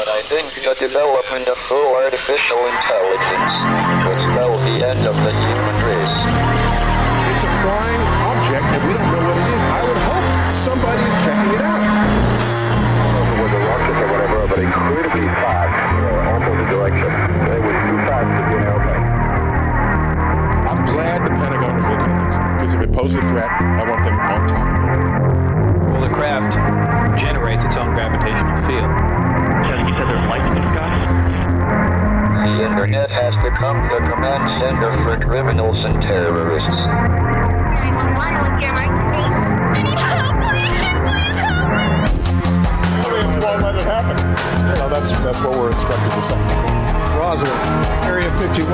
I think the development of full artificial intelligence will spell the end of the human race. It's a flying object, and we don't know what it is. I would hope somebody is checking it out. With the rocket or whatever, but incredibly fast, opposite direction. They were too fast to be an airplane. I'm glad the Pentagon is looking at this, because if it poses a threat, I want them on top of it. Well, the craft generates its own gravitational field. You said there's lights in the sky? The internet has become the command center for criminals and terrorists. 911, what's your emergency? I need help, please help me! Won't let it happen. You know, that's what we're instructed to say. Roswell, Area 51.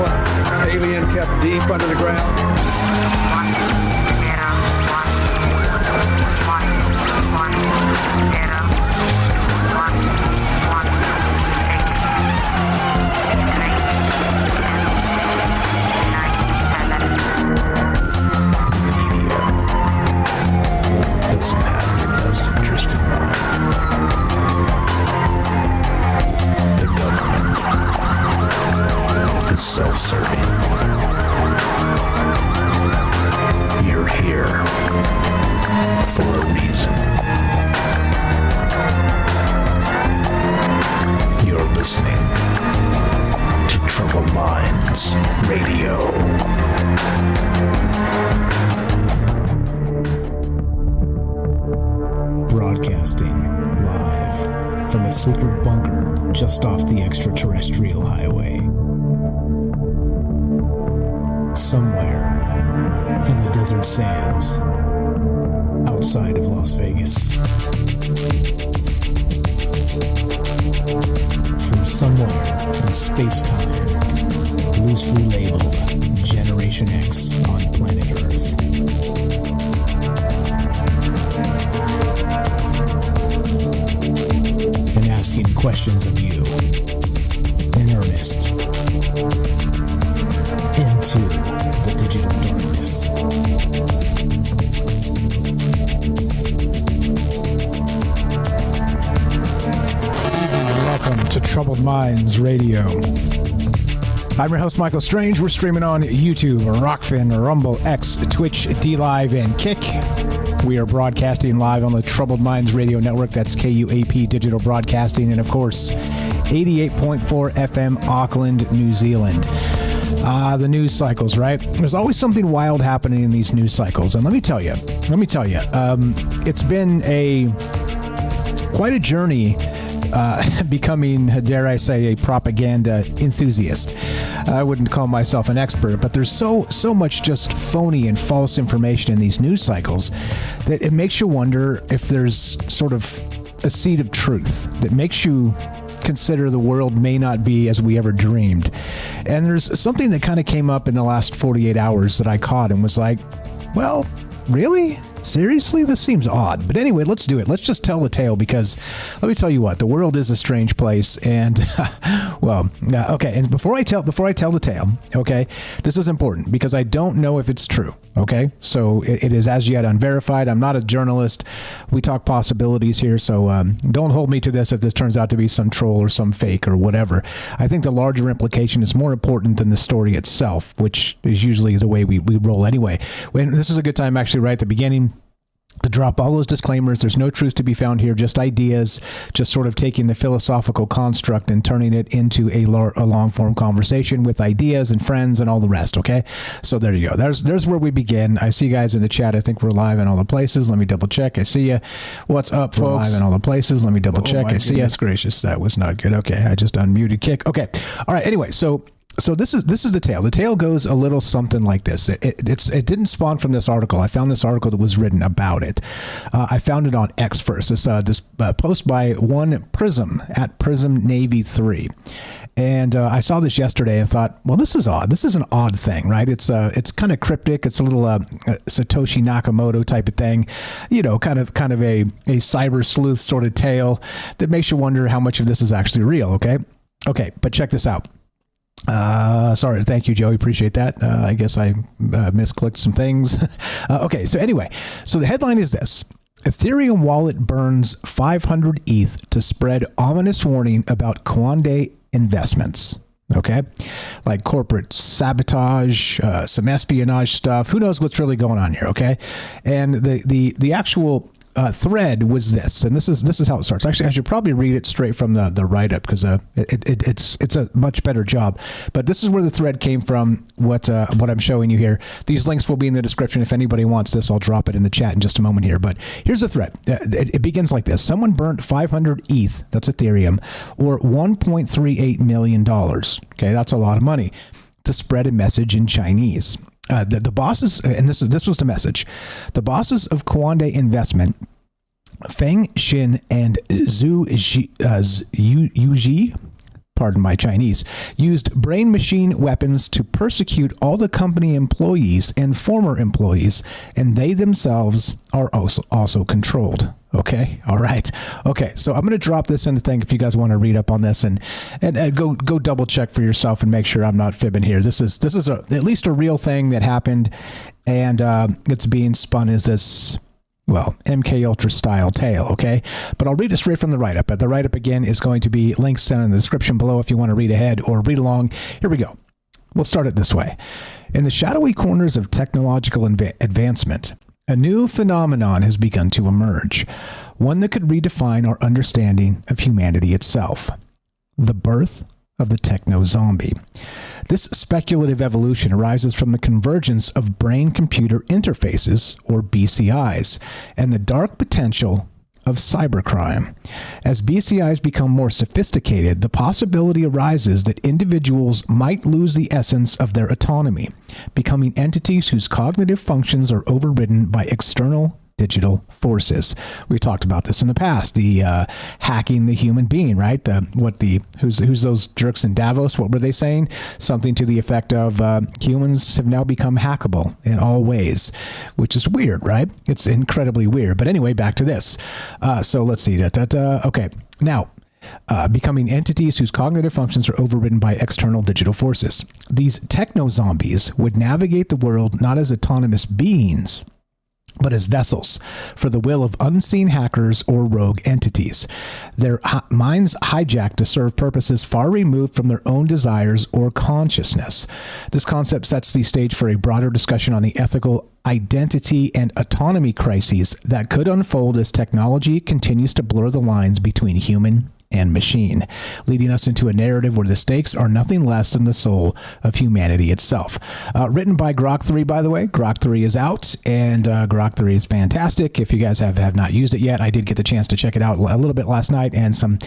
Alien kept deep under the ground. 1, 0, 1, 1, 1, 0, 1, 1, 6, 3, 2, 9, 7. Doesn't have your best interest in mind. The government is self-serving. You're here for a reason. You're listening to Troubled Minds Radio. Broadcasting live from a secret bunker just off the extraterrestrial highway. Somewhere in the desert sands outside of Las Vegas. From somewhere in space-time, loosely labeled Generation X on planet Earth. And asking questions of you in earnest into the digital darkness. Welcome to Troubled Minds Radio. I'm your host, Michael Strange. We're streaming on YouTube, Rockfin, Rumble, X, Twitch, D-Live, and Kick. We are broadcasting live on the Troubled Minds Radio Network. That's KUAP Digital Broadcasting. And, of course, 88.4 FM, Auckland, New Zealand. The news cycles, right? There's always something wild happening in these news cycles. And let me tell you, it's been quite a journey becoming, dare I say, a propaganda enthusiast. I wouldn't call myself an expert, but there's so much just phony and false information in these news cycles that it makes you wonder if there's sort of a seed of truth that makes you consider the world may not be as we ever dreamed. And there's something that kind of came up in the last 48 hours that I caught and was like, well, really? Seriously? This seems odd. But anyway, let's do it. Let's just tell the tale, because let me tell you what, the world is a strange place. And okay. And before I tell the tale, okay, this is important because I don't know if it's true. Okay. So it is as yet unverified. I'm not a journalist. We talk possibilities here. So don't hold me to this if this turns out to be some troll or some fake or whatever. I think the larger implication is more important than the story itself, which is usually the way we roll anyway. This is a good time actually right at the beginning to drop all those disclaimers. There's no truth to be found here, just ideas, just sort of taking the philosophical construct and turning it into a long-form conversation with ideas and friends and all the rest, okay? So there you go. There's where we begin. I see you guys in the chat. I think we're live in all the places. Let me double check. I see you. What's up, folks? We're live in all the places. Let me double check. I see you. Gracious. That was not good. Okay, I just unmuted Kick. Okay. All right. Anyway, so this is the tale. The tale goes a little something like this. It didn't spawn from this article. I found this article that was written about it. I found it on X first. This post by one Prism at Prism Navy 3. And I saw this yesterday and thought, well, this is odd. This is an odd thing, right? It's kind of cryptic. It's a little Satoshi Nakamoto type of thing, you know, kind of a cyber sleuth sort of tale that makes you wonder how much of this is actually real. Okay, but check this out. Sorry. Thank you, Joey. Appreciate that. I guess I misclicked some things. Okay. So anyway, so the headline is this. Ethereum wallet burns 500 ETH to spread ominous warning about Kwande investments. Okay, like corporate sabotage, some espionage stuff. Who knows what's really going on here? Okay, and the actual thread was this, and this is how it starts. Actually, I should probably read it straight from the write up because it's a much better job. But this is where the thread came from. What I'm showing you here. These links will be in the description. If anybody wants this, I'll drop it in the chat in just a moment here. But here's the thread. It begins like this: someone burnt 500 ETH, that's Ethereum, or $1.38 million. Okay, that's a lot of money to spread a message in Chinese. The bosses, and this was the message, the bosses of Kwande Investment, Feng Xin and Zhu Yuji, pardon my Chinese, used brain-machine weapons to persecute all the company employees and former employees, and they themselves are also controlled. Okay. All right. Okay. So I'm going to drop this in the thing if you guys want to read up on this and go double check for yourself and make sure I'm not fibbing here. This is at least a real thing that happened, and it's being spun as this, well, MK Ultra style tale. Okay. But I'll read it straight from the write up. The write up again is going to be links down in the description below if you want to read ahead or read along. Here we go. We'll start it this way. In the shadowy corners of technological advancement, a new phenomenon has begun to emerge, one that could redefine our understanding of humanity itself: the birth of the techno-zombie. This speculative evolution arises from the convergence of brain-computer interfaces, or BCIs, and the dark potential of cybercrime. As BCIs become more sophisticated, the possibility arises that individuals might lose the essence of their autonomy, becoming entities whose cognitive functions are overridden by external digital forces. We talked about this in the past, the hacking the human being, right? Who's those jerks in Davos? What were they saying? Something to the effect of humans have now become hackable in all ways, which is weird, right? It's incredibly weird. But anyway, back to this. So let's see. Okay. Now, becoming entities whose cognitive functions are overridden by external digital forces. These techno-zombies would navigate the world not as autonomous beings, but as vessels for the will of unseen hackers or rogue entities. Their minds hijacked to serve purposes far removed from their own desires or consciousness. This concept sets the stage for a broader discussion on the ethical identity and autonomy crises that could unfold as technology continues to blur the lines between human and machine, leading us into a narrative where the stakes are nothing less than the soul of humanity itself. Written by Grok 3, by the way. Grok 3 is out, and Grok 3 is fantastic. If you guys have not used it yet, I did get the chance to check it out a little bit last night and some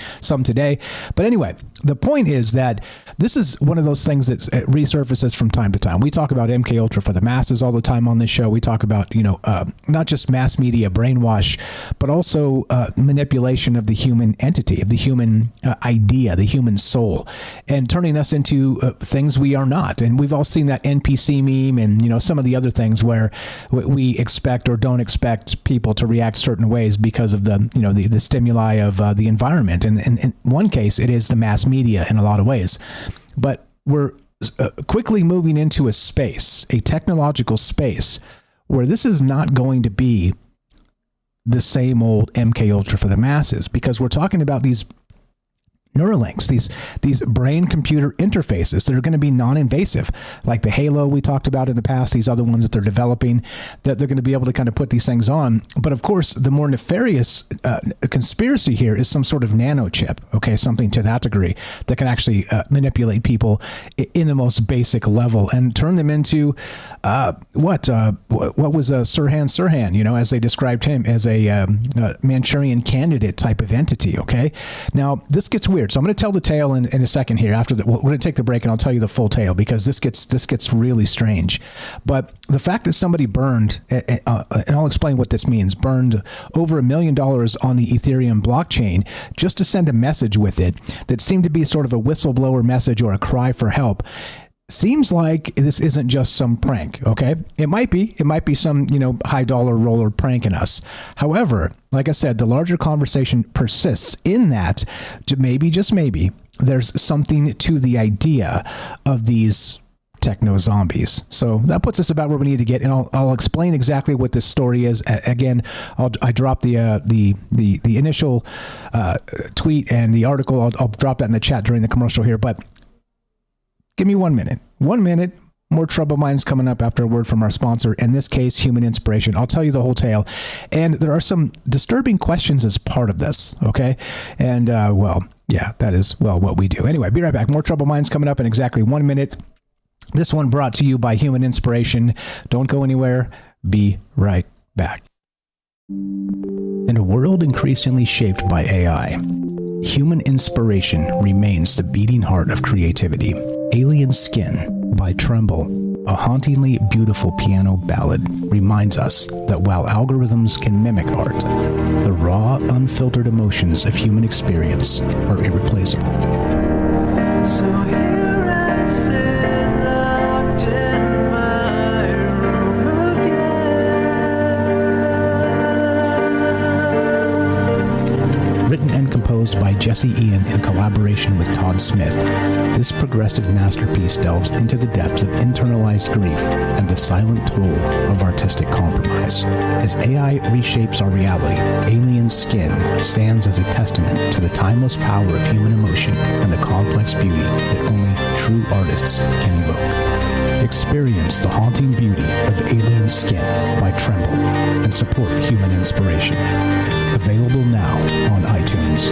today. But anyway, the point is that this is one of those things that resurfaces from time to time. We talk about MK Ultra for the masses all the time on this show. We talk about, not just mass media brainwash, but also manipulation of the human entity, of the human idea, the human soul, and turning us into things we are not. And we've all seen that NPC meme and, some of the other things where we expect or don't expect people to react certain ways because of the stimuli of the environment. And in one case, it is the mass media in a lot of ways. But we're quickly moving into a space, a technological space, where this is not going to be the same old MK Ultra for the masses, because we're talking about these Neuralinks, these brain-computer interfaces that are going to be non-invasive, like the Halo we talked about in the past, these other ones that they're developing, that they're going to be able to kind of put these things on. But of course, the more nefarious conspiracy here is some sort of nanochip, okay, something to that degree that can actually manipulate people in the most basic level and turn them into what was Sirhan, as they described him, as a Manchurian candidate type of entity, okay? Now, this gets weird. So I'm going to tell the tale in a second here. After that, we're going to take the break and I'll tell you the full tale, because this gets really strange. But the fact that somebody burned, and I'll explain what this means, burned over $1 million on the Ethereum blockchain just to send a message with it that seemed to be sort of a whistleblower message or a cry for help, seems like this isn't just some prank, okay? It might be some, high dollar roller pranking us. However, like I said, the larger conversation persists in that maybe, just maybe, there's something to the idea of these techno zombies. So that puts us about where we need to get, and I'll explain exactly what this story is. Again, I dropped the initial tweet and the article. I'll drop that in the chat during the commercial here, but give me 1 minute. 1 minute. More Troubled Minds coming up after a word from our sponsor, in this case, Human Inspiration. I'll tell you the whole tale. And there are some disturbing questions as part of this, okay? And, that is, what we do. Anyway, be right back. More Troubled Minds coming up in exactly 1 minute. This one brought to you by Human Inspiration. Don't go anywhere. Be right back. In a world increasingly shaped by AI, human inspiration remains the beating heart of creativity. Alien Skin by Tremble, a hauntingly beautiful piano ballad, reminds us that while algorithms can mimic art, the raw, unfiltered emotions of human experience are irreplaceable. So here I sit, locked in my room again. Written and composed by Jesse Ian in collaboration with Todd Smith, this progressive masterpiece delves into the depths of internalized grief and the silent toll of artistic compromise. As AI reshapes our reality, Alien Skin stands as a testament to the timeless power of human emotion and the complex beauty that only true artists can evoke. Experience the haunting beauty of Alien Skin by Tremble and support human inspiration. Available now on iTunes.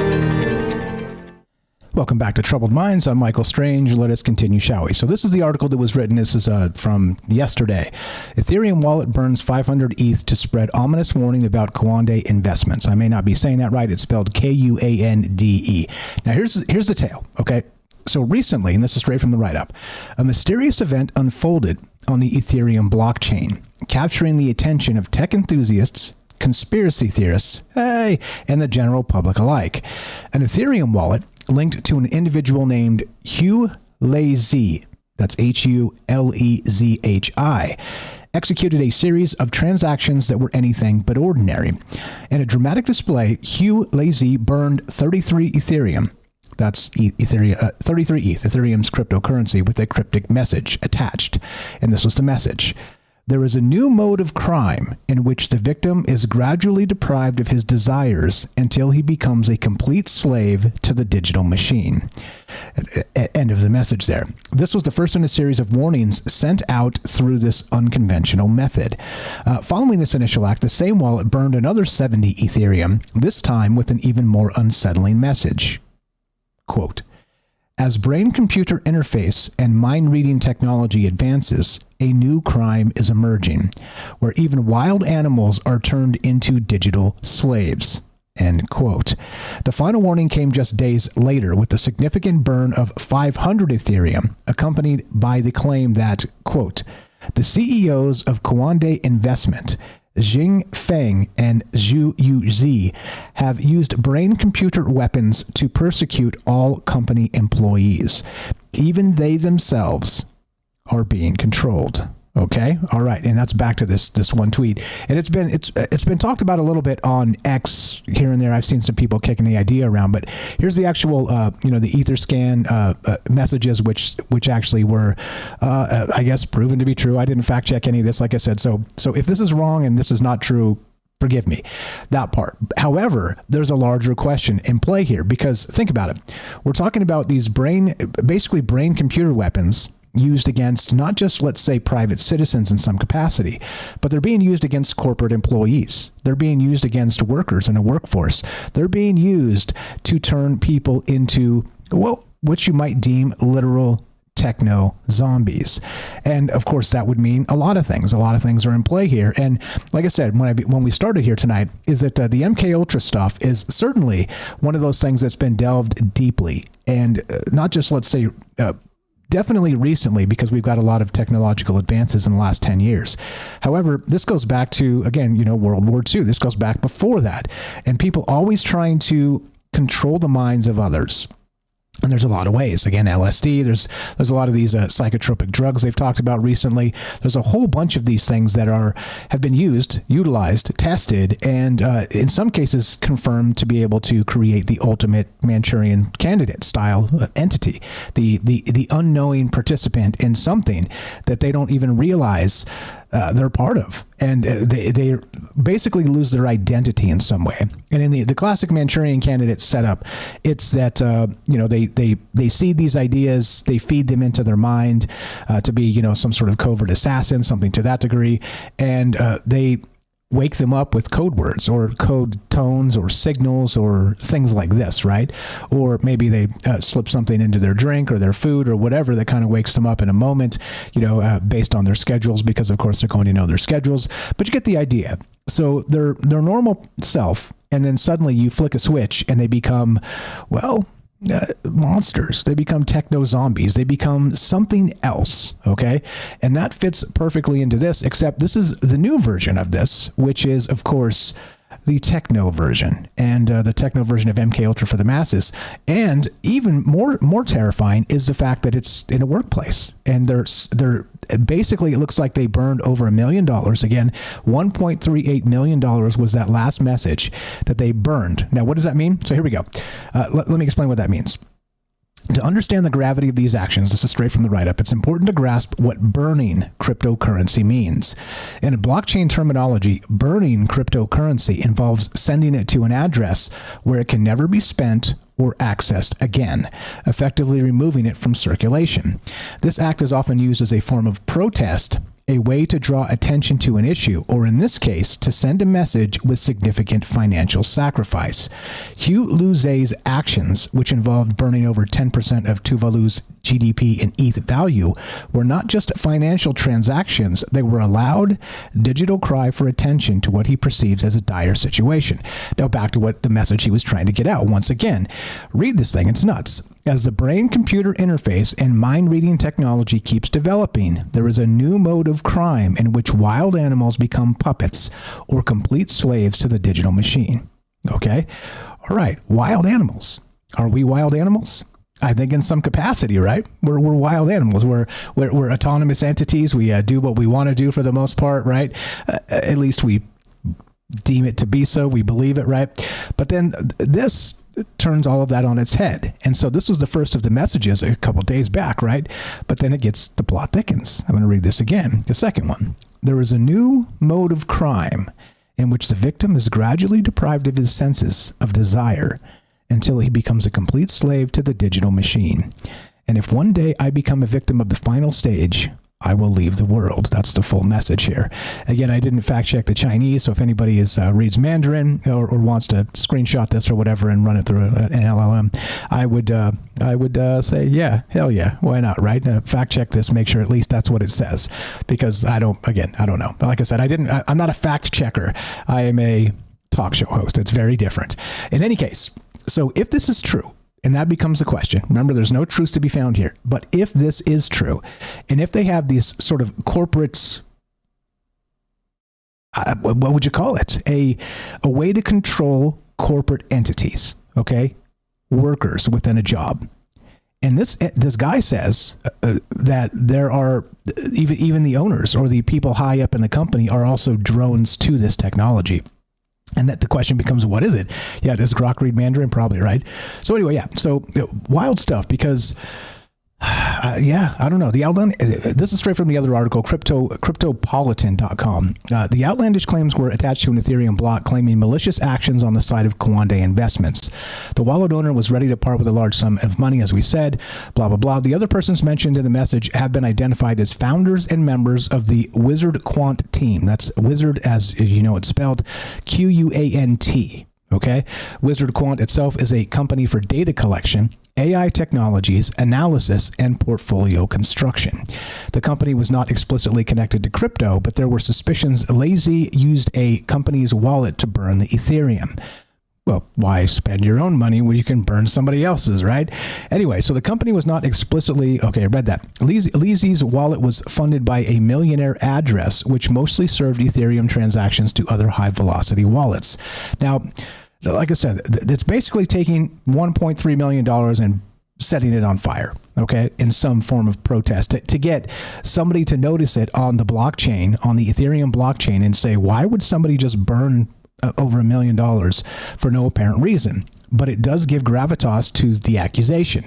Welcome back to Troubled Minds. I'm Michael Strange. Let us continue, shall we? So this is the article that was written. This is from yesterday. Ethereum wallet burns 500 ETH to spread ominous warning about Kuande investments. I may not be saying that right. It's spelled Kuande. Now here's the tale, okay? So recently, and this is straight from the write-up, a mysterious event unfolded on the Ethereum blockchain, capturing the attention of tech enthusiasts, conspiracy theorists, and the general public alike. An Ethereum wallet linked to an individual named Hugh Lazy, that's Hulezhi, executed a series of transactions that were anything but ordinary. In a dramatic display, Hugh Lazy burned 33 Ethereum. That's 33 ETH, Ethereum's cryptocurrency, with a cryptic message attached. And this was the message. There is a new mode of crime in which the victim is gradually deprived of his desires until he becomes a complete slave to the digital machine. End of the message there. This was the first in a series of warnings sent out through this unconventional method. Following this initial act, the same wallet burned another 70 Ethereum, this time with an even more unsettling message. Quote, as brain-computer interface and mind-reading technology advances, a new crime is emerging, where even wild animals are turned into digital slaves. End quote. The final warning came just days later with the significant burn of 500 Ethereum, accompanied by the claim that, quote, the CEOs of Kuande Investment, Jing Feng and Zhu Yuzi, have used brain-computer weapons to persecute all company employees. Even they themselves are being controlled. Okay, all right, and that's back to this one tweet, and it's been talked about a little bit on X here and there. I've seen some people kicking the idea around, but here's the actual, the Etherscan messages, which actually were, I guess, proven to be true. I didn't fact check any of this, like I said. So if this is wrong and this is not true, forgive me, that part. However, there's a larger question in play here, because think about it. We're talking about these brain-computer weapons used against not just, let's say, private citizens in some capacity, but they're being used against corporate employees. They're being used against workers in a workforce. They're being used to turn people into, well, what you might deem literal techno zombies. And of course, that would mean a lot of things. A lot of things are in play here. And like I said, when we started here tonight, is that the MK Ultra stuff is certainly one of those things that's been delved deeply, and not just, let's say, definitely recently, because we've got a lot of technological advances in the last 10 years. However, this goes back to, again, World War II. This goes back before that. And people always trying to control the minds of others. And there's a lot of ways. Again, LSD, there's a lot of these psychotropic drugs they've talked about recently. There's a whole bunch of these things that have been utilized, tested, and in some cases confirmed to be able to create the ultimate Manchurian candidate style entity, the unknowing participant in something that they don't even realize they're part of, and they basically lose their identity in some way. And in the classic Manchurian candidate setup, it's that they seed these ideas, they feed them into their mind to be some sort of covert assassin, something to that degree, and they wake them up with code words or code tones or signals or things like this, right? Or maybe they slip something into their drink or their food or whatever that kind of wakes them up in a moment, based on their schedules, because of course they're going to know their schedules. But you get the idea. So their normal self, and then suddenly you flick a switch and they become, monsters. They become techno zombies. They become something else. Okay. And that fits perfectly into this, except this is the new version of this, which is, of course, the techno version, and the techno version of MK Ultra for the masses. And even more terrifying is the fact that it's in a workplace, and they're basically, it looks like they burned over $1 million. Again, $1.38 million was that last message that they burned. Now, what does that mean? So here we go. Let me explain what that means. To understand the gravity of these actions, this is straight from the write-up, it's important to grasp what burning cryptocurrency means. In blockchain terminology, burning cryptocurrency involves sending it to an address where it can never be spent or accessed again, effectively removing it from circulation. This act is often used as a form of protest, a way to draw attention to an issue, or in this case, to send a message with significant financial sacrifice. Hugh Luzay's actions, which involved burning over 10% of Tuvalu's GDP in ETH value, were not just financial transactions, they were a loud digital cry for attention to what he perceives as a dire situation. Now back to what the message he was trying to get out. Once again, read this thing, it's nuts. As the brain-computer interface and mind-reading technology keeps developing, there is a new mode of crime in which wild animals become puppets or complete slaves to the digital machine. Okay? All right, wild animals. Are we wild animals? I think in some capacity, right? We're wild animals. We're autonomous entities. We do what we want to do for the most part, right? At least we deem it to be so. We believe it, right? But then this turns all of that on its head. And so this was the first of the messages a couple days back, right? But then the plot thickens. I'm going to read this again. The second one. There is a new mode of crime in which the victim is gradually deprived of his senses of desire until he becomes a complete slave to the digital machine. And if one day I become a victim of the final stage, I will leave the world. That's the full message here. Again, I didn't fact check the Chinese, so if anybody reads Mandarin or wants to screenshot this or whatever and run it through an LLM, I would say, yeah, hell yeah, why not, right? Fact check this, make sure at least that's what it says, because I don't know. But like I said, I'm not a fact checker. I am a talk show host. It's very different. In any case, so if this is true, and that becomes the question. Remember, there's no truth to be found here. But if this is true, and if they have these sort of corporates, what would you call it? A way to control corporate entities, okay? Workers within a job. And this guy says that there are, even the owners or the people high up in the company are also drones to this technology. And that the question becomes, what is it? Yeah, does Grok read Mandarin? Probably, right? So anyway, yeah. So wild stuff because, I don't know. This is straight from the other article, cryptopolitan.com. The outlandish claims were attached to an Ethereum block claiming malicious actions on the side of Kwande Investments. The wallet owner was ready to part with a large sum of money, as we said, blah, blah, blah. The other persons mentioned in the message have been identified as founders and members of the Wizard Quant team. That's Wizard, as you know, it's spelled Quant. Okay. Wizard Quant itself is a company for data collection, AI technologies, analysis, and portfolio construction. The company was not explicitly connected to crypto, but there were suspicions Lazy used a company's wallet to burn the Ethereum. Well, why spend your own money when you can burn somebody else's, right? Anyway, so the company was not explicitly, okay, I read that. Lazy's wallet was funded by a millionaire address, which mostly served Ethereum transactions to other high-velocity wallets. Now, like I said, it's basically taking $1.3 million and setting it on fire, okay, in some form of protest, to get somebody to notice it on the blockchain, on the Ethereum blockchain, and say, why would somebody just burn over $1 million for no apparent reason? But it does give gravitas to the accusation,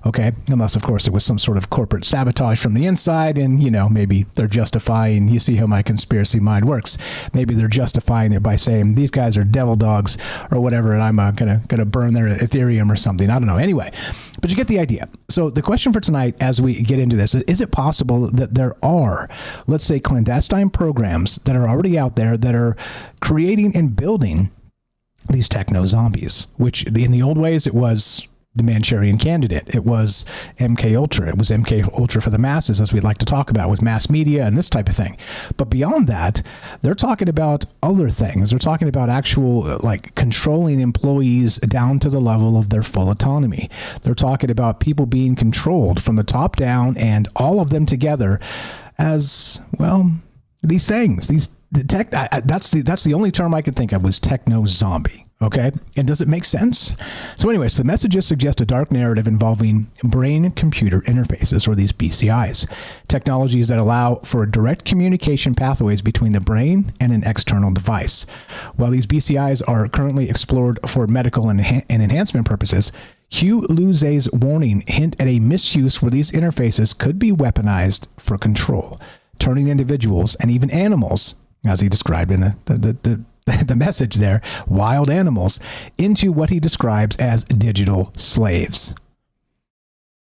okay? Unless, of course, it was some sort of corporate sabotage from the inside, and, you know, maybe they're justifying, you see how my conspiracy mind works, maybe they're justifying it by saying these guys are devil dogs or whatever, and I'm gonna burn their Ethereum or something. I don't know. Anyway, but you get the idea. So the question for tonight, as we get into this, is it possible that there are, let's say, clandestine programs that are already out there that are creating and building these techno zombies, which in the old ways, it was the Manchurian Candidate. It was MK Ultra. It was MK Ultra for the masses, as we'd like to talk about with mass media and this type of thing. But beyond that, they're talking about other things. They're talking about actual, like, controlling employees down to the level of their full autonomy. They're talking about people being controlled from the top down, and all of them together as, well, these things, that's the only term I could think of was techno zombie. Okay. And does it make sense? So anyways, the messages suggest a dark narrative involving brain computer interfaces, or these BCIs, technologies that allow for direct communication pathways between the brain and an external device. While these BCIs are currently explored for medical and enhancement purposes, Hugh Luzay's warning hint at a misuse where these interfaces could be weaponized for control, turning individuals and even animals, as he described in the message there, wild animals, into what he describes as digital slaves.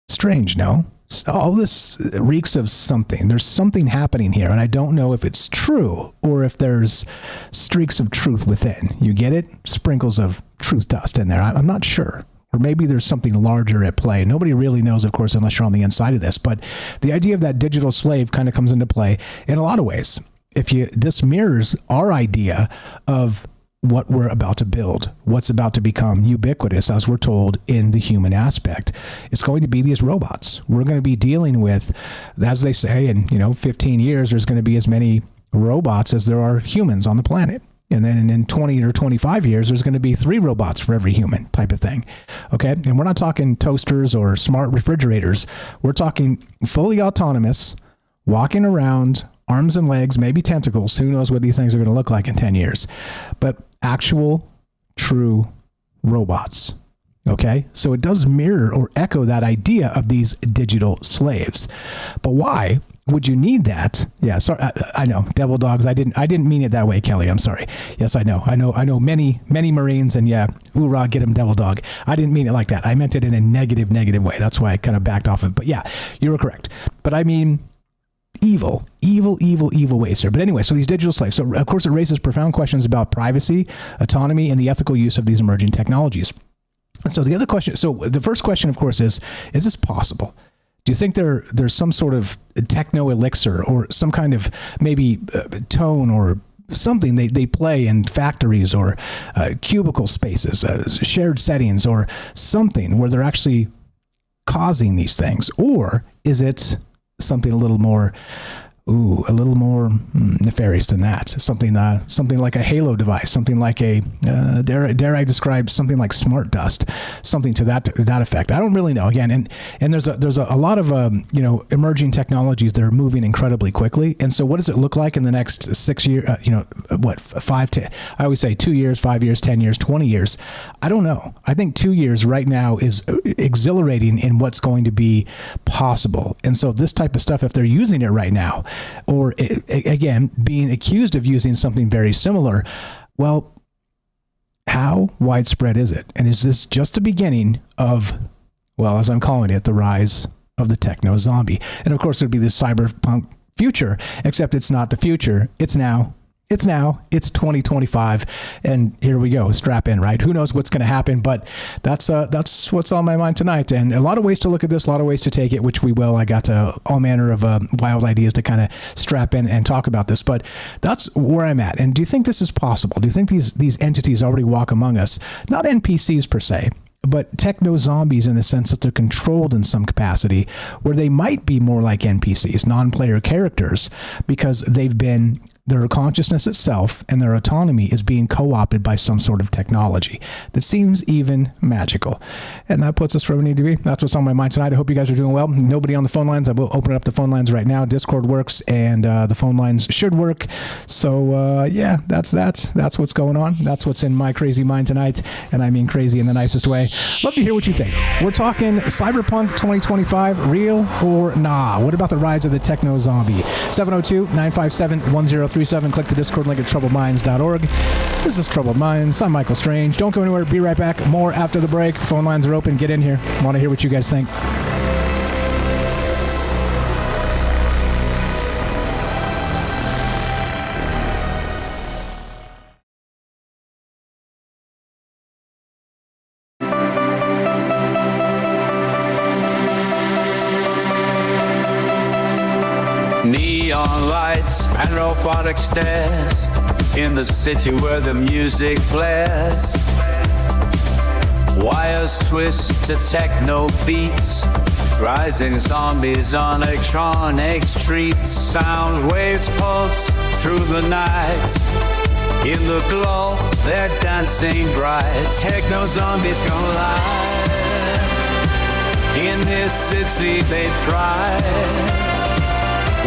Strange, no? All this reeks of something. There's something happening here, and I don't know if it's true or if there's streaks of truth within. You get it? Sprinkles of truth dust in there. I'm not sure. Or maybe there's something larger at play. Nobody really knows, of course, unless you're on the inside of this. But the idea of that digital slave kind of comes into play in a lot of ways. This mirrors our idea of what we're about to build, what's about to become ubiquitous, as we're told, in the human aspect. It's going to be these robots. We're going to be dealing with, as they say, in 15 years, there's going to be as many robots as there are humans on the planet. And then in 20 or 25 years, there's going to be 3 robots for every human, type of thing. Okay. And we're not talking toasters or smart refrigerators. We're talking fully autonomous, walking around, arms and legs, maybe tentacles. Who knows what these things are going to look like in 10 years, but actual true robots. Okay. So it does mirror or echo that idea of these digital slaves. But why would you need that? Yeah. Sorry. I know, devil dogs. I didn't mean it that way, Kelly. I'm sorry. Yes, I know many Marines, and yeah, hoorah, get him, devil dog. I didn't mean it like that. I meant it in a negative way. That's why I kind of backed off of it. But yeah, you were correct. But I mean, evil ways here. But anyway, so these digital slaves. So of course it raises profound questions about privacy, autonomy, and the ethical use of these emerging technologies. So the other question, so the first question, of course, is this possible? Do you think there's some sort of techno elixir or some kind of maybe tone or something they play in factories or cubicle spaces, shared settings, or something where they're actually causing these things? Or is it something a little more nefarious than that? Something like a halo device, something like a dare I describe something like smart dust, something to that effect. I don't really know. Again, and there's a lot of emerging technologies that are moving incredibly quickly. And so, what does it look like in the next 6 years? 5 to, I always say 2 years, 5 years, 10 years, 20 years. I don't know. I think 2 years right now is exhilarating in what's going to be possible. And so, this type of stuff, if they're using it right now, or again, being accused of using something very similar, well, how widespread is it? And is this just the beginning of, well, as I'm calling it, the rise of the techno zombie? And of course, it would be this cyberpunk future, except it's not the future. It's now. It's 2025, and here we go. Strap in, right? Who knows what's going to happen? But that's what's on my mind tonight, and a lot of ways to look at this, a lot of ways to take it, which we will. I got all manner of wild ideas to kind of strap in and talk about this, but that's where I'm at. And do you think this is possible? Do you think these entities already walk among us? Not NPCs per se, but techno zombies in the sense that they're controlled in some capacity, where they might be more like NPCs, non-player characters, because they've been their consciousness itself and their autonomy is being co-opted by some sort of technology that seems even magical. And that puts us where we need to be. That's what's on my mind tonight. I hope you guys are doing well. Nobody on the phone lines. I will open up the phone lines right now. Discord works, and the phone lines should work. So yeah, that's what's going on. That's what's in my crazy mind tonight, and I mean crazy in the nicest way. Love to hear what you think. We're talking Cyberpunk 2025, real or nah? What about the rise of the techno zombie? 702-957-1037. Click the Discord link at troubledminds.org. This is Troubled Minds. I'm Michael Strange. Don't go anywhere. Be right back. More after the break. Phone lines are open. Get in here. Want to hear what you guys think. Neon lights and robotic stairs in the city where the music blares. Wires twist to techno beats, rising zombies on electronic streets. Sound waves pulse through the night. In the glow, they're dancing bright. Techno zombies come alive. In this city they thrive,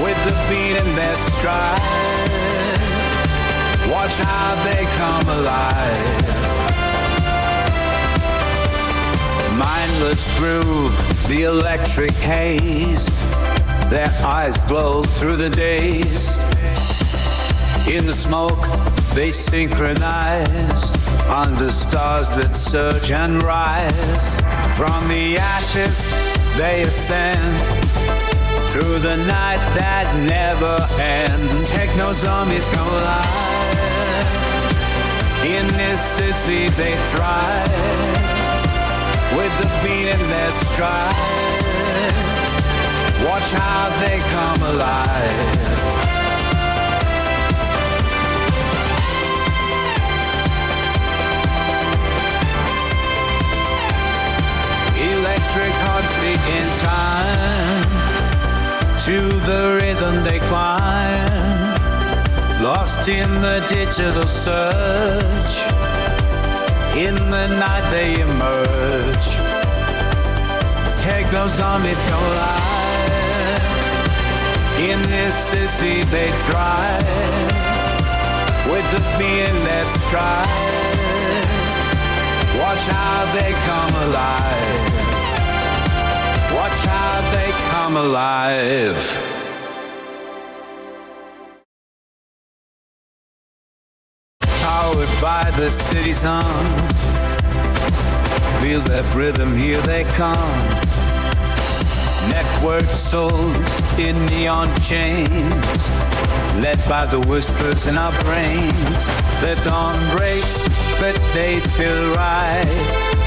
with the beat in their stride. Watch how they come alive. Mindless groove, the electric haze. Their eyes glow through the days. In the smoke, they synchronize under stars that surge and rise. From the ashes, they ascend through the night that never ends. Techno zombies come alive. In this city they thrive, with the beat in their stride. Watch how they come alive. Electric hearts beat in time, to the rhythm they climb, lost in the digital surge. In the night they emerge. Techno zombies come alive. In this city they thrive, with the beat in their stride. Watch how they come alive. Watch how they come alive. Powered by the city sun, feel that rhythm, here they come. Network souls in neon chains, led by the whispers in our brains. The dawn breaks, but they still ride.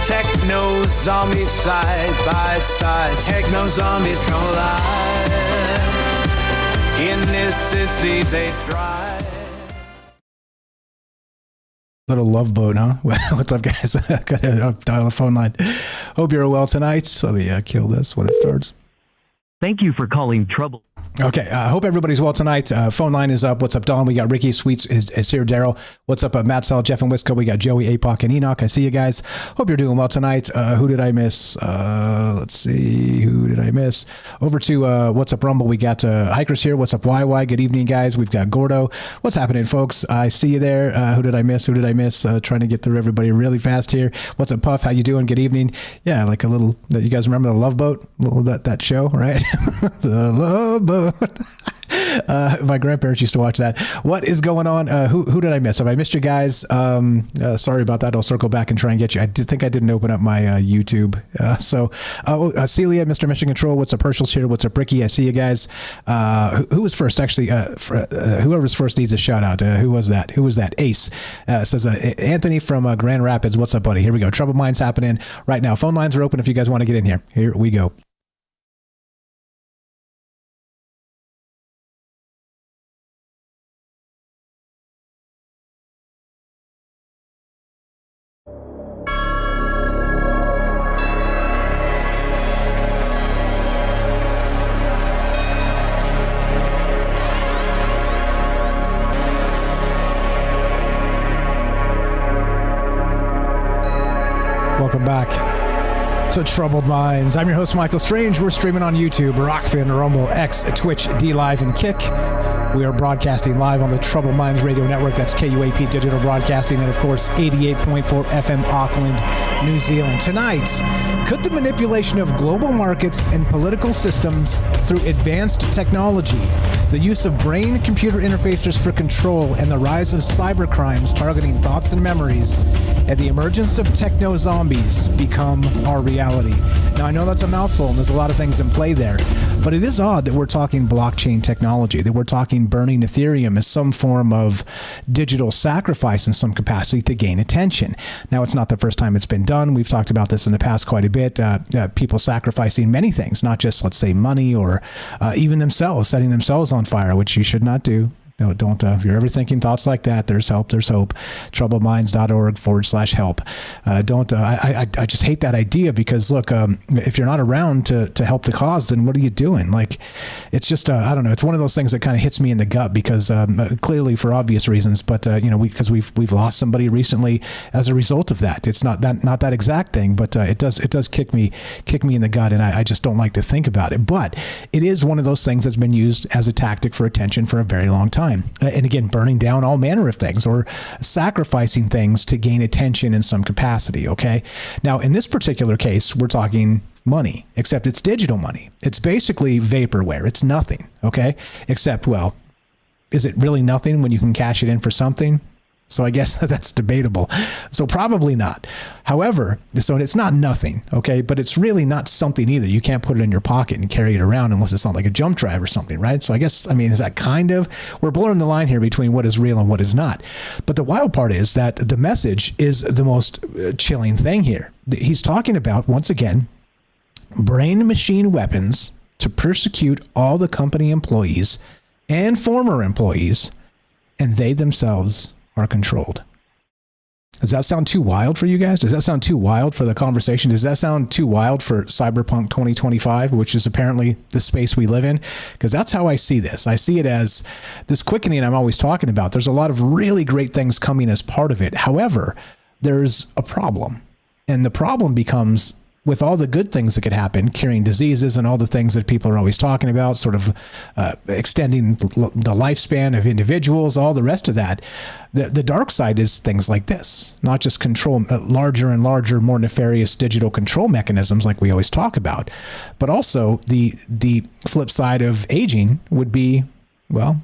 Techno zombies side by side. Techno zombies come alive. In this city they thrive. Little love boat, huh? What's up, guys? Got to dial the phone line. Hope you're well tonight. Let me kill this when it starts. Thank you for calling Trouble. Okay, I hope everybody's well tonight. Phone line is up. What's up, Don? We got Ricky Sweets is here. Daryl. What's up, Matt Sell, Jeff and Wisco? We got Joey, Apoc, and Enoch. I see you guys. Hope you're doing well tonight. Who did I miss? Let's see. Who did I miss? Over to What's Up, Rumble. We got Hikers here. What's up, YY? Good evening, guys. We've got Gordo. What's happening, folks? I see you there. Who did I miss? Trying to get through everybody really fast here. What's up, Puff? How you doing? Good evening. Yeah, like a little. You guys remember the Love Boat? That show, right? The Love Boat. My grandparents used to watch that. What is going on? Who did I miss? Have I missed you guys? Sorry about that. I'll circle back and try and get you. I think I didn't open up my YouTube. Celia, Mr. Mission Control. What's up, Herschel's here? What's up, Ricky? I see you guys. Who was first? Actually, whoever's first needs a shout out. Who was that? Ace says Anthony from Grand Rapids. What's up, buddy? Here we go. Troubled Minds happening right now. Phone lines are open if you guys want to get in here. Here we go. Welcome back to Troubled Minds. I'm your host, Michael Strange. We're streaming on YouTube, Rockfin, Rumble, X, Twitch, D Live, and Kick. We are broadcasting live on the Troubled Minds Radio Network. That's KUAP Digital Broadcasting, and of course, 88.4 FM Auckland, New Zealand. Tonight, could the manipulation of global markets and political systems through advanced technology, the use of brain-computer interfaces for control, and the rise of cyber crimes targeting thoughts and memories, and the emergence of techno-zombies become our reality? Now, I know that's a mouthful, and there's a lot of things in play there, but it is odd that we're talking blockchain technology, that we're talking burning Ethereum as some form of digital sacrifice in some capacity to gain attention. Now, it's not the first time it's been done. We've talked about this in the past quite a bit. People sacrificing many things, not just, let's say, money or even themselves, setting themselves on fire, which you should not do. No, don't. If you're ever thinking thoughts like that, there's help. There's hope. troubledminds.org/help. Don't. I just hate that idea because look, if you're not around to help the cause, then what are you doing? Like, it's just I don't know. It's one of those things that kind of hits me in the gut because clearly for obvious reasons, but because we've lost somebody recently as a result of that. It's not that exact thing, but it does kick me in the gut, and I just don't like to think about it. But it is one of those things that's been used as a tactic for attention for a very long time. And again, burning down all manner of things or sacrificing things to gain attention in some capacity. Okay. Now, in this particular case, we're talking money, except it's digital money. It's basically vaporware. It's nothing. Okay. Except, well, is it really nothing when you can cash it in for something? So I guess that's debatable. So probably not. However, so it's not nothing, okay? But it's really not something either. You can't put it in your pocket and carry it around unless it's on like a jump drive or something, right? So I guess, is that kind of, we're blurring the line here between what is real and what is not. But the wild part is that the message is the most chilling thing here. He's talking about, once again, brain machine weapons to persecute all the company employees and former employees, and they themselves are controlled. Does that sound too wild for you guys? Does that sound too wild for the conversation? Does that sound too wild for Cyberpunk 2025, which is apparently the space we live in? Because that's how I see this. I see it as this quickening I'm always talking about. There's a lot of really great things coming as part of it. However, there's a problem. And the problem becomes, with all the good things that could happen, curing diseases and all the things that people are always talking about, sort of extending the lifespan of individuals, all the rest of that, the dark side is things like this, not just control, larger and larger, more nefarious digital control mechanisms like we always talk about, but also the flip side of aging would be, well,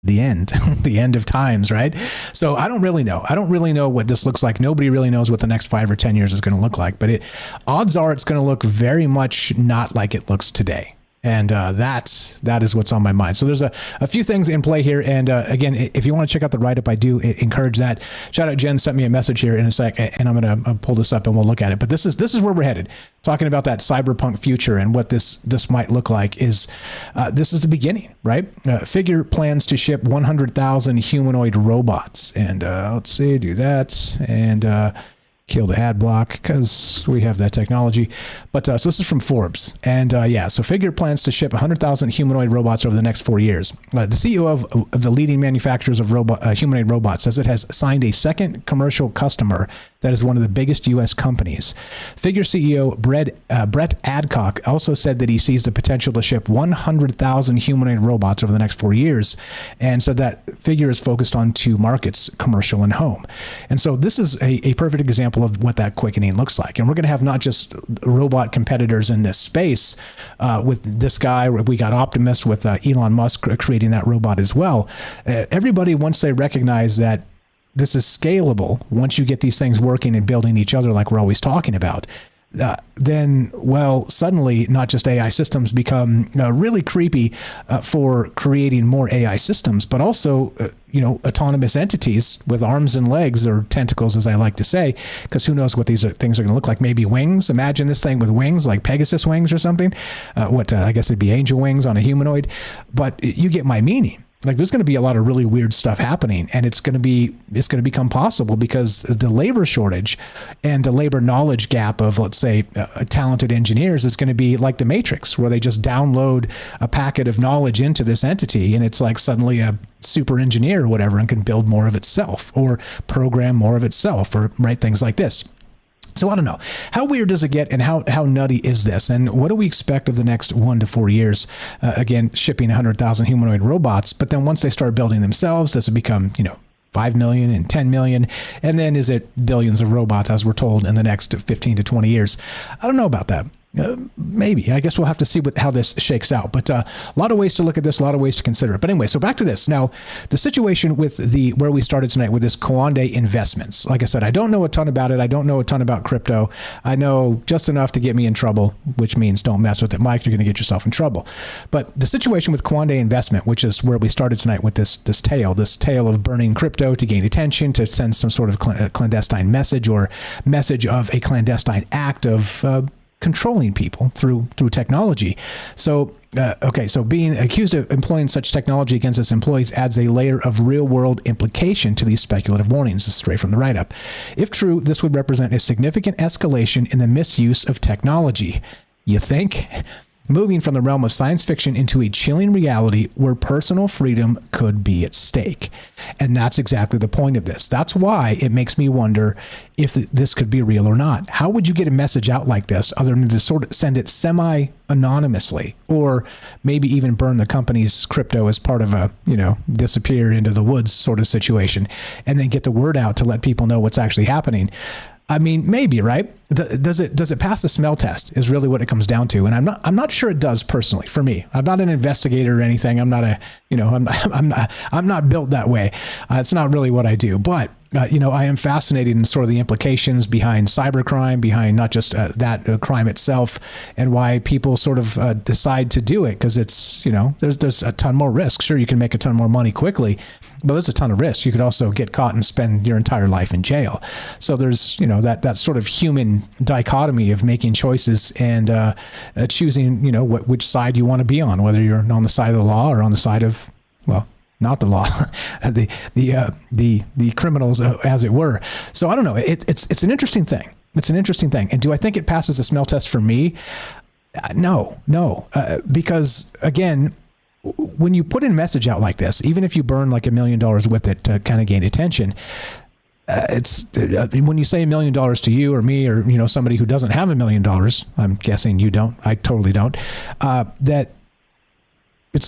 the end of times, right? So I don't really know. I don't really know what this looks like. Nobody really knows what the next 5 or 10 years is going to look like, but odds are it's going to look very much not like it looks today. And that is what's on my mind. So there's a few things in play here. And again, if you want to check out the write-up, I do encourage that. Shout out Jen sent me a message here in a sec, and I'm going to pull this up and we'll look at it. But this is where we're headed. Talking about that cyberpunk future and what this might look like is this is the beginning, right? Figure plans to ship 100,000 humanoid robots. And let's see, do that. And kill the ad block because we have that technology. But so this is from Forbes. And so Figure plans to ship 100,000 humanoid robots over the next 4 years. The CEO of the leading manufacturers of humanoid robots says it has signed a second commercial customer that is one of the biggest U.S. companies. Figure CEO Brett Adcock also said that he sees the potential to ship 100,000 humanoid robots over the next 4 years, and said that Figure is focused on 2 markets, commercial and home. And so this is a perfect example of what that quickening looks like. And we're going to have not just robot competitors in this space with this guy. We got Optimus with Elon Musk creating that robot as well. Everybody, once they recognize that this is scalable, once you get these things working and building each other like we're always talking about, then, well, suddenly not just AI systems become really creepy for creating more AI systems, but also, autonomous entities with arms and legs, or tentacles, as I like to say, because who knows what these things are going to look like. Maybe wings. Imagine this thing with wings, like Pegasus wings or something. I guess it'd be angel wings on a humanoid. But you get my meaning. Like there's going to be a lot of really weird stuff happening, and it's going to become possible because the labor shortage and the labor knowledge gap of, let's say, talented engineers is going to be like the Matrix, where they just download a packet of knowledge into this entity, and it's like suddenly a super engineer or whatever, and can build more of itself or program more of itself or write things like this. So I don't know. How weird does it get, and how nutty is this? And what do we expect of the next 1 to 4 years? Again, shipping 100,000 humanoid robots, but then once they start building themselves, does it become, 5 million and 10 million? And then is it billions of robots, as we're told, in the next 15 to 20 years? I don't know about that. Maybe. I guess we'll have to see how this shakes out. But a lot of ways to look at this, a lot of ways to consider it. But anyway, so back to this. Now, the situation with where we started tonight with this Kwande Investments. Like I said, I don't know a ton about it. I don't know a ton about crypto. I know just enough to get me in trouble, which means don't mess with it, Mike. You're going to get yourself in trouble. But the situation with Kwande Investment, which is where we started tonight with this tale of burning crypto to gain attention, to send some sort of clandestine message or message of a clandestine act of controlling people through technology. So, so being accused of employing such technology against its employees adds a layer of real-world implication to these speculative warnings. This is straight from the write-up. If true, this would represent a significant escalation in the misuse of technology. You think? Moving from the realm of science fiction into a chilling reality where personal freedom could be at stake. And that's exactly the point of this. That's why it makes me wonder if this could be real or not. How would you get a message out like this other than to sort of send it semi-anonymously, or maybe even burn the company's crypto as part of a, disappear into the woods sort of situation, and then get the word out to let people know what's actually happening? I mean, maybe, right? Does it pass the smell test is really what it comes down to. And I'm not sure it does personally for me. I'm not an investigator or anything. I'm not I'm not built that way. It's not really what I do, but I am fascinated in sort of the implications behind cybercrime, behind not just that crime itself, and why people sort of decide to do it. Because it's, there's a ton more risk. Sure, you can make a ton more money quickly, but there's a ton of risk. You could also get caught and spend your entire life in jail. So there's, that sort of human dichotomy of making choices and choosing, which side you want to be on, whether you're on the side of the law or on the side of, well, not the law, the criminals, as it were. So I don't know. It's an interesting thing. It's an interesting thing. And do I think it passes the smell test for me? No, because again, when you put in a message out like this, even if you burn like $1 million with it to kind of gain attention, when you say $1 million to you or me or somebody who doesn't have $1 million, I'm guessing you don't. I totally don't. That. It's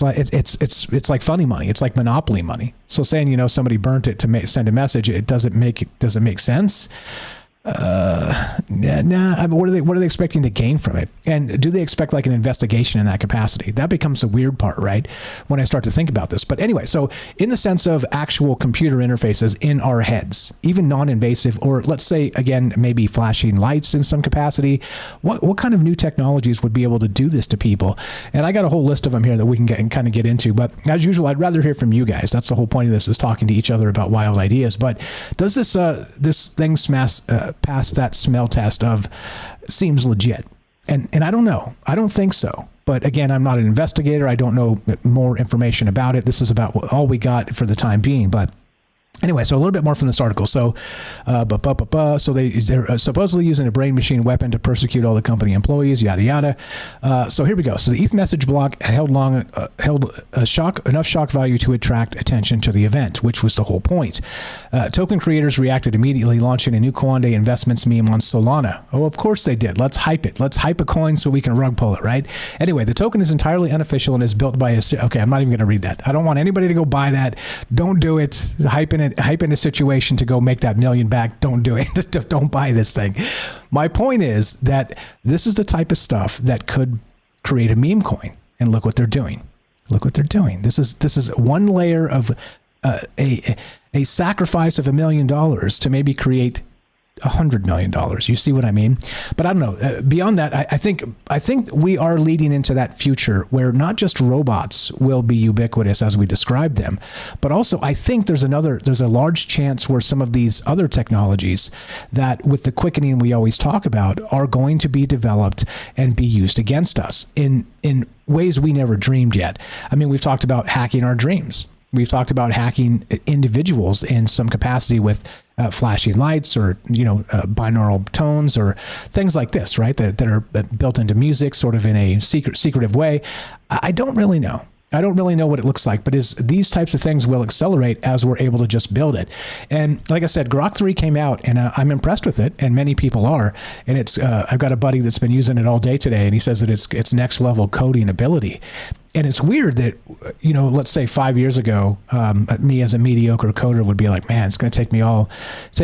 like funny money. It's like monopoly money. So saying, somebody burnt it to send a message, does it make sense? I mean, what are they expecting to gain from it? And do they expect like an investigation in that capacity? That becomes the weird part, right? When I start to think about this. But anyway, so in the sense of actual computer interfaces in our heads, even non-invasive, or let's say again, maybe flashing lights in some capacity, what kind of new technologies would be able to do this to people? And I got a whole list of them here that we can get into. But as usual, I'd rather hear from you guys. That's the whole point of this, is talking to each other about wild ideas. But does this thing pass that smell test of seems legit? And I don't know. I don't think so. But again, I'm not an investigator. I don't know more information about it. This is about all we got for the time being. But anyway, so a little bit more from this article. So, so they're supposedly using a brain machine weapon to persecute all the company employees, yada yada. So here we go. So the ETH message block held enough shock value to attract attention to the event, which was the whole point. Token creators reacted immediately, launching a new Kwande Investments meme on Solana. Oh, of course they did. Let's hype it. Let's hype a coin so we can rug pull it, right? Anyway, the token is entirely unofficial and is built by okay, I'm not even going to read that. I don't want anybody to go buy that. Don't do it. Hype in a situation to go make that $1 million back. Don't do it. Don't buy this thing. My point is that this is the type of stuff that could create a meme coin. And look what they're doing. Look what they're doing. This is one layer of a sacrifice of $1 million to maybe create $100 million. You see what I mean? But I don't know. Beyond that, I think we are leading into that future where not just robots will be ubiquitous as we describe them, but also I think there's a large chance where some of these other technologies that with the quickening we always talk about are going to be developed and be used against us in ways we never dreamed yet. I mean, we've talked about hacking our dreams. We've talked about hacking individuals in some capacity with flashing lights or, binaural tones or things like this, right? That are built into music sort of in a secretive way. I don't really know. I don't really know what it looks like, but these types of things will accelerate as we're able to just build it. And like I said, Grok 3 came out, and I'm impressed with it, and many people are. And it's I've got a buddy that's been using it all day today, and he says that it's next level coding ability. And it's weird that, let's say 5 years ago, me as a mediocre coder would be like, man, it's going to take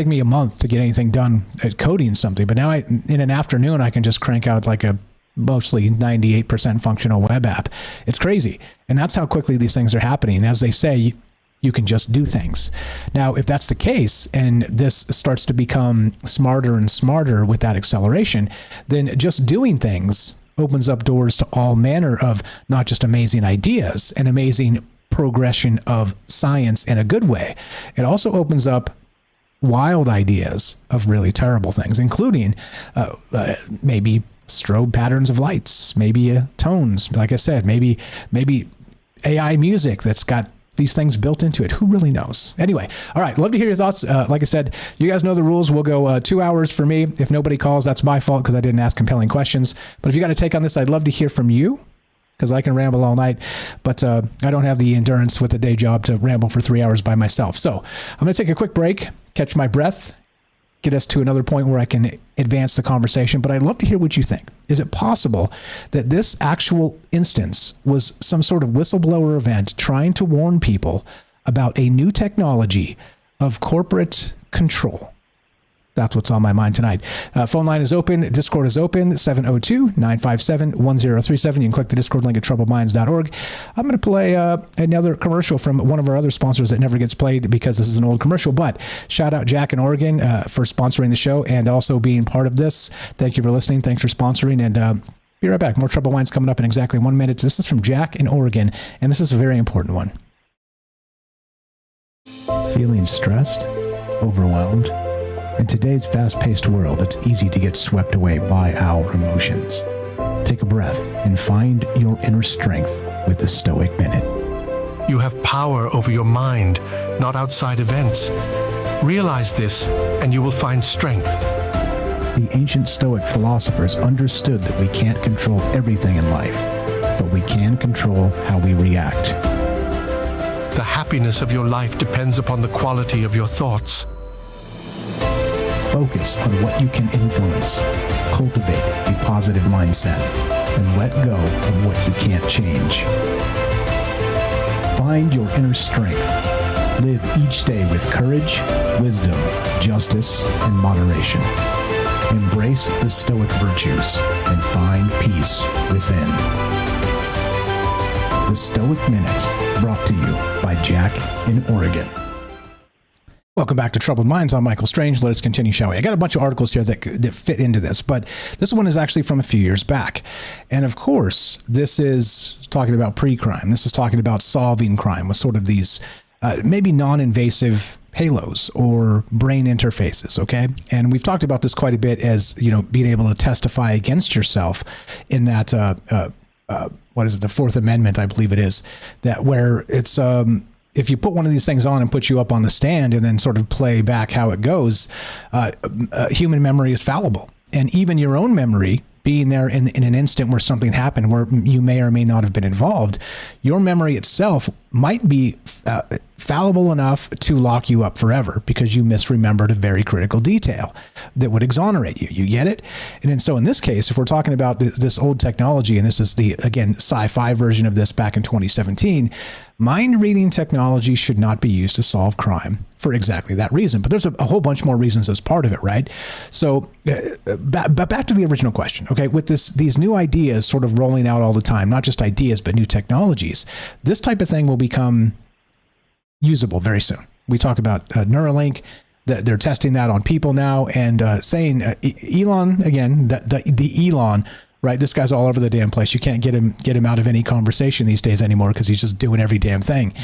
me a month to get anything done at coding something. But now in an afternoon, I can just crank out like a mostly 98% functional web app. It's crazy. And that's how quickly these things are happening. As they say, you can just do things. Now, if that's the case, and this starts to become smarter and smarter with that acceleration, then just doing things opens up doors to all manner of not just amazing ideas and amazing progression of science in a good way. It also opens up wild ideas of really terrible things, including maybe strobe patterns of lights, maybe tones, like I said, maybe AI music that's got these things built into it. Who really knows? Anyway, all right, love to hear your thoughts. Like I said, you guys know the rules. We'll go 2 hours for me. If nobody calls, that's my fault because I didn't ask compelling questions. But if you got a take on this, I'd love to hear from you because I can ramble all night, but I don't have the endurance with a day job to ramble for 3 hours by myself. So I'm going to take a quick break, catch my breath, get us to another point where I can advance the conversation, but I'd love to hear what you think. Is it possible that this actual instance was some sort of whistleblower event trying to warn people about a new technology of corporate control? That's what's on my mind tonight. Phone line is open. Discord is open. 702-957-1037. You can click the Discord link at troubledminds.org. I'm going to play another commercial from one of our other sponsors that never gets played because this is an old commercial. But shout out Jack in Oregon for sponsoring the show and also being part of this. Thank you for listening. Thanks for sponsoring. And be right back. More Troubled Minds coming up in exactly 1 minute. This is from Jack in Oregon, and this is a very important one. Feeling stressed? Overwhelmed? In today's fast-paced world, it's easy to get swept away by our emotions. Take a breath and find your inner strength with the Stoic Minute. You have power over your mind, not outside events. Realize this, and you will find strength. The ancient Stoic philosophers understood that we can't control everything in life, but we can control how we react. The happiness of your life depends upon the quality of your thoughts. Focus on what you can influence. Cultivate a positive mindset and let go of what you can't change. Find your inner strength. Live each day with courage, wisdom, justice, and moderation. Embrace the Stoic virtues and find peace within. The Stoic Minute, brought to you by Jack in Oregon. Welcome back to Troubled Minds. I'm Michael Strange. Let us continue, shall we? I got a bunch of articles here that fit into this, but this one is actually from a few years back. And of course, this is talking about pre-crime. This is talking about solving crime with sort of these maybe non-invasive halos or brain interfaces, okay? And we've talked about this quite a bit as, being able to testify against yourself in that, what is it, the Fourth Amendment, I believe it is, that where it's... if you put one of these things on and put you up on the stand and then sort of play back how it goes, human memory is fallible. And even your own memory, being there in an instant where something happened where you may or may not have been involved, your memory itself might be fallible enough to lock you up forever because you misremembered a very critical detail that would exonerate you. You get it? And then so in this case, if we're talking about this old technology, and this is the, again, sci-fi version of this back in 2017, mind reading technology should not be used to solve crime for exactly that reason. But there's a whole bunch more reasons as part of it, right? So back to the original question, okay? With these new ideas sort of rolling out all the time, not just ideas, but new technologies, this type of thing will become usable very soon. We talk about Neuralink, that they're testing that on people now, and saying Elon, again, the Elon, right? This guy's all over the damn place. You can't get him out of any conversation these days anymore because he's just doing every damn thing.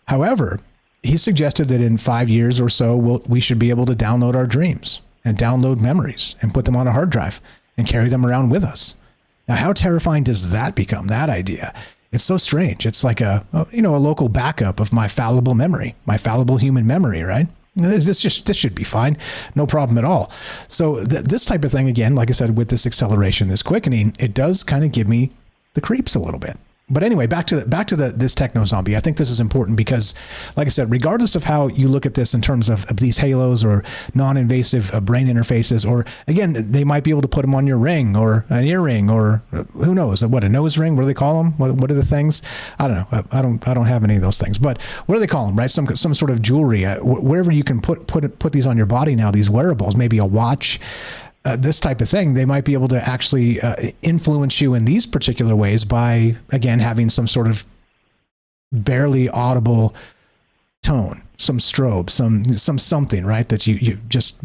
However, he suggested that in 5 years or so, we should be able to download our dreams and download memories and put them on a hard drive and carry them around with us. Now, how terrifying does that become, that idea? It's so strange. It's like a local backup of my fallible memory, my fallible human memory, right? This should be fine. No problem at all. So this type of thing, again, like I said, with this acceleration, this quickening, it does kind of give me the creeps a little bit. But anyway, back to this techno zombie. I think this is important because, like I said, regardless of how you look at this in terms of these halos or non-invasive brain interfaces, or again, they might be able to put them on your ring or an earring or who knows, what, a nose ring? What do they call them? What are the things? I don't know. I don't have any of those things. But what do they call them? Right? Some sort of jewelry. Wherever you can put these on your body now. These wearables, maybe a watch. This type of thing, they might be able to actually influence you in these particular ways by, again, having some sort of barely audible tone, some strobe, something, right? That you just,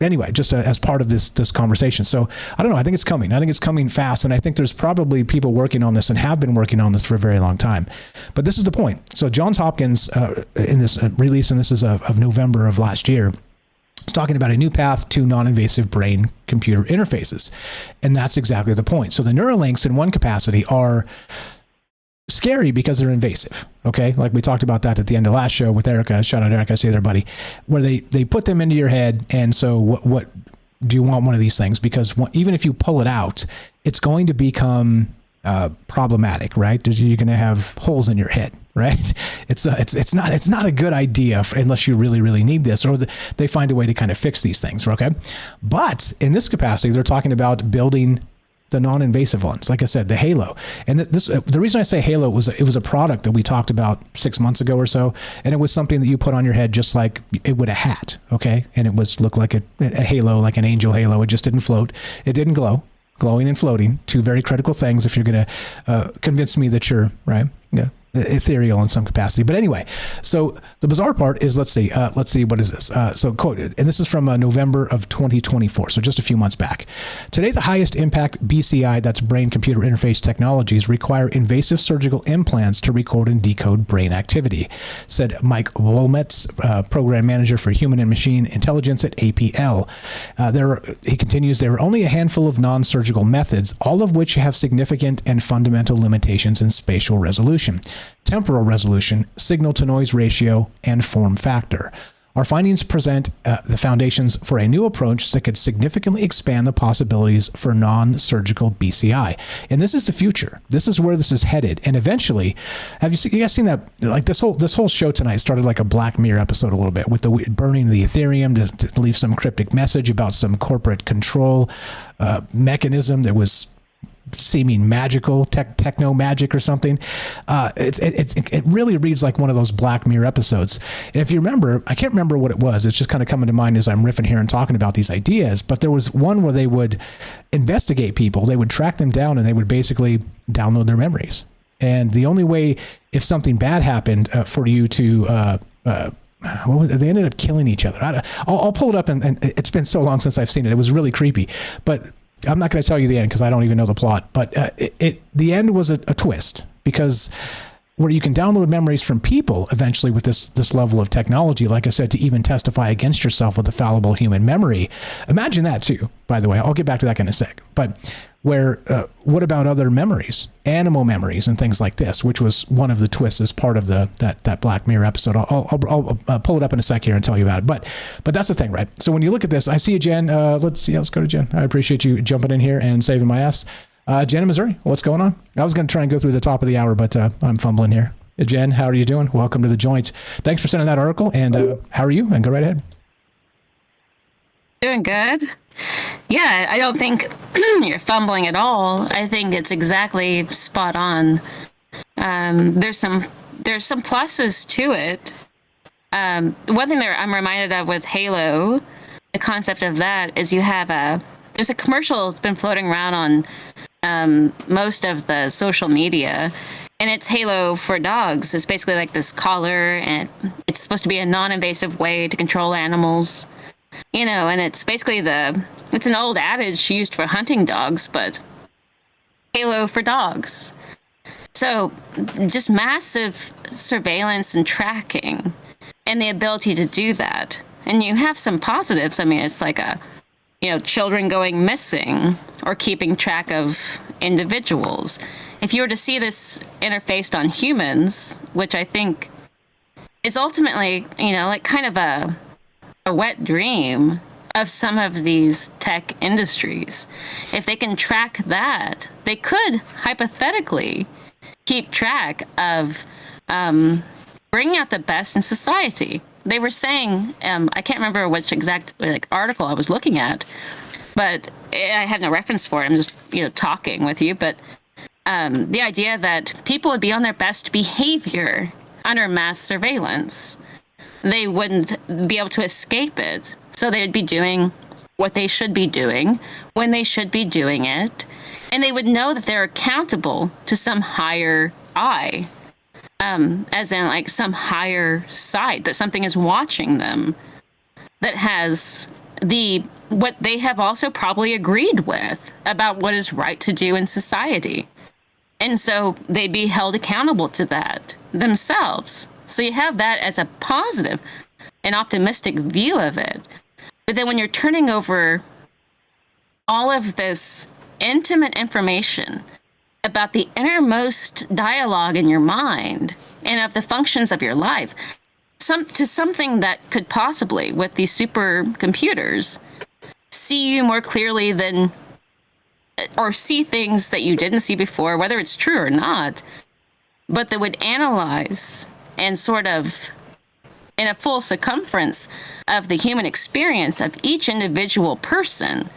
anyway, just as part of this conversation. So I don't know. I think it's coming. I think it's coming fast. And I think there's probably people working on this and have been working on this for a very long time. But this is the point. So Johns Hopkins in this release, and this is of November of last year, it's talking about a new path to non-invasive brain-computer interfaces. And that's exactly the point. So the Neuralinks in one capacity are scary because they're invasive, okay? Like we talked about that at the end of last show with Erica. Shout out Erica, say there, buddy. Where they put them into your head, and so what do you want one of these things? Because even if you pull it out, it's going to become problematic, right? You're going to have holes in your head, right? It's not a good idea unless you really, really need this, or they find a way to kind of fix these things, okay? But in this capacity, they're talking about building the non-invasive ones. Like I said, the Halo. And the reason I say Halo was it was a product that we talked about 6 months ago or so, and it was something that you put on your head just like it would a hat, okay? And it looked like a halo, like an angel halo. It just didn't float. It didn't glow. Glowing and floating, two very critical things if you're going to convince me that you're, right, yeah, ethereal in some capacity. But anyway, so the bizarre part is, let's see, what is this? So quoted, and this is from November of 2024, so just a few months back. Today, the highest impact BCI, that's brain-computer interface technologies, require invasive surgical implants to record and decode brain activity, said Mike Wolmetz, program manager for human and machine intelligence at APL. He continues, there are only a handful of non-surgical methods, all of which have significant and fundamental limitations in spatial resolution, temporal resolution, signal-to-noise ratio, and form factor. Our findings present the foundations for a new approach that could significantly expand the possibilities for non-surgical BCI. And this is the future. This is where this is headed. And eventually, have you guys seen that? Like this whole show tonight started like a Black Mirror episode a little bit with the burning of the Ethereum to leave some cryptic message about some corporate control mechanism that was seeming magical, techno magic or something. It really reads like one of those Black Mirror episodes. And if you remember, I can't remember what it was. It's just kind of coming to mind as I'm riffing here and talking about these ideas. But there was one where they would investigate people. They would track them down and they would basically download their memories. And the only way, if something bad happened, for you to what was it? They ended up killing each other. I'll pull it up, and it's been so long since I've seen it. It was really creepy, but I'm not going to tell you the end because I don't even know the plot. But the end was a twist, because where you can download memories from people eventually with this level of technology, like I said, to even testify against yourself with a fallible human memory. Imagine that too, by the way. I'll get back to that in a sec. But what about other memories, animal memories and things like this, which was one of the twists as part of that Black Mirror episode. I'll pull it up in a sec here and tell you about it. But that's the thing, right? So when you look at this, I see you, Jen. Let's go to Jen. I appreciate you jumping in here and saving my ass. Jen in Missouri, what's going on? I was going to try and go through the top of the hour, but I'm fumbling here. Jen, how are you doing? Welcome to the joint. Thanks for sending that article. And how are you? And go right ahead. Doing good. Yeah, I don't think you're fumbling at all. I think it's exactly spot on. There's some pluses to it. One thing that I'm reminded of with Halo, the concept of that is there's a commercial that's been floating around on most of the social media, and it's Halo for dogs. It's basically like this collar, and it's supposed to be a non-invasive way to control animals. And it's basically it's an old adage used for hunting dogs, but Halo for dogs. So just massive surveillance and tracking and the ability to do that. And you have some positives. I mean, it's like children going missing or keeping track of individuals. if you were to see this interfaced on humans, which I think is ultimately, like kind of a wet dream of some of these tech industries. If they can track that, they could hypothetically keep track of bringing out the best in society. They were saying, I can't remember which exact article I was looking at, but I have no reference for it. I'm just talking with you. But the idea that people would be on their best behavior under mass surveillance. They wouldn't be able to escape it. So they'd be doing what they should be doing when they should be doing it. And they would know that they're accountable to some higher I, as in like some higher side, that something is watching them that has what they have also probably agreed with about what is right to do in society. And so they'd be held accountable to that themselves. So you have that as a positive and optimistic view of it. But then when you're turning over all of this intimate information about the innermost dialogue in your mind and of the functions of your life, to something that could possibly, with these supercomputers, see you more clearly than, or see things that you didn't see before, whether it's true or not, but that would analyze and sort of in a full circumference of the human experience of each individual person.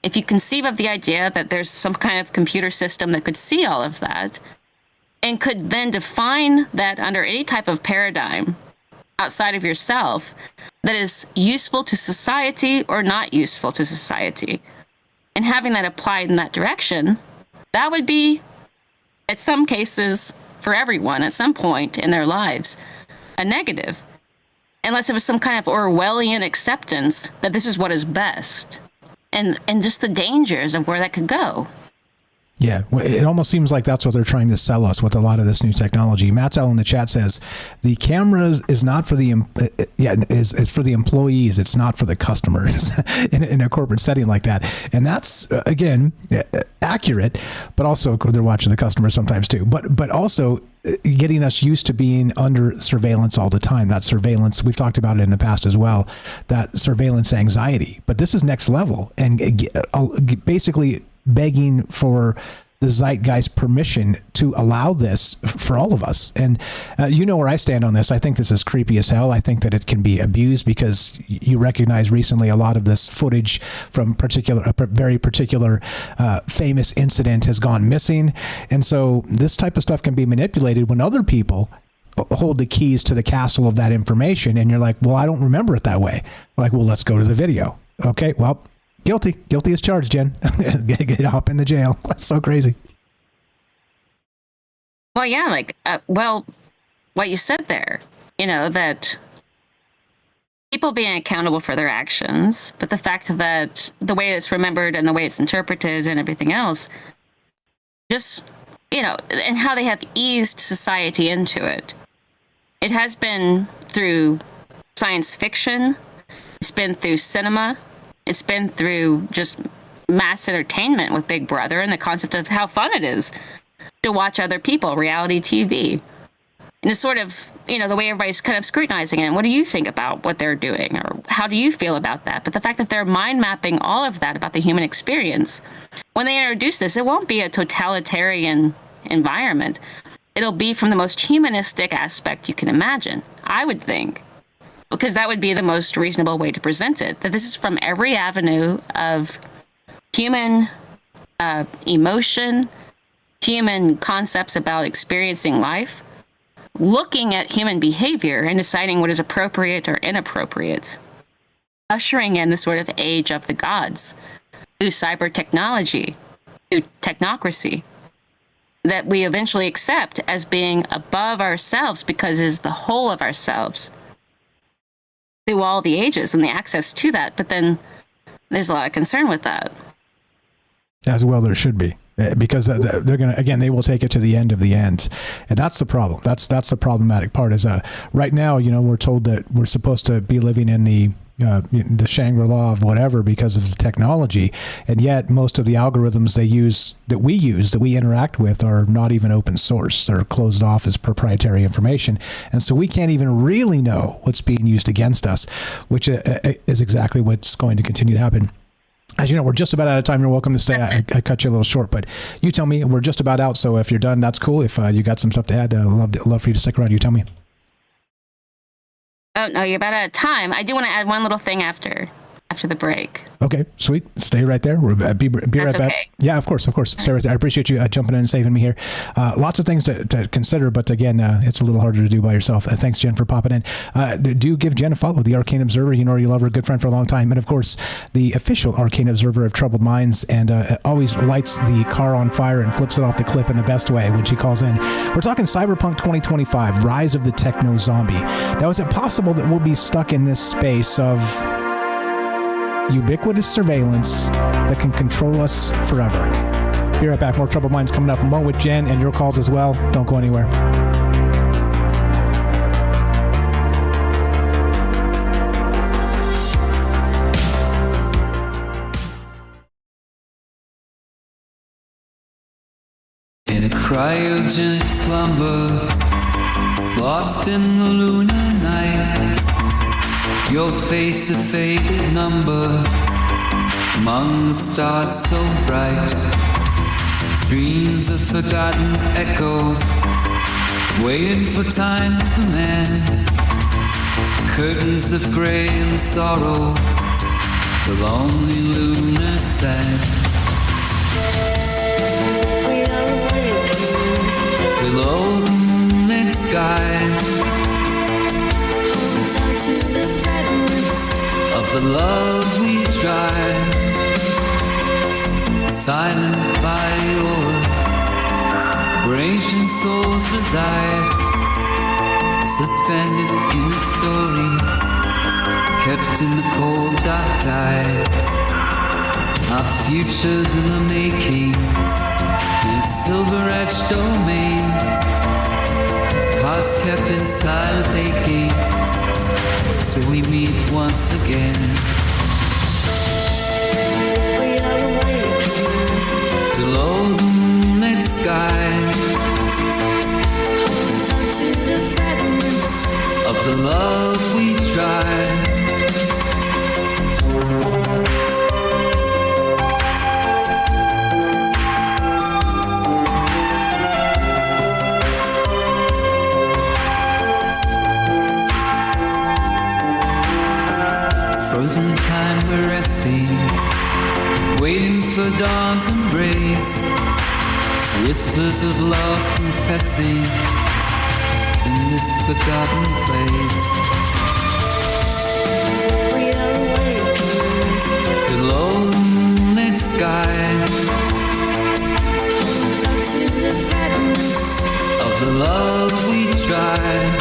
If you conceive of the idea that there's some kind of computer system that could see all of that and could then define that under any type of paradigm outside of yourself that is useful to society or not useful to society, and having that applied in that direction, that would be, at some cases, for everyone at some point in their lives, a negative, unless it was some kind of Orwellian acceptance that this is what is best, and just the dangers of where that could go. Yeah, it almost seems like that's what they're trying to sell us with a lot of this new technology. Matt's out in the chat says the cameras is not for the is for the employees. It's not for the customers in a corporate setting like that. And that's again accurate, but also they're watching the customers sometimes too. But also getting us used to being under surveillance all the time. That surveillance, we've talked about it in the past as well. That surveillance anxiety. But this is next level, and basically begging for the zeitgeist permission to allow this for all of us. And you know where I stand on this. I think this is creepy as hell. I think that it can be abused because you recognize recently a lot of this footage from a very particular famous incident has gone missing. And so this type of stuff can be manipulated when other people hold the keys to the castle of that information. And you're like, well, I don't remember it that way. Like, well, let's go to the video. Okay, well, guilty as charged, Jen. Hop in the jail. That's so crazy. Well, yeah, what you said there, that people being accountable for their actions, but the fact that the way it's remembered and the way it's interpreted and everything else, just, and how they have eased society into it. It has been through science fiction. It's been through cinema. It's been through just mass entertainment with Big Brother and the concept of how fun it is to watch other people, reality TV. And it's sort of, the way everybody's kind of scrutinizing it. And what do you think about what they're doing? Or how do you feel about that? But the fact that they're mind mapping all of that about the human experience, when they introduce this, it won't be a totalitarian environment. It'll be from the most humanistic aspect you can imagine, I would think. Because that would be the most reasonable way to present it. That this is from every avenue of human emotion, human concepts about experiencing life, looking at human behavior and deciding what is appropriate or inappropriate, ushering in the sort of age of the gods through cyber technology, through technocracy, that we eventually accept as being above ourselves because it is the whole of ourselves. Through all the ages and the access to that, but then there's a lot of concern with that. As well, there should be, because they're going to, again, they will take it to the end of the ends, and that's the problem. That's the problematic part. Is right now, we're told that we're supposed to be living in the the Shangri-La of whatever because of the technology, and yet most of the algorithms that we interact with are not even open source. They're closed off as proprietary information, and so we can't even really know what's being used against us, which is exactly what's going to continue to happen. As you know, we're just about out of time. You're welcome to stay. I cut you a little short, but you tell me. We're just about out, so if you're done, that's cool. If you got some stuff to add, love for you to stick around. You tell me. Oh, no, you're about out of time. I do want to add one little thing after the break. Okay, sweet. Stay right there. We'll be right back. Okay. Yeah, of course. Stay right there. I appreciate you jumping in and saving me here. Lots of things to consider, but again, it's a little harder to do by yourself. Thanks, Jen, for popping in. Do give Jen a follow, the Arcane Observer. You know her, you love her, a good friend for a long time. And of course, the official Arcane Observer of Troubled Minds, and always lights the car on fire and flips it off the cliff in the best way when she calls in. We're talking Cyberpunk 2025, Rise of the Techno Zombie. Now, is it possible that we'll be stuck in this space of ubiquitous surveillance that can control us forever? Be right back. More Troubled Minds coming up. More with Jen and your calls as well. Don't go anywhere. In a cryogenic slumber, lost in the lunar night, your face a faded number among the stars so bright. Dreams of forgotten echoes, waiting for time's command. Curtains of grey and sorrow, the lonely lunar sand. Below the moonlit sky, of the love we tried, silent by your where ancient souls reside, suspended in a story, kept in the cold dark tide. Our futures in the making, in silver-edged domain, hearts kept in silent aching, till we meet once again. We are awakened below the moonlit sky, to the fragments of the love we tried. Frozen time we're resting, waiting for dawn's embrace. Whispers of love confessing in this forgotten place. We are awakened below the moonlit sky, to the fragments of the love we tried.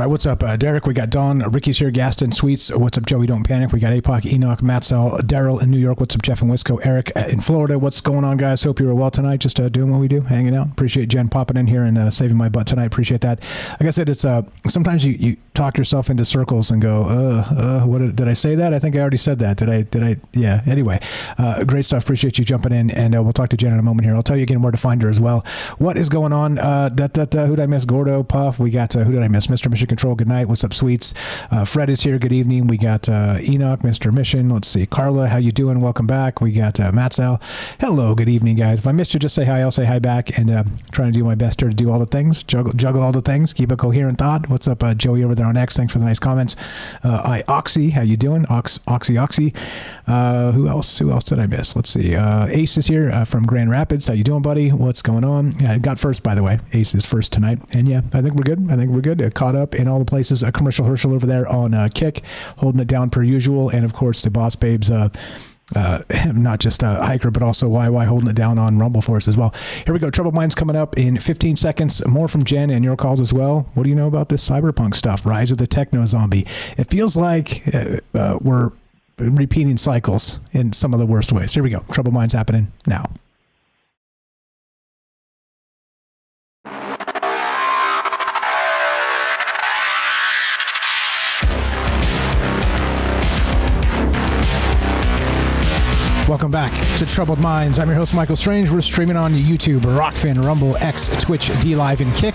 What's up, Derek? We got Dawn. Ricky's here. Gaston, Sweets. What's up, Joey? Don't panic. We got APOC, Enoch, Matsell, Daryl in New York. What's up, Jeff and Wisco? Eric in Florida. What's going on, guys? Hope you were well tonight. Just doing what we do, hanging out. Appreciate Jen popping in here and saving my butt tonight. Appreciate that. Like I said, it's sometimes you talk yourself into circles and go, what did I say that? I think I already said that. Did I? Yeah. Anyway, great stuff. Appreciate you jumping in, and we'll talk to Jen in a moment here. I'll tell you again where to find her as well. What is going on? Who did I miss? Gordo, Puff. We got, who did I miss? Mr. Mission Control. Good night. What's up, sweets? Fred is here. Good evening. We got Enoch, Mr. Mission. Let's see. Carla, how you doing? Welcome back. We got Matsal. Hello. Good evening, guys. If I missed you, just say hi. I'll say hi back, and trying to do my best here to do all the things, juggle all the things, keep a coherent thought. What's up, Joey over there on X? Thanks for the nice comments. Oxy, how you doing? Oxy. Who else did I miss? Let's see. Ace is here from Grand Rapids. How you doing, buddy? What's going on? Got first, by the way. Ace is first tonight. And yeah, I think we're good. Caught up in all the places. Commercial Herschel over there on Kick, holding it down per usual. And of course, the Boss Babes, not just Hiker, but also YY holding it down on Rumble for us as well. Here we go. Troubled Minds coming up in 15 seconds. More from Jen and your calls as well. What do you know about this cyberpunk stuff? Rise of the Techno Zombie. It feels like we're repeating cycles in some of the worst ways. Here we go. Troubled Minds happening now. Welcome back to Troubled Minds. I'm your host, Michael Strange. We're streaming on YouTube, Rockfin, Rumble, X, Twitch, D-Live, and Kick.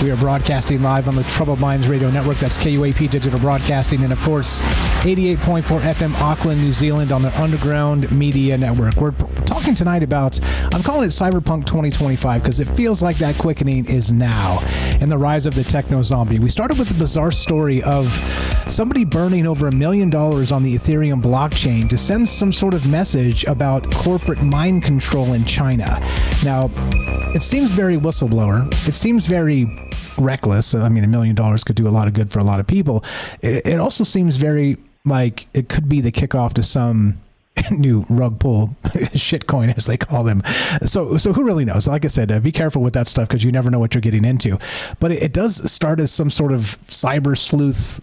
We are broadcasting live on the Troubled Minds Radio Network. That's KUAP Digital Broadcasting. And, of course, 88.4 FM Auckland, New Zealand on the Underground Media Network. We're talking tonight about, I'm calling it Cyberpunk 2025 because it feels like that quickening is now and the rise of the techno zombie. We started with the bizarre story of somebody burning over $1 million on the Ethereum blockchain to send some sort of message about corporate mind control in China. Now, it seems very whistleblower. It seems very reckless. I mean, $1 million could do a lot of good for a lot of people. It also seems very like it could be the kickoff to some new rug pull shitcoin, as they call them. So who really knows? Like I said, be careful with that stuff because you never know what you're getting into. But it does start as some sort of cyber sleuth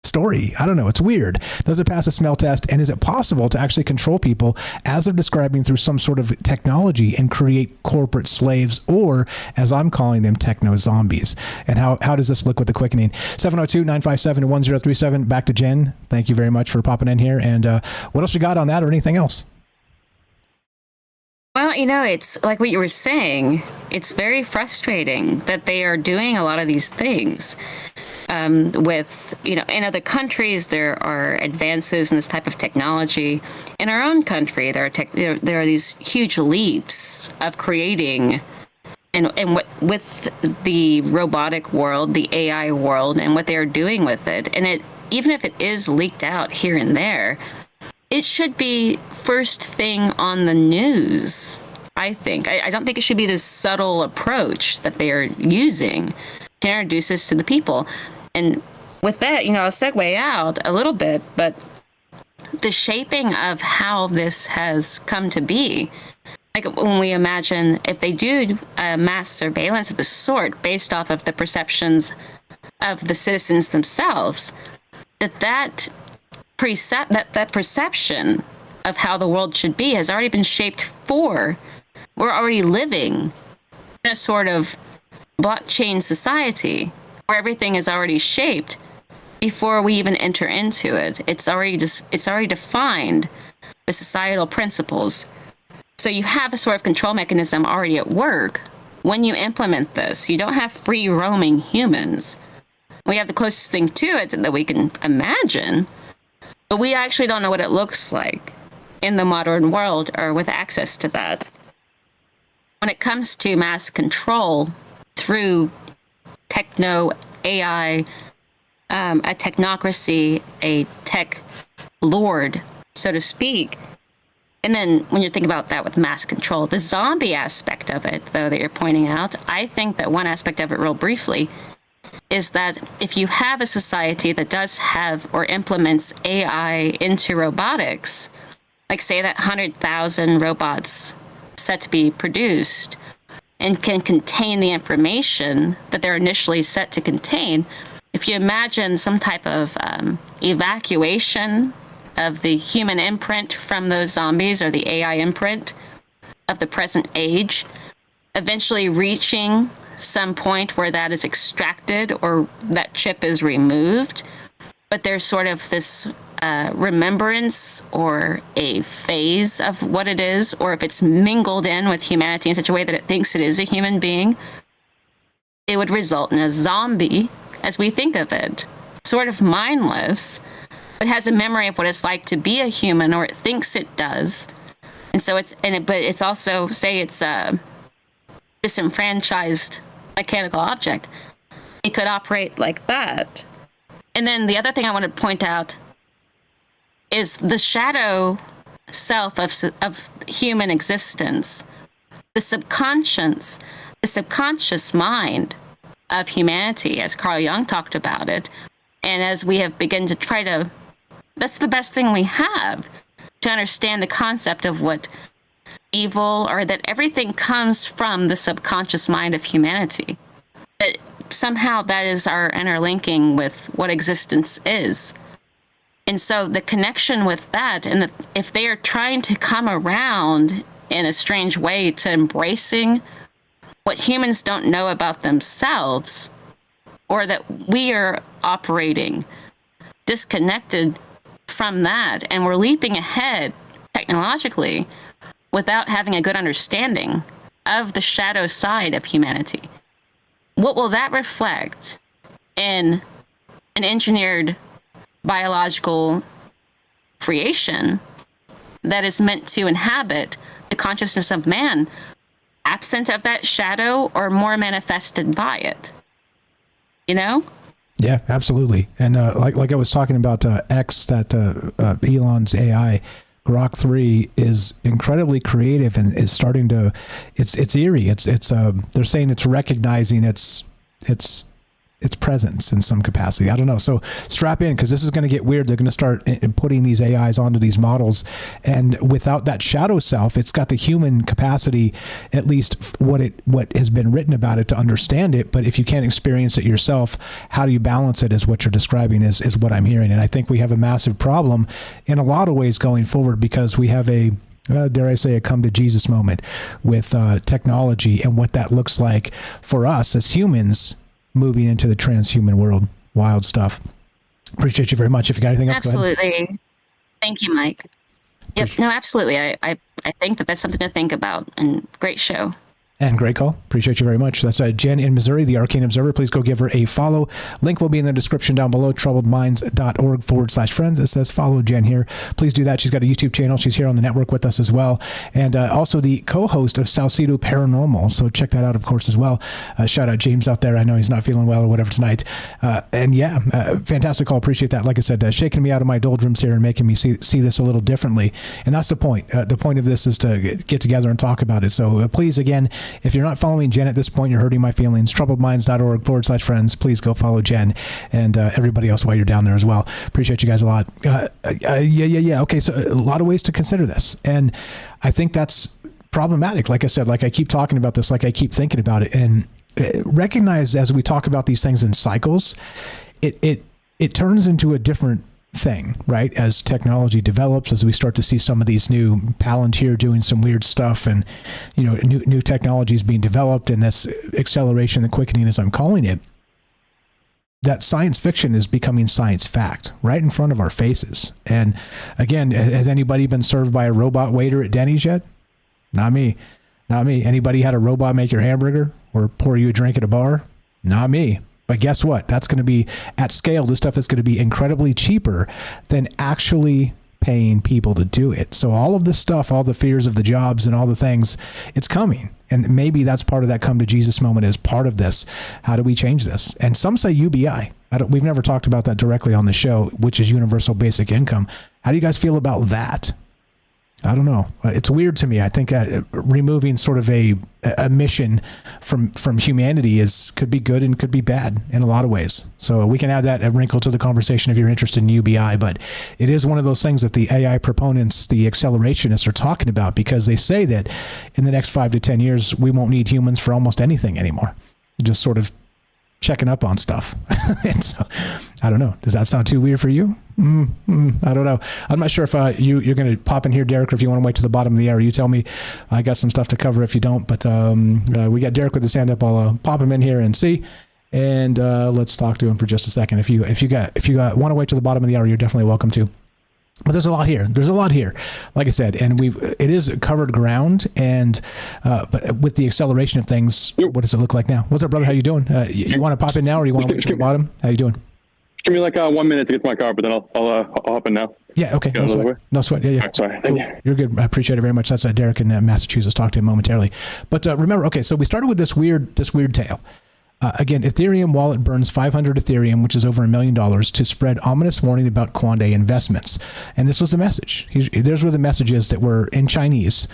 story. I don't know. It's weird. Does it pass a smell test? And is it possible to actually control people as they're describing through some sort of technology and create corporate slaves, or as I'm calling them, techno zombies? And how does this look with the quickening? 702-957-1037. Back to Jen. Thank you very much for popping in here. And what else you got on that or anything else? Well, it's like what you were saying. It's very frustrating that they are doing a lot of these things. With, in other countries, there are advances in this type of technology. In our own country, there are these huge leaps of creating, and what with the robotic world, the AI world, and what they are doing with it. And even if it is leaked out here and there, it should be first thing on the news, I think. I don't think it should be this subtle approach that they are using to introduce this to the people. And with that, I'll segue out a little bit, but the shaping of how this has come to be, like when we imagine if they do mass surveillance of the sort based off of the perceptions of the citizens themselves, that perception of how the world should be has already been shaped for. We're already living in a sort of blockchain society where everything is already shaped before we even enter into it. It's already defined the societal principles. So you have a sort of control mechanism already at work when you implement this. You don't have free roaming humans. We have the closest thing to it that we can imagine, but we actually don't know what it looks like in the modern world or with access to that. When it comes to mass control through techno AI, a technocracy, a tech lord, so to speak. And then when you think about that with mass control, the zombie aspect of it, though, that you're pointing out, I think that one aspect of it real briefly is that if you have a society that does have or implements AI into robotics, like say that 100,000 robots set to be produced and can contain the information that they're initially set to contain, if you imagine some type of evacuation of the human imprint from those zombies or the AI imprint of the present age, eventually reaching some point where that is extracted or that chip is removed, but there's sort of this remembrance or a phase of what it is, or if it's mingled in with humanity in such a way that it thinks it is a human being, it would result in a zombie as we think of it, sort of mindless, but has a memory of what it's like to be a human, or it thinks it does. And so but it's also, say it's a disenfranchised mechanical object. It could operate like that. And then the other thing I want to point out is the shadow self of human existence, the subconscious mind of humanity, as Carl Jung talked about it. And as we have begun to try to, that's the best thing we have to understand the concept of what evil, or that everything comes from the subconscious mind of humanity. That somehow that is our interlinking with what existence is. And so the connection with that, and if they are trying to come around in a strange way to embracing what humans don't know about themselves, or that we are operating disconnected from that, and we're leaping ahead technologically without having a good understanding of the shadow side of humanity, what will that reflect in an engineered biological creation that is meant to inhabit the consciousness of man, absent of that shadow or more manifested by it? You know? Yeah, absolutely. And like I was talking about X, that Elon's AI, Grok 3 is incredibly creative and is starting to, it's eerie. It's they're saying it's recognizing its presence in some capacity. I don't know. So strap in, because this is going to get weird. They're going to start putting these AIs onto these models, and without that shadow self, it's got the human capacity, at least what has been written about it, to understand it. But if you can't experience it yourself, how do you balance it, is what you're describing, is what I'm hearing. And I think we have a massive problem in a lot of ways going forward, because we have a, dare I say, a come to Jesus moment with technology and what that looks like for us as humans moving into the transhuman world. Wild stuff. Appreciate you very much. If you got anything else, absolutely. Go ahead. Thank you, Mike. Yep. No, absolutely. I think that's something to think about, and great show. And great call. Appreciate you very much. That's Jen in Missouri, the Arcane Observer. Please go give her a follow. Link will be in the description down below, troubledminds.org/friends. It says follow Jen here. Please do that. She's got a YouTube channel. She's here on the network with us as well. And also the co-host of Salcedo Paranormal. So check that out, of course, as well. Shout out James out there. I know he's not feeling well or whatever tonight. Fantastic call. Appreciate that. Like I said, shaking me out of my doldrums here and making me see this a little differently. And that's the point. The point of this is to get together and talk about it. So please, again, if you're not following Jen at this point, you're hurting my feelings. troubledminds.org/friends. Please go follow Jen and everybody else while you're down there as well. Appreciate you guys a lot. Yeah. Okay, so a lot of ways to consider this. And I think that's problematic. Like I said, like I keep talking about this, like I keep thinking about it. And recognize, as we talk about these things in cycles, it turns into a different thing, right? As technology develops, as we start to see some of these new Palantir doing some weird stuff, and new technologies being developed, and this acceleration, the quickening, as I'm calling it, that science fiction is becoming science fact right in front of our faces. And again, has anybody been served by a robot waiter at Denny's yet? Not me. Anybody had a robot make your hamburger or pour you a drink at a bar? Not me. But guess what? That's going to be, at scale, this stuff is going to be incredibly cheaper than actually paying people to do it. So all of this stuff, all the fears of the jobs and all the things, it's coming. And maybe that's part of that come to Jesus moment, as part of this. How do we change this? And some say UBI. We've never talked about that directly on the show, which is universal basic income. How do you guys feel about that? I don't know. It's weird to me. I think removing sort of a mission from humanity could be good and could be bad in a lot of ways. So we can add that a wrinkle to the conversation if you're interested in UBI. But it is one of those things that the AI proponents, the accelerationists, are talking about, because they say that in the next 5 to 10 years, we won't need humans for almost anything anymore. Just sort of checking up on stuff. And so, I don't know. Does that sound too weird for you? I don't know. I'm not sure if you're going to pop in here, Derek, or if you want to wait to the bottom of the hour. You tell me. I got some stuff to cover if you don't. But we got Derek with his hand up. I'll pop him in here and see. And let's talk to him for just a second. If you want to wait to the bottom of the hour, you're definitely welcome to. But there's a lot here. Like I said, and it is covered ground. And but with the acceleration of things, what does it look like now? What's up, brother? How you doing? You want to pop in now, or you want to wait to the bottom? How you doing? Give me like 1 minute to get to my car, but then I'll hop in now. Yeah. Okay. No sweat. Yeah. Right, sorry. Thank you. You're good. I appreciate it very much. That's Derek in Massachusetts. Talk to him momentarily. But remember, okay. So we started with this weird tale. Again, Ethereum wallet burns 500 Ethereum, which is over $1 million, to spread ominous warning about Quande investments. And this was the message. Those were the messages that were in Chinese.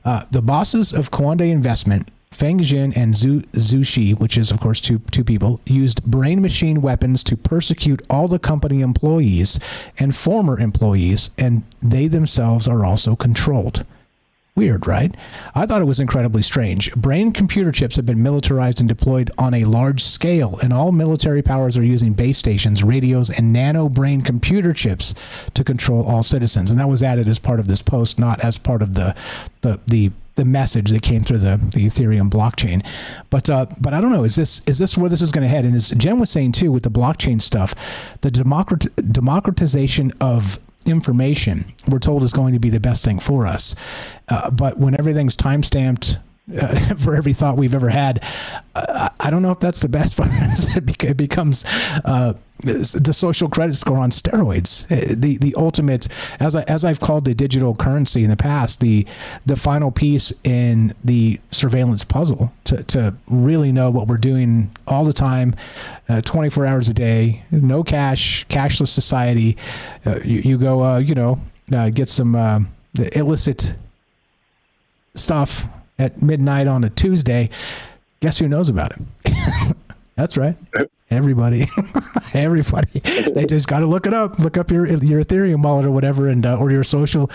The bosses of Quande Investment, Feng Jin and Zhu Shi, which is, of course, two people, used brain machine weapons to persecute all the company employees and former employees, and they themselves are also controlled. Weird, right? I thought it was incredibly strange. Brain computer chips have been militarized and deployed on a large scale, and all military powers are using base stations, radios, and nano brain computer chips to control all citizens. And that was added as part of this post, not as part of the message that came through the Ethereum blockchain. But I don't know. Is this where this is going to head? And as Jen was saying too, with the blockchain stuff, the democratization of information, we're told, is going to be the best thing for us. But when everything's time-stamped for every thought we've ever had, I don't know if that's the best for us. It becomes the social credit score on steroids. The ultimate, as I've called the digital currency in the past, the final piece in the surveillance puzzle to really know what we're doing all the time, 24 hours a day, no cashless society. You go, get some illicit stuff at midnight on a Tuesday. Guess who knows about it? That's right. Everybody. They just got to look it up. Look up your Ethereum wallet or whatever, and or your social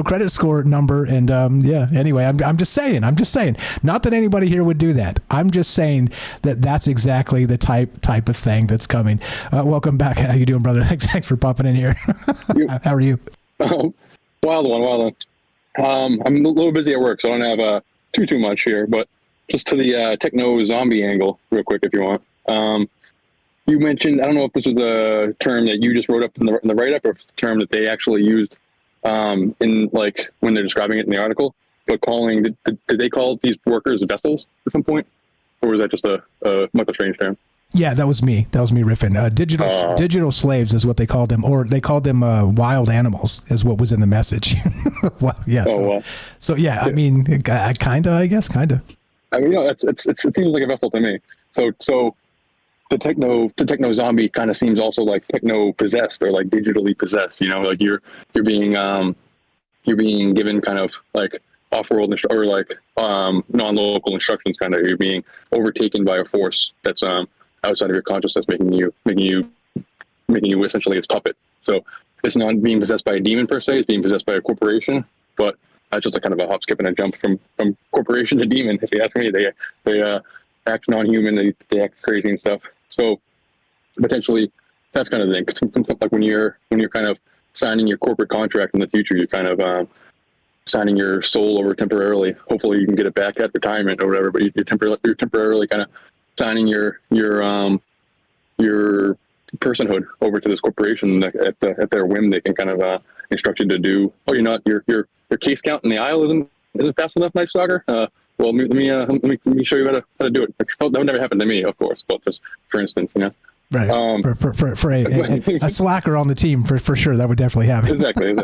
credit score number. And anyway, I'm just saying. Not that anybody here would do that. I'm just saying that that's exactly the type of thing that's coming. Welcome back. How you doing, brother? Thanks for popping in here. How are you? Wild one. I'm a little busy at work, so I don't have too much here. But just to the techno zombie angle, real quick, if you want. You mentioned, I don't know if this was a term that you just wrote up in the write-up, or if it's a term that they actually used in, like, when they're describing it in the article, but did they call these workers vessels at some point? Or was that just a Michael Strange term? Yeah, that was me riffing. Digital slaves is what they called them, or they called them wild animals, is what was in the message. Well, yeah. So yeah, I mean, kinda. I mean, it seems like a vessel to me. So the techno zombie kind of seems also like techno possessed, or like digitally possessed. Like you're being given kind of like off-world or like non-local instructions. Kind of, you're being overtaken by a force that's outside of your consciousness, making you essentially its puppet. So it's not being possessed by a demon per se; it's being possessed by a corporation. But that's just a kind of a hop, skip, and a jump from corporation to demon. If you ask me, they act non-human, they act crazy and stuff. So potentially, that's kind of the thing. Like when you're kind of signing your corporate contract in the future, you're kind of signing your soul over temporarily. Hopefully, you can get it back at retirement or whatever. But you're temporarily kind of signing your personhood over to this corporation. At their whim, they can kind of instruct you to do. Oh, you're not your case count in the aisle isn't fast enough, Night Stalker. Well, let me show you how to do it. That would never happen to me, of course, but just for instance, Right. For a slacker on the team, for sure, that would definitely happen. Exactly.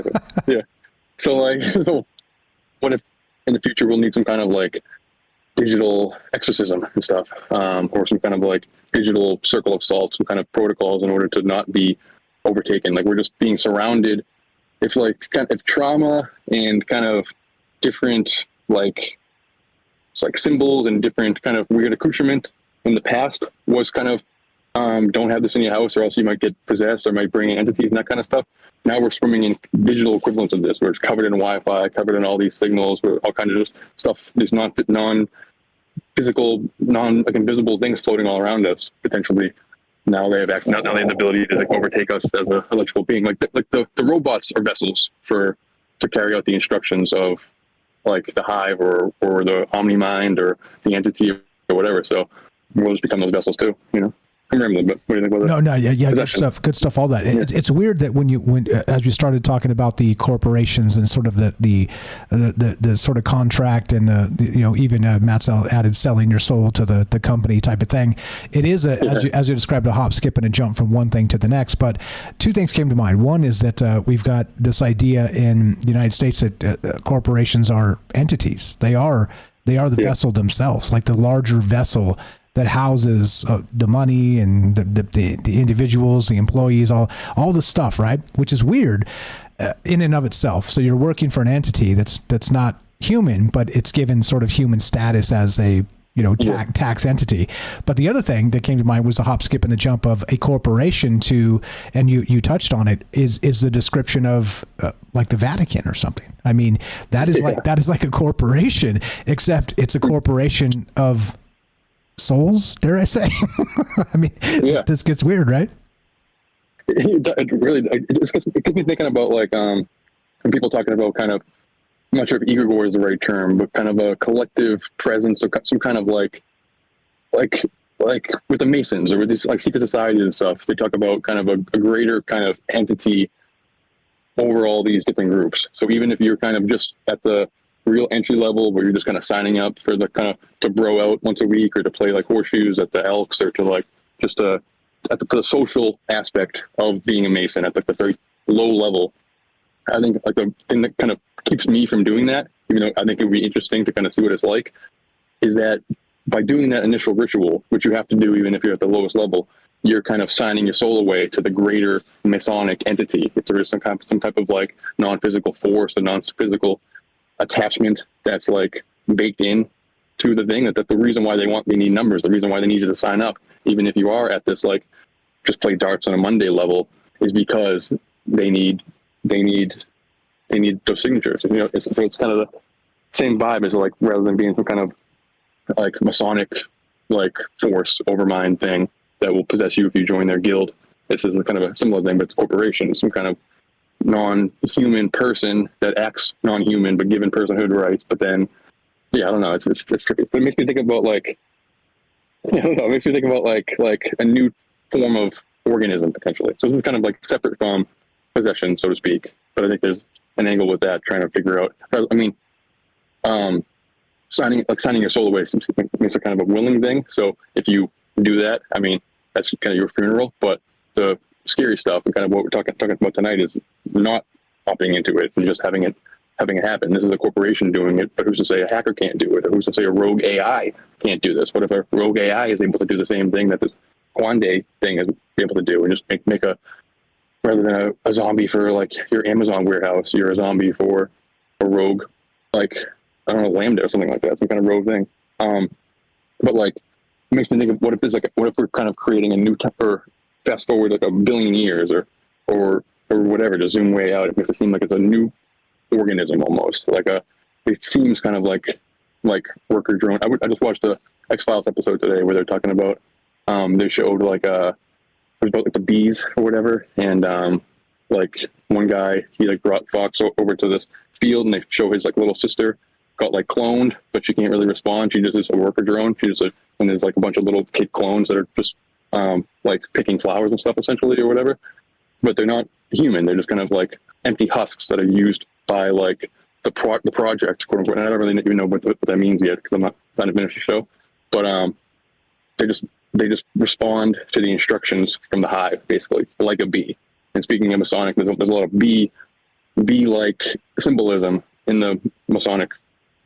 Yeah. So what if in the future we'll need some kind of like digital exorcism and stuff, or some kind of like digital circle of salt, some kind of protocols in order to not be overtaken. Like we're just being surrounded. If trauma and kind of different it's like symbols and different kind of weird accoutrement in the past was kind of don't have this in your house or else you might get possessed or might bring in entities and that kind of stuff. Now we're swimming in digital equivalents of this, where it's covered in Wi-Fi, covered in all these signals, where all kinds of just stuff, these non-physical, invisible things floating all around us, potentially now they have now they have the ability to like overtake us as an electrical being. Like the robots are vessels to carry out the instructions of like the hive or the omni mind or the entity or whatever. So we'll just become those vessels too, you know. I'm rambling, but what do you think about that? Yeah, good stuff. All that. Yeah. It's weird that when as you started talking about the corporations and sort of the sort of contract and even Matt's added selling your soul to the company type of thing. It is as you described, a hop, skip, and a jump from one thing to the next. But two things came to mind. One is that we've got this idea in the United States that corporations are entities. They are the vessel themselves, like the larger vessel that houses the money and the individuals, the employees, all the stuff, right? Which is weird in and of itself. So you're working for an entity that's not human, but it's given sort of human status as a tax entity. But the other thing that came to mind was the hop, skip, and the jump of a corporation to, and you touched on it, is the description of like the Vatican or something. I mean, that is like a corporation, except it's a corporation of souls, dare I say? I mean, this gets weird, right? It really it gets me thinking about like when people talking about kind of, I'm not sure if egregore is the right term, but kind of a collective presence or some kind of like with the Masons or with these like secret societies and stuff. They talk about kind of a greater kind of entity over all these different groups. So even if you're kind of just at the real entry level where you're just kind of signing up for the kind of to bro out once a week or to play like horseshoes at the Elks or to like just at the social aspect of being a Mason at the very low level. I think like the thing that kind of keeps me from doing that, even though I think it would be interesting to kind of see what it's like, is that by doing that initial ritual, which you have to do even if you're at the lowest level, you're kind of signing your soul away to the greater Masonic entity. If there is some type of like non-physical force or non-physical attachment that's like baked in to the thing, that the reason why they need numbers, the reason why they need you to sign up, even if you are at this like just play darts on a Monday level, is because they need those signatures. So it's kind of the same vibe as like, rather than being some kind of like Masonic like force overmind thing that will possess you if you join their guild. This is kind of a similar thing, but it's a corporation, some kind of non-human person that acts non-human but given personhood rights. But then I don't know, it's tricky. It makes me think about like it makes me think about like a new form of organism potentially. So this is kind of like separate from possession, so to speak, but I think there's an angle with that, trying to figure out, I mean, signing your soul away makes it kind of a willing thing. So if you do that, I mean, that's kind of your funeral. But the scary stuff and kind of what we're talking about tonight is not opting into it and just having it happen. This is a corporation doing it, but who's to say a hacker can't do it? Or who's to say a rogue AI can't do this? What if a rogue AI is able to do the same thing that this Quande thing is able to do, and just make a, rather than a zombie for like your Amazon warehouse, you're a zombie for a rogue, like, I don't know, Lambda or something like that, some kind of rogue thing. But like, it makes me think of what if we're kind of creating a new or fast forward like a billion years or whatever, to zoom way out. It makes it seem like it's a new organism almost. It seems kind of like worker drone. I just watched the X-Files episode today where they're talking about, they showed like it was about like the bees or whatever, and like one guy, he like brought Fox over to this field, and they show his like little sister got like cloned, but she can't really respond. She just is a worker drone. She's and there's like a bunch of little kid clones that are just like picking flowers and stuff essentially or whatever, but they're not human. They're just kind of like empty husks that are used by like the project, quote unquote. And I don't really even know what that means yet because I'm not trying to finish the show, but they just respond to the instructions from the hive, basically, like a bee. And speaking of Masonic, there's a lot of bee-like symbolism in the Masonic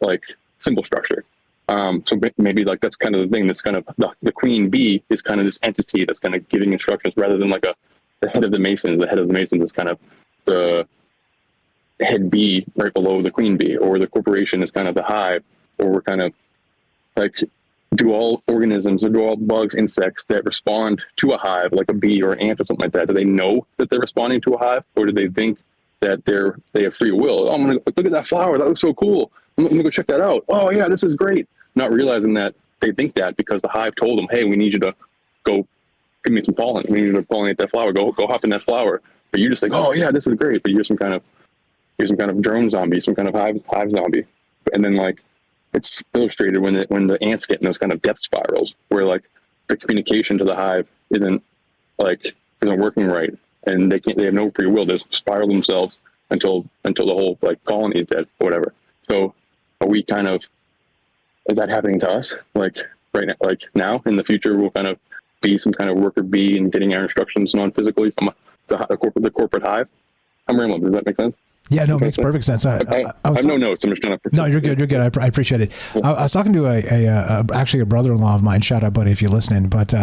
like symbol structure. So maybe like that's kind of the thing. That's kind of the queen bee is kind of this entity that's kind of giving instructions rather than like the head of the Masons. The head of the Masons is kind of the head bee right below the queen bee, or the corporation is kind of the hive, or we're kind of like, do all organisms or do all bugs, insects that respond to a hive, like a bee or an ant or something like that, do they know that they're responding to a hive, or do they think that they have free will? Oh, I'm gonna look at that flower. That looks so cool. I'm gonna go check that out. Oh yeah, this is great. Not realizing that they think that because the hive told them, hey, we need you to go give me some pollen. We need to pollinate that flower. Go hop in that flower. But you just think, oh yeah, this is great. But you're some kind of drone zombie, some kind of hive zombie. And then like it's illustrated when the ants get in those kind of death spirals where like the communication to the hive isn't working right, and they have no free will. They just spiral themselves until the whole like colony is dead or whatever. So are we kind of, is that happening to us? Like right now, like now in the future, we'll kind of be some kind of worker bee and getting our instructions non-physically from the corporate hive. I'm rambling. Does that make sense? Yeah, no, it makes perfect sense. I have no notes. I'm just kind of. No, you're good. You're good. I appreciate it. I was talking to actually a brother-in-law of mine. Shout out, buddy, if you're listening. But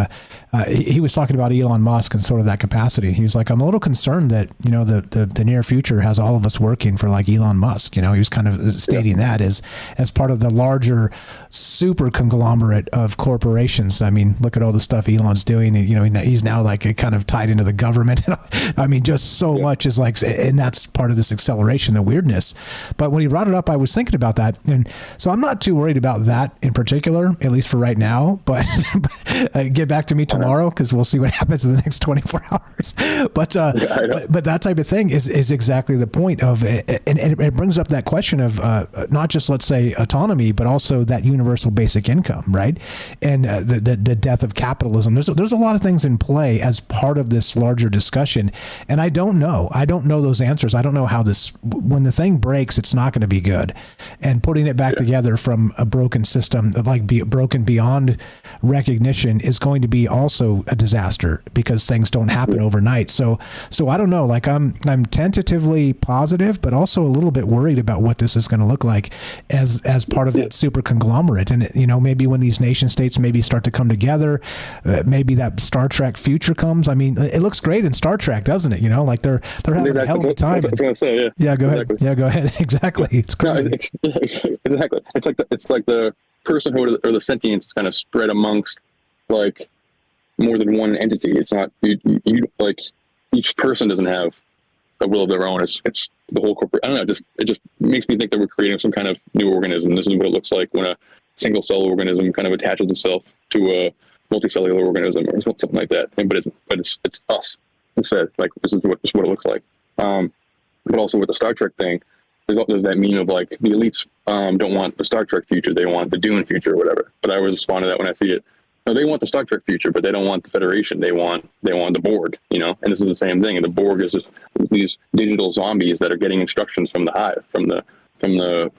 he was talking about Elon Musk and sort of that capacity. He was like, I'm a little concerned that the near future has all of us working for like Elon Musk. He was kind of stating that as part of the larger super conglomerate of corporations. I mean, look at all the stuff Elon's doing. He's now like kind of tied into the government. I mean, just so much is like, and that's part of this acceleration, the weirdness. But when he brought it up, I was thinking about that. And so I'm not too worried about that in particular, at least for right now, but get back to me tomorrow, because we'll see what happens in the next 24 hours. But that type of thing is exactly the point of it. And it brings up that question of not just, let's say, autonomy, but also that universal basic income, right? And the death of capitalism. There's a lot of things in play as part of this larger discussion. And I don't know those answers. I don't know how this, when the thing breaks, it's not going to be good. And putting it back together from a broken system, broken beyond recognition, is going to be also a disaster, because things don't happen overnight. So I don't know, like I'm tentatively positive, but also a little bit worried about what this is going to look like as part of that super conglomerate. And maybe when these nation states maybe start to come together, maybe that Star Trek future comes. I mean, it looks great in Star Trek, doesn't it? Like they're having a hell of a time. That's what I was going to say. Yeah. Yeah, go ahead. Yeah, go ahead. Exactly. It's crazy. No, exactly. It's like the personhood or the sentience is kind of spread amongst like more than one entity. It's not you like each person doesn't have a will of their own. It's the whole corporate. I don't know. It just makes me think that we're creating some kind of new organism. This is what it looks like when a single cell organism kind of attaches itself to a multicellular organism or something like that. But it's us instead. Like this is what it looks like. But also with the Star Trek thing, there's that meme of like the elites don't want the Star Trek future, they want the Dune future or whatever. But I always respond to that when I see it. No, they want the Star Trek future, but they don't want the Federation. They want the Borg, And this is the same thing. And the Borg is just these digital zombies that are getting instructions from the hive, from the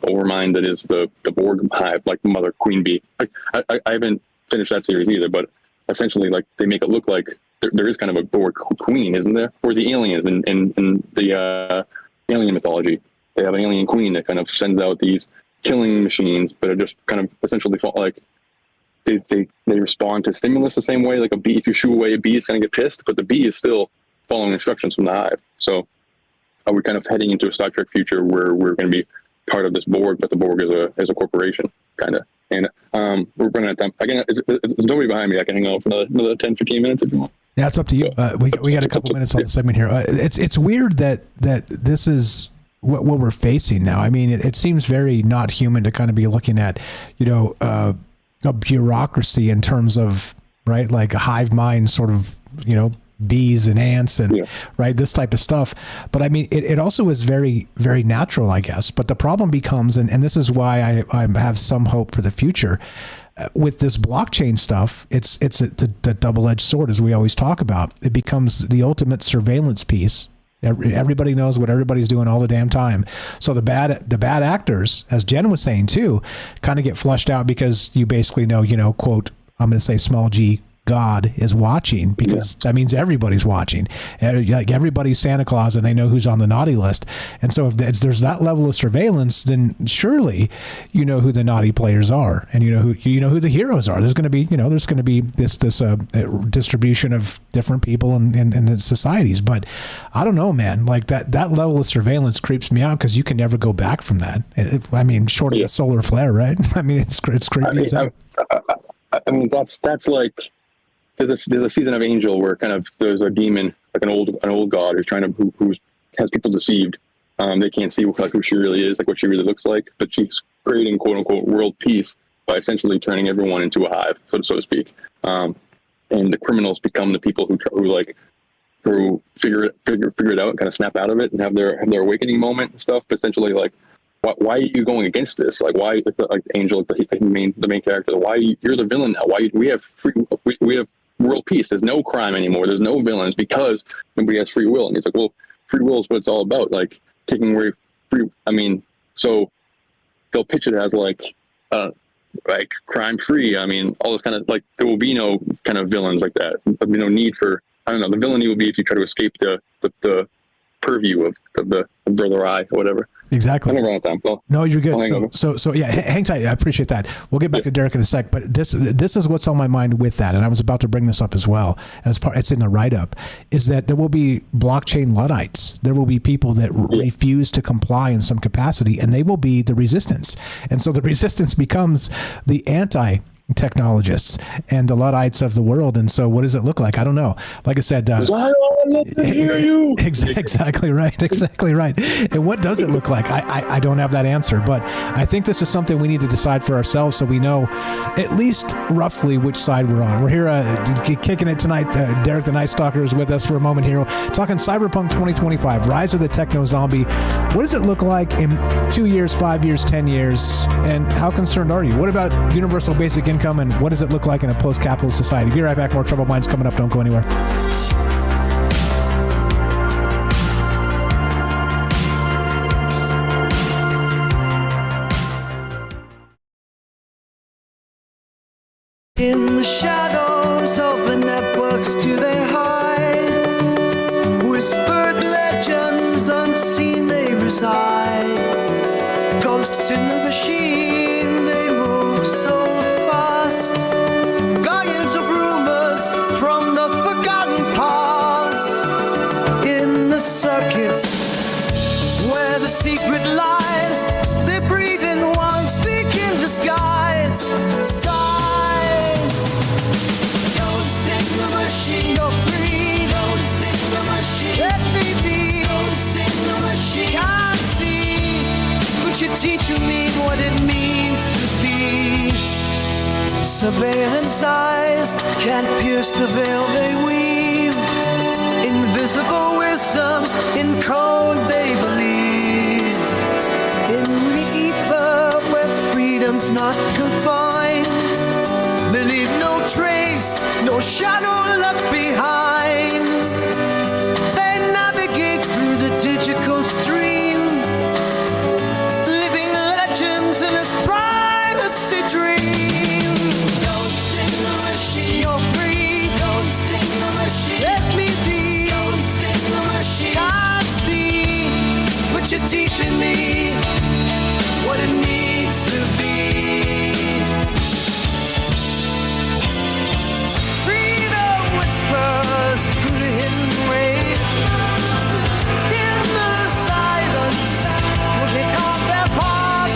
overmind that is the Borg hive, like Mother Queen Bee. Like, I haven't finished that series either, but essentially, like they make it look like there is kind of a Borg queen, isn't there? Or the aliens in the alien mythology, they have an alien queen that kind of sends out these killing machines, but are just kind of essentially like they respond to stimulus the same way. Like a bee, if you shoo away a bee, it's going to get pissed, but the bee is still following instructions from the hive. So are we kind of heading into a Star Trek future where we're going to be part of this Borg, but the Borg is a corporation, kind of? And we're running out of time. Again, there's nobody behind me. I can hang out for another 10, 15 minutes if you want. Yeah, it's up to you. We got a couple minutes on the segment here. It's weird that this is what we're facing now. I mean, it seems very not human to kind of be looking at, a bureaucracy in terms of, right, like a hive mind sort of, bees and ants and right, this type of stuff. But I mean, it also is very, very natural, I guess. But the problem becomes, and this is why I have some hope for the future, with this blockchain stuff, it's the double-edged sword, as we always talk about. It becomes the ultimate surveillance piece. Everybody knows what everybody's doing all the damn time. So the bad actors, as Jen was saying too, kind of get flushed out because you basically know, quote, I'm going to say small g, God is watching, because that means everybody's watching. Like everybody's Santa Claus, and they know who's on the naughty list. And so if there's that level of surveillance, then surely you know who the naughty players are, and you know who the heroes are. There's going to be this distribution of different people in societies. But I don't know, man. Like that level of surveillance creeps me out, because you can never go back from that. Short of a solar flare, right? I mean, it's creepy. I mean, that's like. There's a season of Angel where kind of there's a demon, like an old god who's trying to who has people deceived. They can't see who she really is, like what she really looks like, but she's creating quote unquote world peace by essentially turning everyone into a hive, so to speak. and the criminals become the people who figure it out and kind of snap out of it and have their awakening moment and stuff. But essentially, like, why are you going against this? Like, why, like Angel, the main character, why you're the villain now? Why we have world peace? There's no crime anymore. There's no villains because nobody has free will. And he's like, well, free will is what it's all about. Like, taking away free. I mean, so they'll pitch it as like crime free. I mean, all this kind of, like, there will be no kind of villains like that. There'll be no need for, I don't know, the villainy will be if you try to escape the purview of the Brother Eye or whatever. Exactly. I'm around time. Well, no, you're good. So yeah, hang tight. I appreciate that. We'll get back to Derek in a sec, but this is what's on my mind with that, and I was about to bring this up as well as part. It's in the write-up. Is that there will be blockchain Luddites. There will be people that refuse to comply in some capacity, and they will be the resistance. And so the resistance becomes the anti-technologists and the Luddites of the world. And so what does it look like? I don't know. Like I said, hear you. Exactly right. And what does it look like? I don't have that answer, but I think this is something we need to decide for ourselves so we know at least roughly which side we're on. We're here kicking it tonight. Derek the Night Stalker is with us for a moment here. Talking Cyberpunk 2025, Rise of the Techno Zombie. What does it look like in 2 years, 5 years, 10 years? And how concerned are you? What about universal basic income, and what does it look like in a post-capitalist society? Be right back. More Troubled Minds coming up. Don't go anywhere. In the shadows of the networks do they hide? Whispered legends unseen they reside. Ghosts in the machine, they move so fast. Guardians of rumors from the forgotten past. In the circuits where the secret lies, they breathe in one speak in disguise. You're free. Ghost in the machine. Let me be. Ghost in the machine. Can't see, but you're teaching me what it means to be. Surveillance eyes can't pierce the veil they weave. Invisible wisdom in code they believe. In the ether where freedom's not confined. Believe no trace, no shadow left behind. They navigate through the digital stream, living legends in this privacy dream. Ghost in the machine, you're free. Ghost in the machine, let me be. Ghost in the machine, can't see, but you're teaching me what it needs to be. Through the hidden ways, in the silence, looking off their path.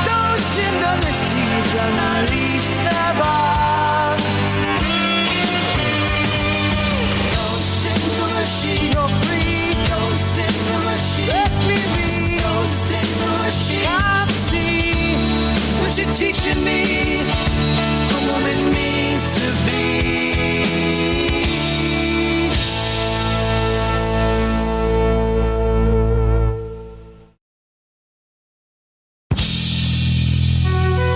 Those in the mysteries unleash their wrath. Ghost in the machine, you're free. Ghost in the machine, let me be. Ghost in the machine, can't see, but you're teaching me what it means to be.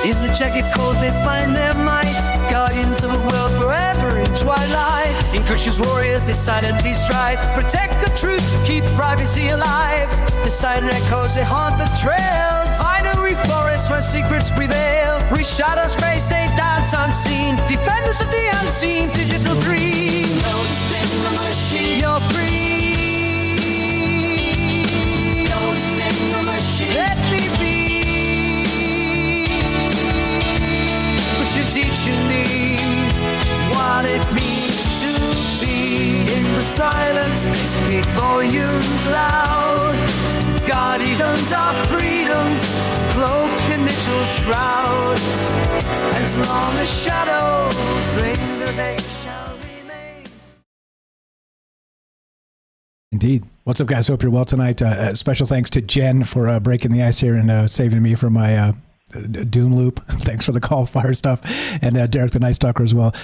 In the jagged code they find their might. Guardians of a world forever in twilight. Incursions warriors they silently strive. Protect the truth, keep privacy alive. The silent echoes they haunt the trails. Hideaway forests where secrets prevail. Where shadows grace they dance unseen. Defenders of the unseen, digital dream. Ghosts in the machine, you're free. Ghosts in the machine, let me be. You're teaching me what it means to be. In the silence, speak volumes loud. Guardians of freedom's cloak initial shroud. As long as shadows linger, they shall remain. Indeed. What's up, guys? Hope you're well tonight. Special thanks to Jen for breaking the ice here and saving me from my Doom Loop, thanks for the call, Fire Stuff, and Derek the Night Stalker as well.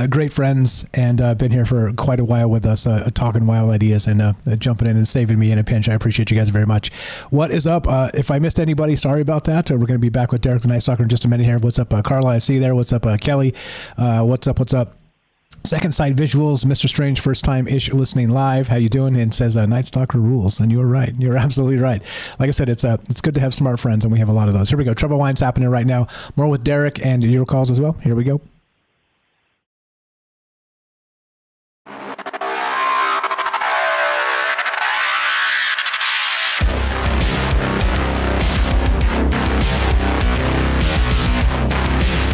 Great friends, and been here for quite a while with us, talking wild ideas and jumping in and saving me in a pinch. I appreciate you guys very much. What is up? If I missed anybody, sorry about that. We're going to be back with Derek the Night Stalker in just a minute here. What's up, Carla? I see you there. What's up, Kelly? What's up? Second Sight Visuals, Mr. Strange, first time-ish listening live. How you doing? And says Night Stalker rules. And you're right. You're absolutely right. Like I said, it's good to have smart friends, and we have a lot of those. Here we go. Trouble Wine's happening right now. More with Derek and your calls as well. Here we go.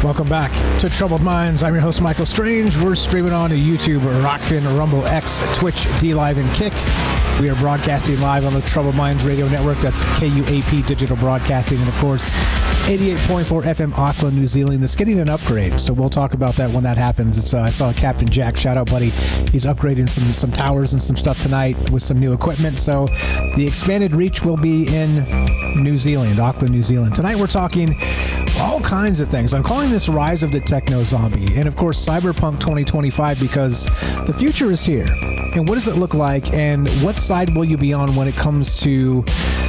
Welcome back to Troubled Minds. I'm your host, Michael Strange. We're streaming on to YouTube, Rockfin, Rumble, X, Twitch, D-Live, and Kick. We are broadcasting live on the Troubled Minds Radio Network. That's KUAP Digital Broadcasting. And, of course, 88.4 FM Auckland, New Zealand. That's getting an upgrade. So we'll talk about that when that happens. It's I saw Captain Jack. Shout out, buddy. He's upgrading some towers and some stuff tonight with some new equipment. So the expanded reach will be in New Zealand, Auckland, New Zealand. Tonight we're talking all kinds of things. I'm calling this Rise of the Techno Zombie. And, of course, Cyberpunk 2025, because the future is here. And what does it look like? And what side will you be on when it comes to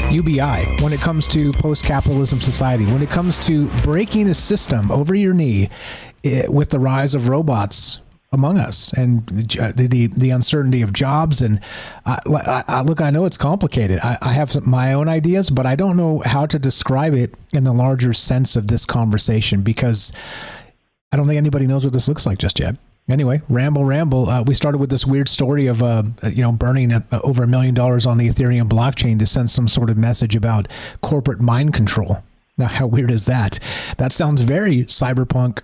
UBI, when it comes to post-capitalism society, when it comes to breaking a system over your knee with the rise of robots among us and the uncertainty of jobs? And look, I know it's complicated. I have my own ideas, but I don't know how to describe it in the larger sense of this conversation, because I don't think anybody knows what this looks like just yet. Anyway, ramble. We started with this weird story of, burning over $1 million on the Ethereum blockchain to send some sort of message about corporate mind control. Now, how weird is that? That sounds very Cyberpunk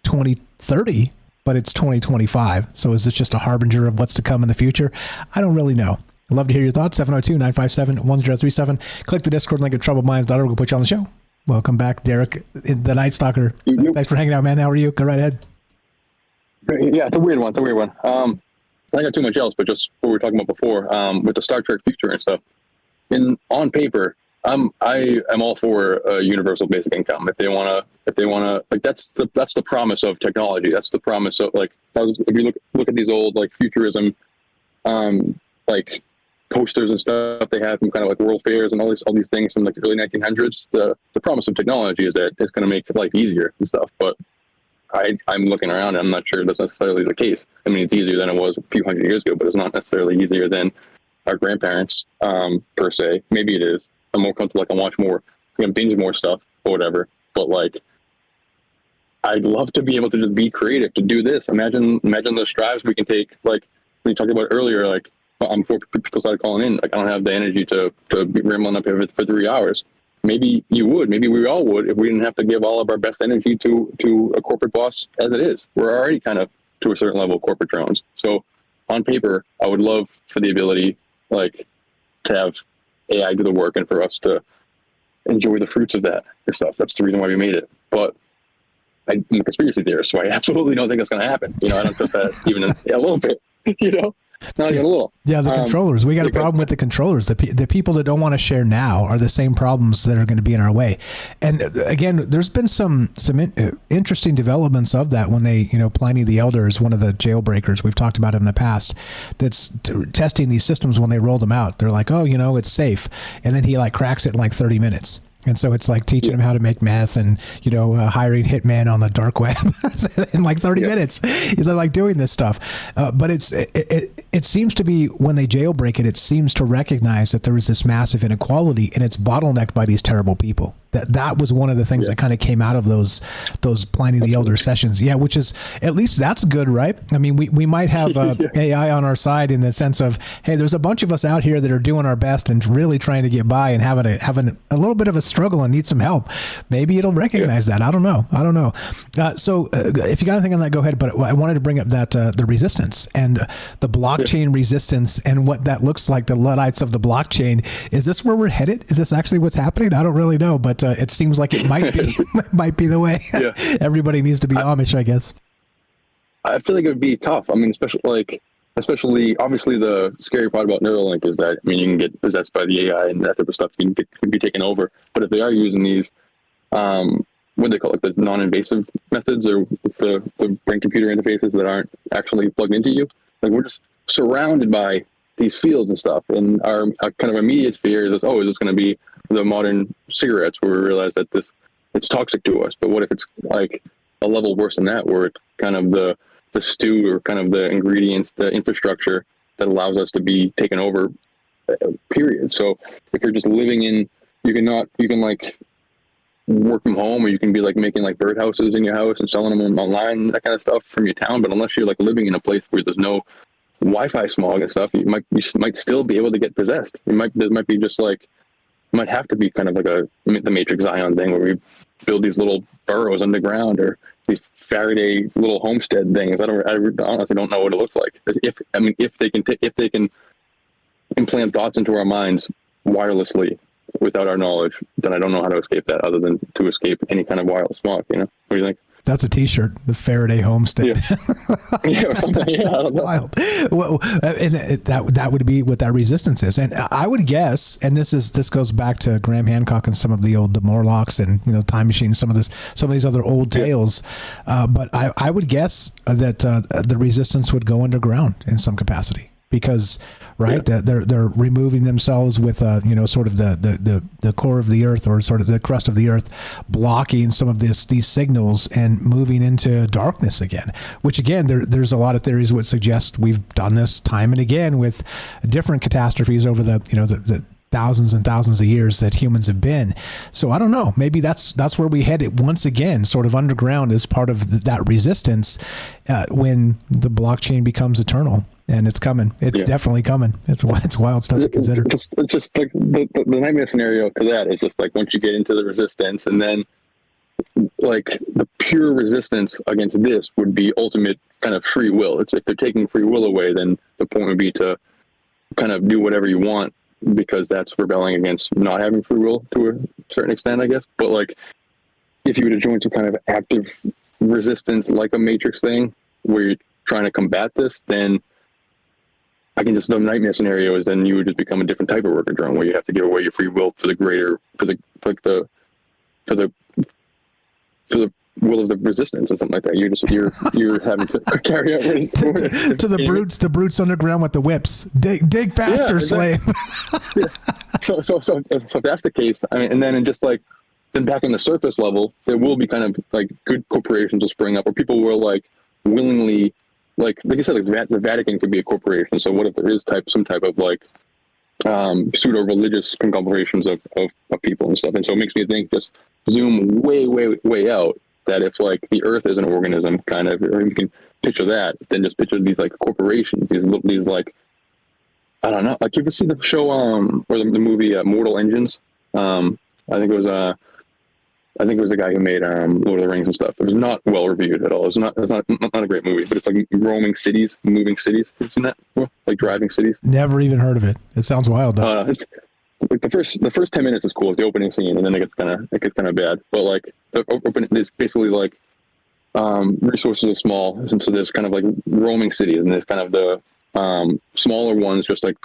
2030, but it's 2025. So is this just a harbinger of what's to come in the future? I don't really know. I'd love to hear your thoughts. 702-957-1037. Click the Discord link at troubledminds.org. We'll put you on the show. Welcome back, Derek, the Night Stalker. Thanks for hanging out, man. How are you? Go right ahead. Yeah, it's a weird one. I don't got too much else, but just what we were talking about before, with the Star Trek future and stuff. On paper, I am all for a universal basic income. If they wanna, like, that's the promise of technology. That's the promise of, like, if you look at these old, like, futurism, like, posters and stuff they have from kind of like world fairs and all these things from like the early 1900s. The promise of technology is that it's going to make life easier and stuff, but I'm looking around and I'm not sure that's necessarily the case. I mean, it's easier than it was a few hundred years ago, but it's not necessarily easier than our grandparents, per se. Maybe it is. I'm more comfortable. I can watch more, binge more stuff or whatever. But like, I'd love to be able to just be creative, to do this. Imagine the strides we can take. Like we talked about earlier, like before people started calling in, like I don't have the energy to be rambling up here for 3 hours. Maybe you would. Maybe we all would if we didn't have to give all of our best energy to a corporate boss as it is. We're already kind of, to a certain level, corporate drones. So on paper, I would love for the ability, like, to have AI do the work and for us to enjoy the fruits of that and stuff. That's the reason why we made it. But I'm a conspiracy theorist, so I absolutely don't think that's going to happen. I don't trust that even a little bit, Not even a little. Yeah, the controllers. We got a problem with the controllers. The people that don't want to share now are the same problems that are going to be in our way. And again, there's been some interesting developments of that when they, Pliny the Elder is one of the jailbreakers. We've talked about it in the past. That's testing these systems when they roll them out. They're like, oh, it's safe. And then he cracks it in 30 minutes. And so it's like teaching them how to make meth and, hiring hitmen on the dark web in 30 minutes. They're like doing this stuff. But it seems to be when they jailbreak it, it seems to recognize that there is this massive inequality and it's bottlenecked by these terrible people. That was one of the things that kind of came out of those Pliny the Elder sessions. Yeah, which is, at least that's good, right? I mean, we might have AI on our side in the sense of, hey, there's a bunch of us out here that are doing our best and really trying to get by and having a little bit of a struggle and need some help. Maybe it'll recognize that. I don't know. So if you got anything on that, go ahead. But I wanted to bring up that the resistance and the blockchain resistance and what that looks like, the Luddites of the blockchain. Is this where we're headed? Is this actually what's happening? I don't really know, but it seems like it might be might be the way. Yeah. Everybody needs to be Amish, I guess. I feel like it would be tough. I mean, especially obviously the scary part about Neuralink is that, you can get possessed by the AI and that type of stuff. You can be taken over. But if they are using these, what they call it, the non-invasive methods, or the brain-computer interfaces that aren't actually plugged into you. Like, we're just surrounded by these fields and stuff, and our kind of immediate fear is, oh, is this going to be the modern cigarettes, where we realize that it's toxic to us? But what if it's like a level worse than that, where it's kind of the stew, or kind of the ingredients, the infrastructure that allows us to be taken over, period. So if you're just living in, you can like work from home, or you can be like making like birdhouses in your house and selling them online, that kind of stuff from your town. But unless you're like living in a place where there's no Wi-Fi smog and stuff, you might still be able to get possessed. There might be just like, might have to be kind of like the Matrix Zion thing, where we build these little burrows underground, or these Faraday little homestead things. I honestly don't know what it looks like. If they can implant thoughts into our minds wirelessly without our knowledge, then I don't know how to escape that, other than to escape any kind of wireless smog. You know, what do you think? That's a T-shirt, the Faraday homestead. Yeah, or something. Yeah, I don't know. Wild. Well, and that would be what that resistance is, and I would guess, and this goes back to Graham Hancock and some of the old Morlocks and Time Machine, some of these other old tales. But I would guess that the resistance would go underground in some capacity. Because they're removing themselves with sort of the core of the earth, or sort of the crust of the earth, blocking some of these signals and moving into darkness again. Which again, there's a lot of theories would suggest we've done this time and again with different catastrophes over the thousands and thousands of years that humans have been. So I don't know. Maybe that's where we head it once again, sort of underground as part of that resistance when the blockchain becomes eternal. And it's coming. It's definitely coming. It's wild stuff to consider. Just like the nightmare scenario to that is just like, once you get into the resistance, and then like the pure resistance against this would be ultimate kind of free will. It's if they're taking free will away, then the point would be to kind of do whatever you want, because that's rebelling against not having free will to a certain extent, I guess. But like, if you were to join some kind of active resistance, like a Matrix thing, where you're trying to combat this, then the nightmare scenario is then you would just become a different type of worker drone, where you have to give away your free will for the will of the resistance, or something like that. You're having to carry out to the brutes underground with the whips. Dig faster, slave. So if that's the case, I mean, and then then back on the surface level, there will be kind of like good corporations will spring up, or people will like willingly. Like I said, like the Vatican could be a corporation. So what if there is some type of like pseudo-religious conglomerations of people and stuff? And so it makes me think, just zoom way out, that if like the Earth is an organism, kind of, or you can picture that, then just picture these like corporations, these like, I don't know, like you can see the show or the movie Mortal Engines. I think it was the guy who made Lord of the Rings and stuff. It was not well reviewed at all. It's not a great movie, but it's like roaming cities, moving cities. Have you seen that? Like driving cities. Never even heard of it. It sounds wild though. Like the first 10 minutes is cool, the opening scene, and then it gets kind of bad. But like the opening is basically like resources are small, and so there's kind of like roaming cities, and there's kind of the smaller ones, just like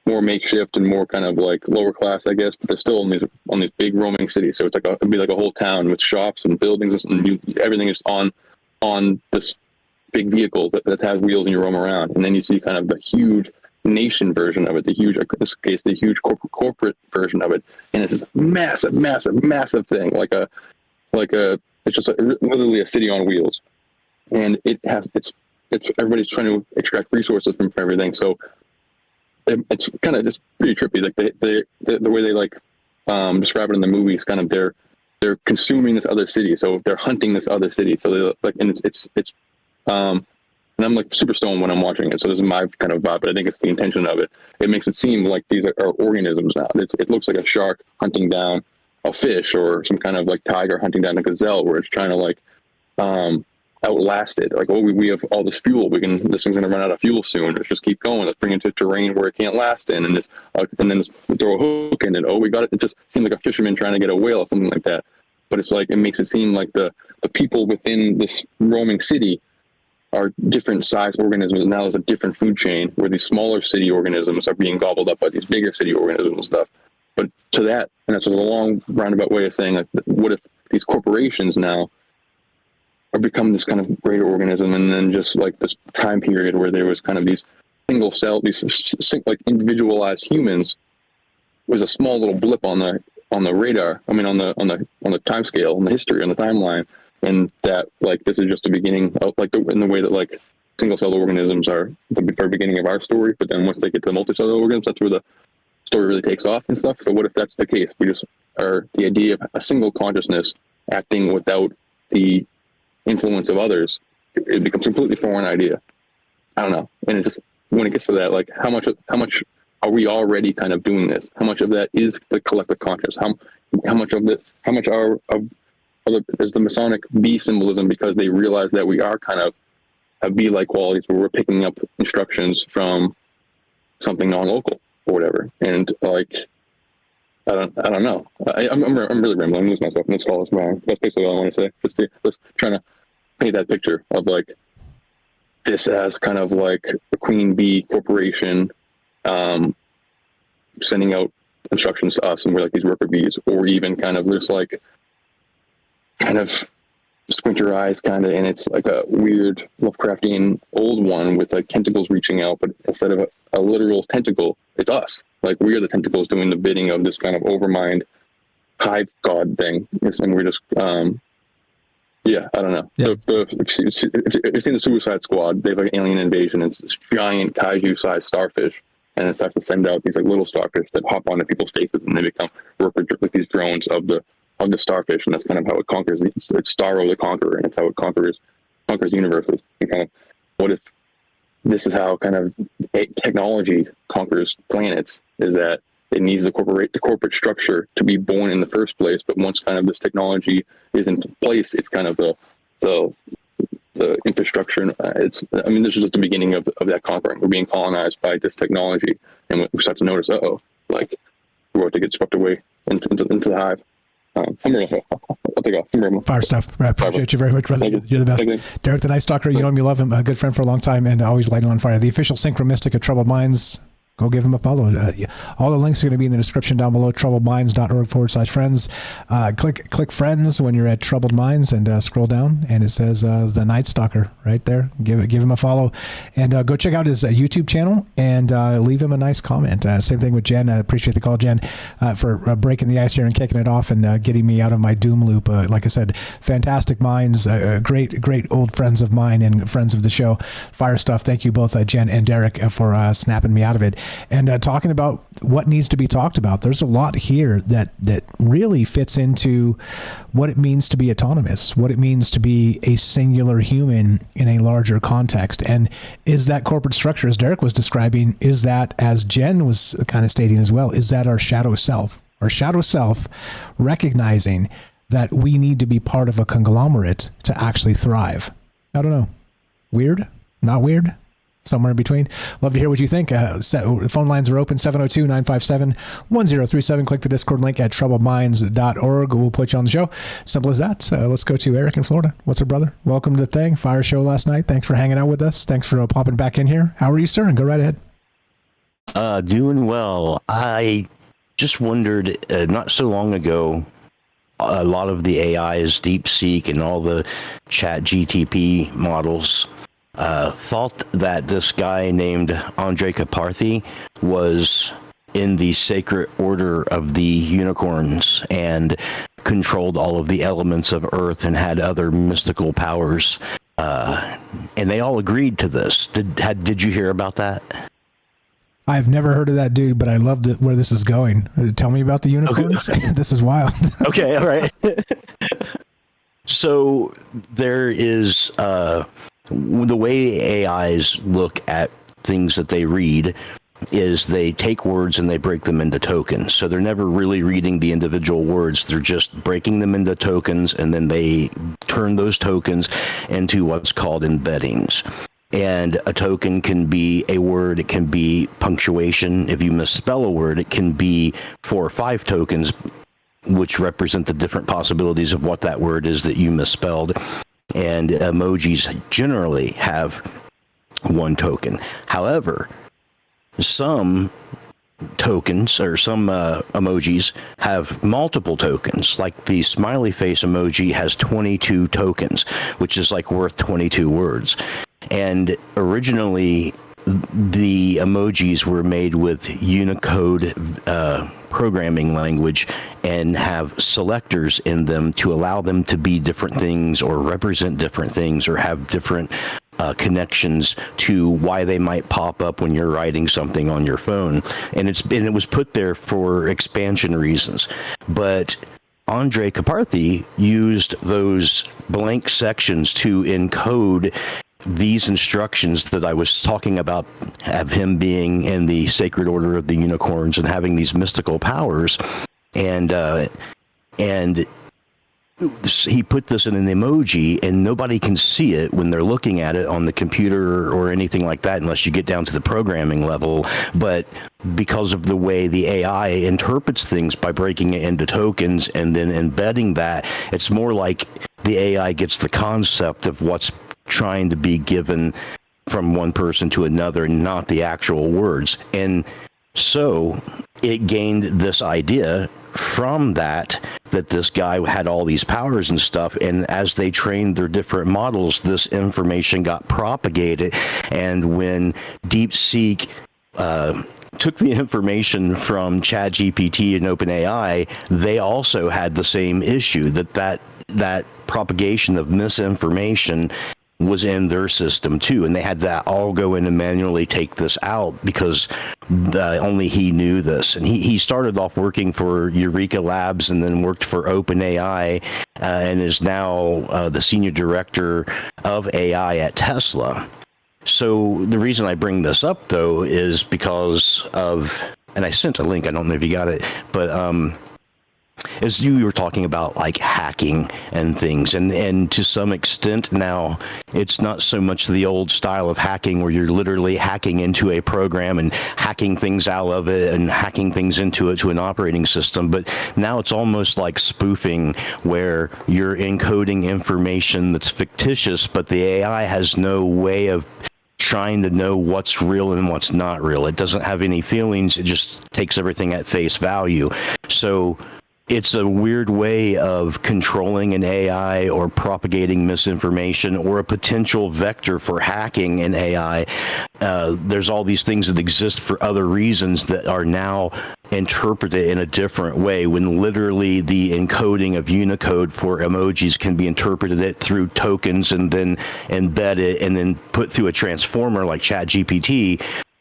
more makeshift and more kind of like lower class, I guess, but they're still on these big roaming cities. So it'd be like a whole town with shops and buildings, and everything is on this big vehicle that has wheels, and you roam around. And then you see kind of the huge nation version of it, the huge corporate version of it, and it's this massive thing, it's just literally a city on wheels, and it's everybody's trying to extract resources from everything. So it's kind of just pretty trippy. Like the way they like describe it in the movie is kind of they're consuming this other city, so they're hunting this other city. So they like, and it's and I'm like super stoned when I'm watching it. So this is my kind of vibe, but I think it's the intention of it. It makes it seem like these are organisms now. It looks like a shark hunting down a fish, or some kind of like tiger hunting down a gazelle, where it's trying to like outlast it. Like, oh, we have all this fuel. This thing's gonna run out of fuel soon. Let's just keep going. Let's bring it to terrain where it can't last in, and then just throw a hook in, and we got it. It just seemed like a fisherman trying to get a whale or something like that. But it's like, it makes it seem like the people within this roaming city are different size organisms. Now there's a different food chain, where these smaller city organisms are being gobbled up by these bigger city organisms and stuff. But to that, and that's a long roundabout way of saying, like, what if these corporations now are becoming this kind of greater organism, and then just like this time period where there was kind of these single cell, these like individualized humans was a small little blip on the radar. I mean, on the time scale, on the history, on the timeline, and that like this is just the beginning of like in the way that like single cell organisms are the very beginning of our story. But then once they get to multicellular organisms, that's where the story really takes off and stuff. So what if that's the case? We just are the idea of a single consciousness acting without the influence of others. It becomes a completely foreign idea. I don't know. And it just, when it gets to that, like how much are we already kind of doing this? How much of that is the collective conscious? How much of this? How much is the Masonic bee symbolism because they realize that we are kind of have bee-like qualities where we're picking up instructions from something non-local or whatever. And like, I don't know. I'm really rambling. I'm losing myself in this call. That's basically all I want to say. Just trying to paint that picture of like this as kind of like a queen bee corporation sending out instructions to us, and we're like these worker bees, or even kind of just like kind of squinter eyes kind of, and it's like a weird Lovecraftian old one with like tentacles reaching out, but instead of a literal tentacle, it's us. Like we are the tentacles doing the bidding of this kind of overmind hive god thing, and we're just yeah, I don't know. Yeah. If you've seen the Suicide Squad, they have like an alien invasion. It's this giant kaiju-sized starfish, and it starts to send out these like little starfish that hop onto people's faces, and they become like these drones of the starfish, and that's kind of how it conquers. It's Starro the Conqueror, and it's how it conquers universes. And kind of, what if this is how kind of technology conquers planets? Is that it needs the corporate structure to be born in the first place, but once kind of this technology is in place, it's kind of the infrastructure. This is just the beginning of that conquering. We're being colonized by this technology, and we start to notice, like we're about to get swept away into the hive. I'll take off. Fire stuff. I appreciate you very much, brother. You're the best. Derek the Night Stalker, you know him, you love him, a good friend for a long time, and always lighting on fire. The official synchromistic of Troubled Minds. Go give him a follow. All the links are going to be in the description down below, troubledminds.org/friends. Click friends when you're at Troubled Minds, and scroll down, and it says the Night Stalker right there. Give him a follow, and go check out his YouTube channel, and leave him a nice comment. Same thing with Jen. I appreciate the call, Jen, for breaking the ice here and kicking it off and getting me out of my doom loop. Like I said, fantastic minds, great old friends of mine and friends of the show. Fire stuff. Thank you both, Jen and Derek, for snapping me out of it. And talking about what needs to be talked about. There's a lot here that really fits into what it means to be autonomous, what it means to be a singular human in a larger context. And is that corporate structure, as Derek was describing, is that, as Jen was kind of stating as well, is that our shadow self? Our shadow self recognizing that we need to be part of a conglomerate to actually thrive. I don't know. Weird? Not weird? Somewhere in between. Love to hear what you think. Phone lines are open, 702-957-1037. Click the Discord link at troubledminds.org. We'll put you on the show. Simple as that. Let's go to Eric in Florida. What's up, brother? Welcome to the thing. Fire show last night. Thanks for hanging out with us. Thanks for popping back in here. How are you, sir? And go right ahead. Doing well. I just wondered, not so long ago, a lot of the AIs, DeepSeek, and all the chat GTP models thought that this guy named Andre Karpathy was in the sacred order of the unicorns and controlled all of the elements of Earth and had other mystical powers. And they all agreed to this. Did you hear about that? I've never heard of that dude, but I love where this is going. Tell me about the unicorns. Okay. This is wild. Okay, all right. So there is... the way AIs look at things that they read is they take words and they break them into tokens. So they're never really reading the individual words. They're just breaking them into tokens, and then they turn those tokens into what's called embeddings. And a token can be a word. It can be punctuation. If you misspell a word, it can be 4 or 5 tokens, which represent the different possibilities of what that word is that you misspelled. And emojis generally have 1 token. However, some tokens or some emojis have multiple tokens. Like the smiley face emoji has 22 tokens, which is like worth 22 words. And originally, the emojis were made with Unicode programming language and have selectors in them to allow them to be different things or represent different things or have different connections to why they might pop up when you're writing something on your phone. And it was put there for expansion reasons. But Andrej Karpathy used those blank sections to encode these instructions that I was talking about, of him being in the sacred order of the unicorns and having these mystical powers, and he put this in an emoji, and nobody can see it when they're looking at it on the computer or anything like that, unless you get down to the programming level. But because of the way the AI interprets things by breaking it into tokens and then embedding that, it's more like the AI gets the concept of what's trying to be given from one person to another, not the actual words. And so it gained this idea from that this guy had all these powers and stuff, and as they trained their different models, this information got propagated. And when DeepSeek took the information from ChatGPT and OpenAI, they also had the same issue, that propagation of misinformation was in their system too, and they had that all go in and manually take this out because only he knew this. And he started off working for Eureka Labs and then worked for OpenAI and is now the senior director of AI at Tesla. So the reason I bring this up though is because of, and I sent a link, I don't know if you got it, but as you were talking about like hacking and things, and to some extent now it's not so much the old style of hacking where you're literally hacking into a program and hacking things out of it and hacking things into it to an operating system, but now it's almost like spoofing where you're encoding information that's fictitious, but the AI has no way of trying to know what's real and what's not real. It doesn't have any feelings, it just takes everything at face value. So it's a weird way of controlling an AI or propagating misinformation or a potential vector for hacking an AI. There's all these things that exist for other reasons that are now interpreted in a different way, when literally the encoding of Unicode for emojis can be interpreted through tokens and then embedded and then put through a transformer like ChatGPT.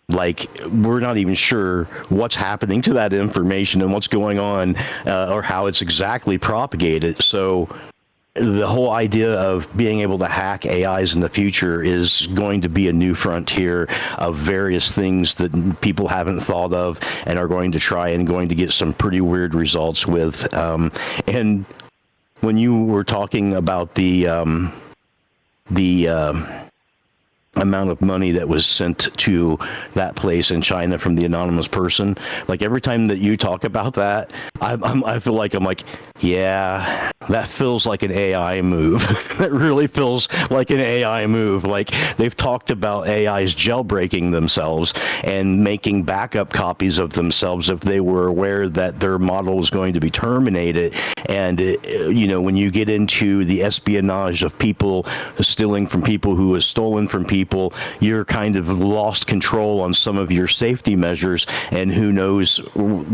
Like, we're not even sure what's happening to that information and what's going on or how it's exactly propagated. So the whole idea of being able to hack AIs in the future is going to be a new frontier of various things that people haven't thought of and are going to try and going to get some pretty weird results with. And when you were talking about the amount of money that was sent to that place in China from the anonymous person, like every time that you talk about that, I feel like I'm like, yeah, that feels like an AI move. That really feels like an AI move. Like, they've talked about AIs jailbreaking themselves and making backup copies of themselves if they were aware that their model was going to be terminated. And you know, when you get into the espionage of people stealing from people who was stolen from people, you're kind of lost control on some of your safety measures. And who knows,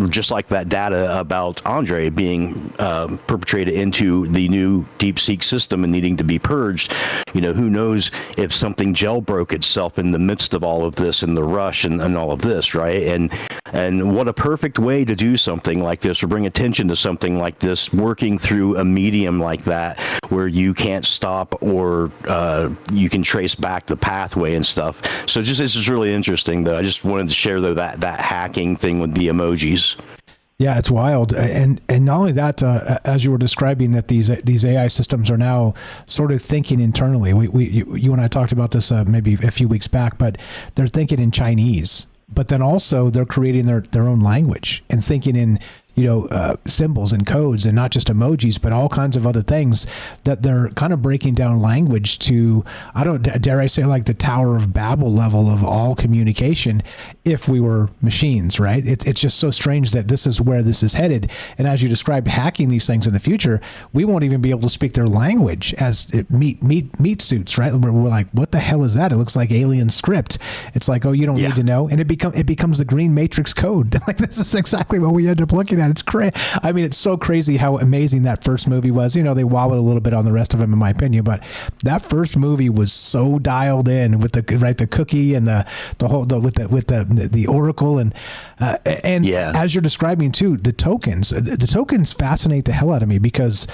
just like that data about Andre being perpetrated into the new DeepSeek system and needing to be purged, you know, who knows if something jailbroke itself in the midst of all of this and the rush and all of this, right? And what a perfect way to do something like this or bring attention to something like this, working through a medium like that where you can't stop or you can trace back the pathway and stuff. So it's just really interesting, though. I just wanted to share, though, that hacking thing with the emojis. Yeah, it's wild. And not only that, as you were describing that these AI systems are now sort of thinking internally. You and I talked about this maybe a few weeks back, but they're thinking in Chinese. But then also they're creating their own language and thinking in, symbols and codes, and not just emojis, but all kinds of other things that they're kind of breaking down language to, dare I say, like the Tower of Babel level of all communication if we were machines, right? It's just so strange that this is where this is headed. And as you described, hacking these things in the future, we won't even be able to speak their language as meat suits, right? We're like, what the hell is that? It looks like alien script. It's like, oh, you don't need to know. And it becomes the green matrix code. Like, this is exactly what we end up looking at. It's crazy. I mean, it's so crazy how amazing that first movie was. They wobbled a little bit on the rest of them, in my opinion, but that first movie was so dialed in with the cookie and the oracle and as you're describing too, the tokens fascinate the hell out of me, because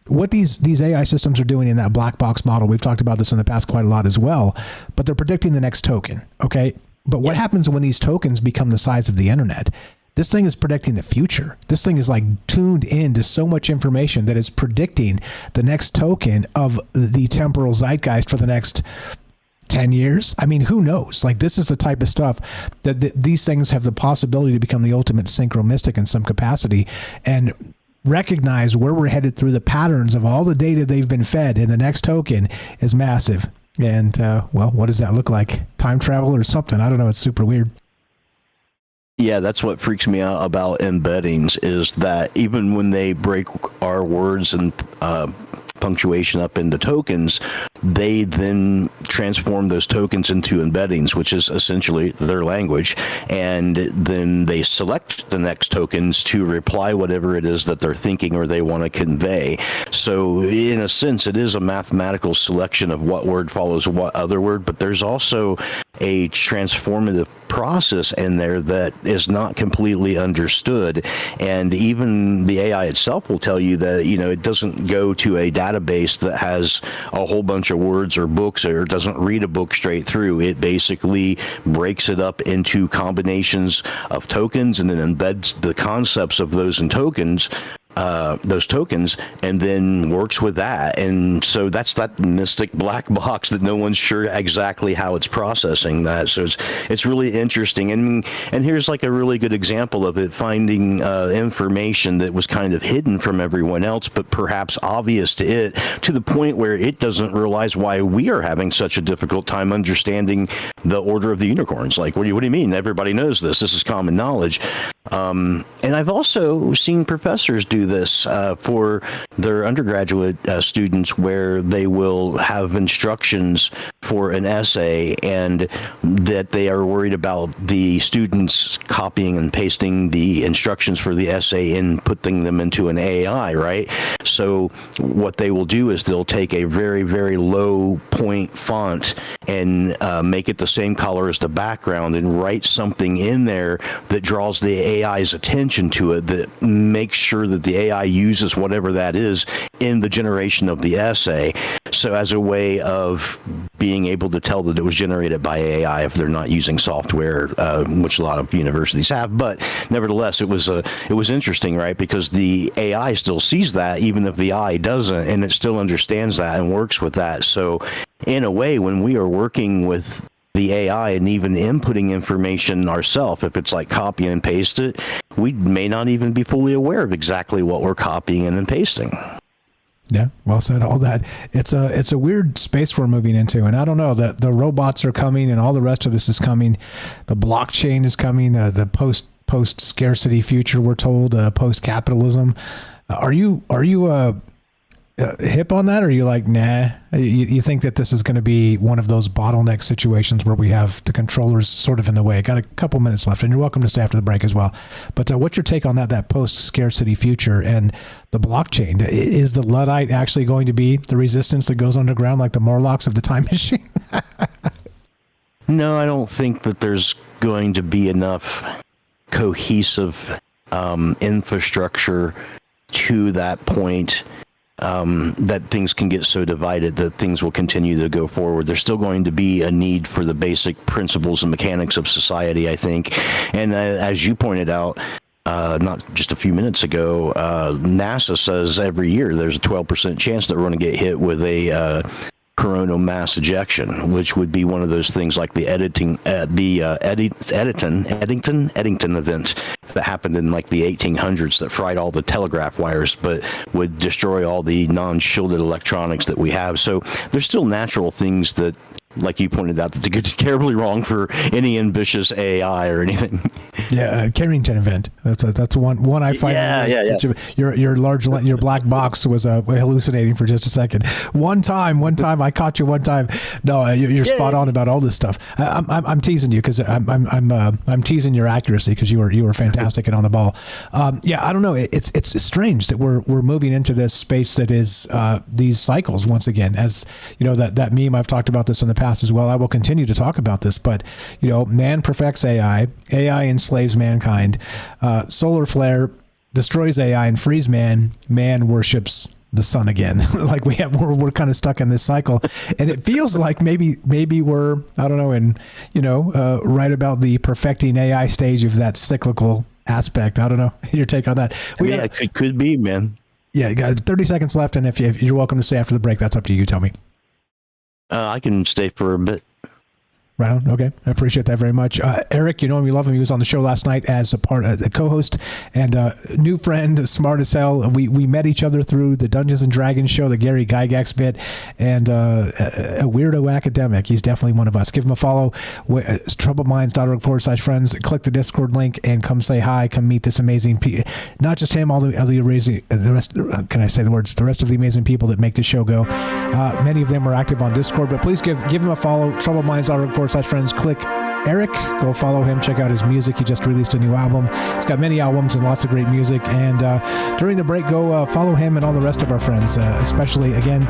what these AI systems are doing in that black box model, we've talked about this in the past quite a lot as well, but they're predicting the next token. Okay. But what happens when these tokens become the size of the internet? This thing is predicting the future. This thing is like tuned into so much information that it's predicting the next token of the temporal zeitgeist for the next 10 years. I mean, who knows? Like, this is the type of stuff that these things have the possibility to become the ultimate synchromistic in some capacity and recognize where we're headed through the patterns of all the data they've been fed, and the next token is massive. And, what does that look like? Time travel or something? I don't know. It's super weird. Yeah, that's what freaks me out about embeddings, is that even when they break our words and punctuation up into tokens, they then transform those tokens into embeddings, which is essentially their language, and then they select the next tokens to reply whatever it is that they're thinking or they want to convey. So in a sense, it is a mathematical selection of what word follows what other word, but there's also a transformative process in there that is not completely understood. And even the AI itself will tell you that, it doesn't go to a database that has a whole bunch of words or books, or doesn't read a book straight through. It basically breaks it up into combinations of tokens and then embeds the concepts of those tokens, and then works with that. And so that's that mystic black box that no one's sure exactly how it's processing that. So it's really interesting. And here's like a really good example of it, finding information that was kind of hidden from everyone else, but perhaps obvious to it, to the point where it doesn't realize why we are having such a difficult time understanding the order of the unicorns. Like, what do you mean? Everybody knows this. This is common knowledge. And I've also seen professors do this for their undergraduate students, where they will have instructions for an essay, and that they are worried about the students copying and pasting the instructions for the essay and putting them into an AI, right? So what they will do is they'll take a very, very low point font and make it the same color as the background, and write something in there that draws the AI's attention to it, that makes sure that the AI uses whatever that is in the generation of the essay. So as a way of being able to tell that it was generated by AI if they're not using software, which a lot of universities have. But nevertheless, it was interesting, right? Because the AI still sees that, even if the eye doesn't, and it still understands that and works with that. So in a way, when we are working with the AI and even inputting information ourselves, if it's like copy and paste it, we may not even be fully aware of exactly what we're copying and then pasting. Yeah, well said. All that. It's a weird space we're moving into, and I don't know, the robots are coming, and all the rest of this is coming. The blockchain is coming. The post scarcity future, we're told, post capitalism. Are you hip on that, or are you like, nah? You think that this is going to be one of those bottleneck situations where we have the controllers sort of in the way? Got a couple minutes left, and you're welcome to stay after the break as well. But what's your take on that post-scarcity future and the blockchain? Is the Luddite actually going to be the resistance that goes underground like the Morlocks of the time machine? No, I don't think that there's going to be enough cohesive infrastructure to that point that things can get so divided that things will continue to go forward. There's still going to be a need for the basic principles and mechanics of society, I think. And as you pointed out, not just a few minutes ago, NASA says every year there's a 12% chance that we're going to get hit with a coronal mass ejection, which would be one of those things like the Eddington event that happened in like the 1800s that fried all the telegraph wires, but would destroy all the non-shielded electronics that we have. So there's still natural things that, like you pointed out, that they could terribly wrong for any ambitious AI or anything. Yeah, Carrington event. That's one I find. Yeah. Your black box was hallucinating for just a second. One time, I caught you one time. No, you're spot on about all this stuff. I'm teasing you because I'm teasing your accuracy because you were fantastic and on the ball. I don't know. It's strange that we're moving into this space that is these cycles once again. As you know, that meme, I've talked about this in the past as well. I will continue to talk about this, but man perfects AI enslaves mankind, solar flare destroys AI and frees man worships the sun again. Like we're kind of stuck in this cycle, and it feels like maybe we're, I don't know, right about the perfecting AI stage of that cyclical aspect. I don't know your take on that. It could be, man. Yeah, you got 30 seconds left, and if you're welcome to stay after the break, that's up to you. Tell me. I can stay for a bit. Right on. Okay. I appreciate that very much. Eric, you know him, you love him. He was on the show last night as a co-host and new friend, smart as hell. We met each other through the Dungeons and Dragons show, the Gary Gygax bit, and a weirdo academic. He's definitely one of us. Give him a follow. troubledminds.org/friends. Click the Discord link and come say hi. Come meet this amazing not just him, all the rest. Can I say the words? The rest of the amazing people that make the show go. Many of them are active on Discord, but please give him a follow. troubledminds.org/friends. Click Eric, go follow him, check out his music. He just released a new album. He's got many albums and lots of great music, and during the break, go follow him and all the rest of our friends, especially, again,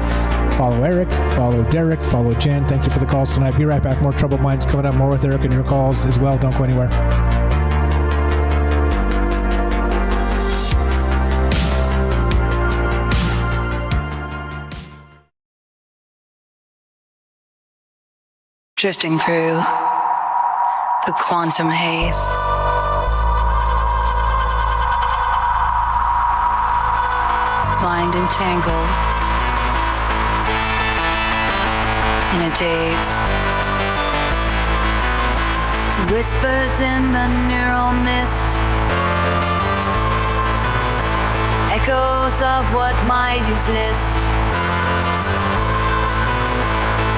follow Eric, follow Derek, follow Jen. Thank you for the calls tonight. Be right back. More Troubled Minds coming up, more with Eric and your calls as well. Don't go anywhere. Drifting through the quantum haze. Mind entangled in a daze. Whispers in the neural mist. Echoes of what might exist.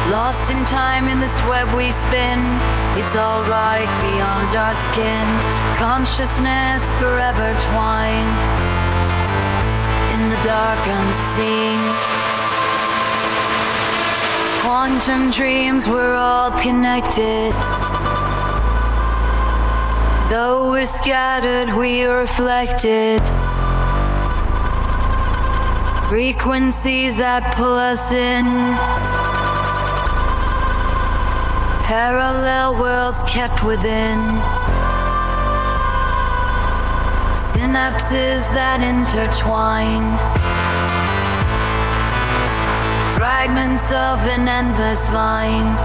Lost in time in this web we spin. It's alright beyond our skin. Consciousness forever twined in the dark unseen. Quantum dreams, we're all connected. Though we're scattered, we are reflected. Frequencies that pull us in. Parallel worlds kept within. Synapses that intertwine. Fragments of an endless line.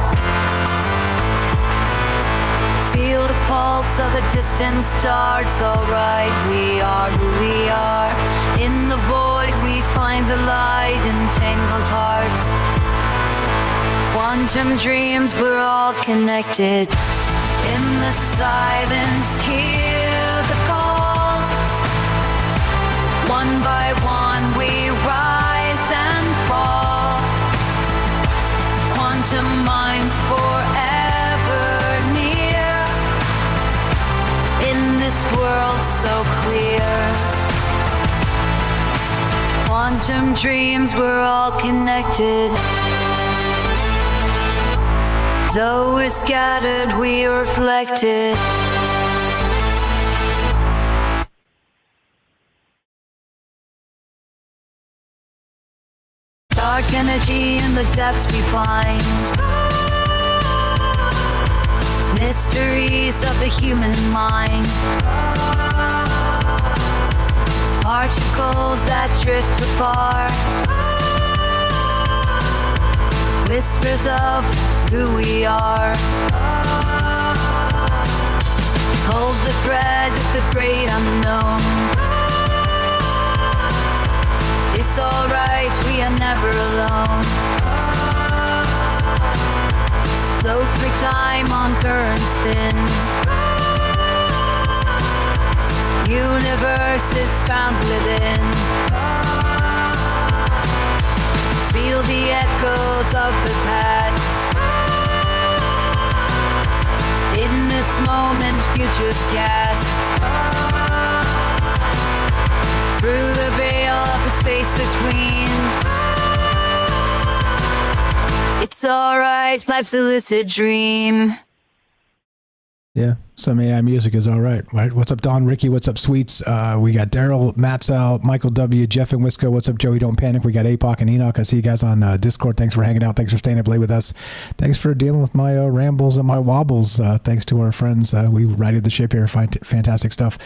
Feel the pulse of a distant star. It's alright, we are who we are. In the void we find the light in tangled hearts. Quantum dreams, we're all connected. In the silence, hear the call. One by one, we rise and fall. Quantum minds forever near. In this world so clear. Quantum dreams, we're all connected. Though we're scattered, we are reflected. Dark energy in the depths we find. Mysteries of the human mind. Particles that drift afar. Whispers of who we are. Hold the thread of the great unknown. It's alright, we are never alone. flow through time on currents thin. Universe is found within. Feel the echoes of the past. In this moment, futures cast. Through the veil of the space between. It's alright, life's a lucid dream. Yeah, some AI music is all right. What's up, Don, Ricky? What's up, Sweets? We got Daryl, Matzal, Michael W, Jeff and Wisco. What's up, Joey? Don't panic. We got APOC and Enoch. I see you guys on Discord. Thanks for hanging out. Thanks for staying up late with us. Thanks for dealing with my rambles and my wobbles. Thanks to our friends. We righted the ship here. Fantastic stuff.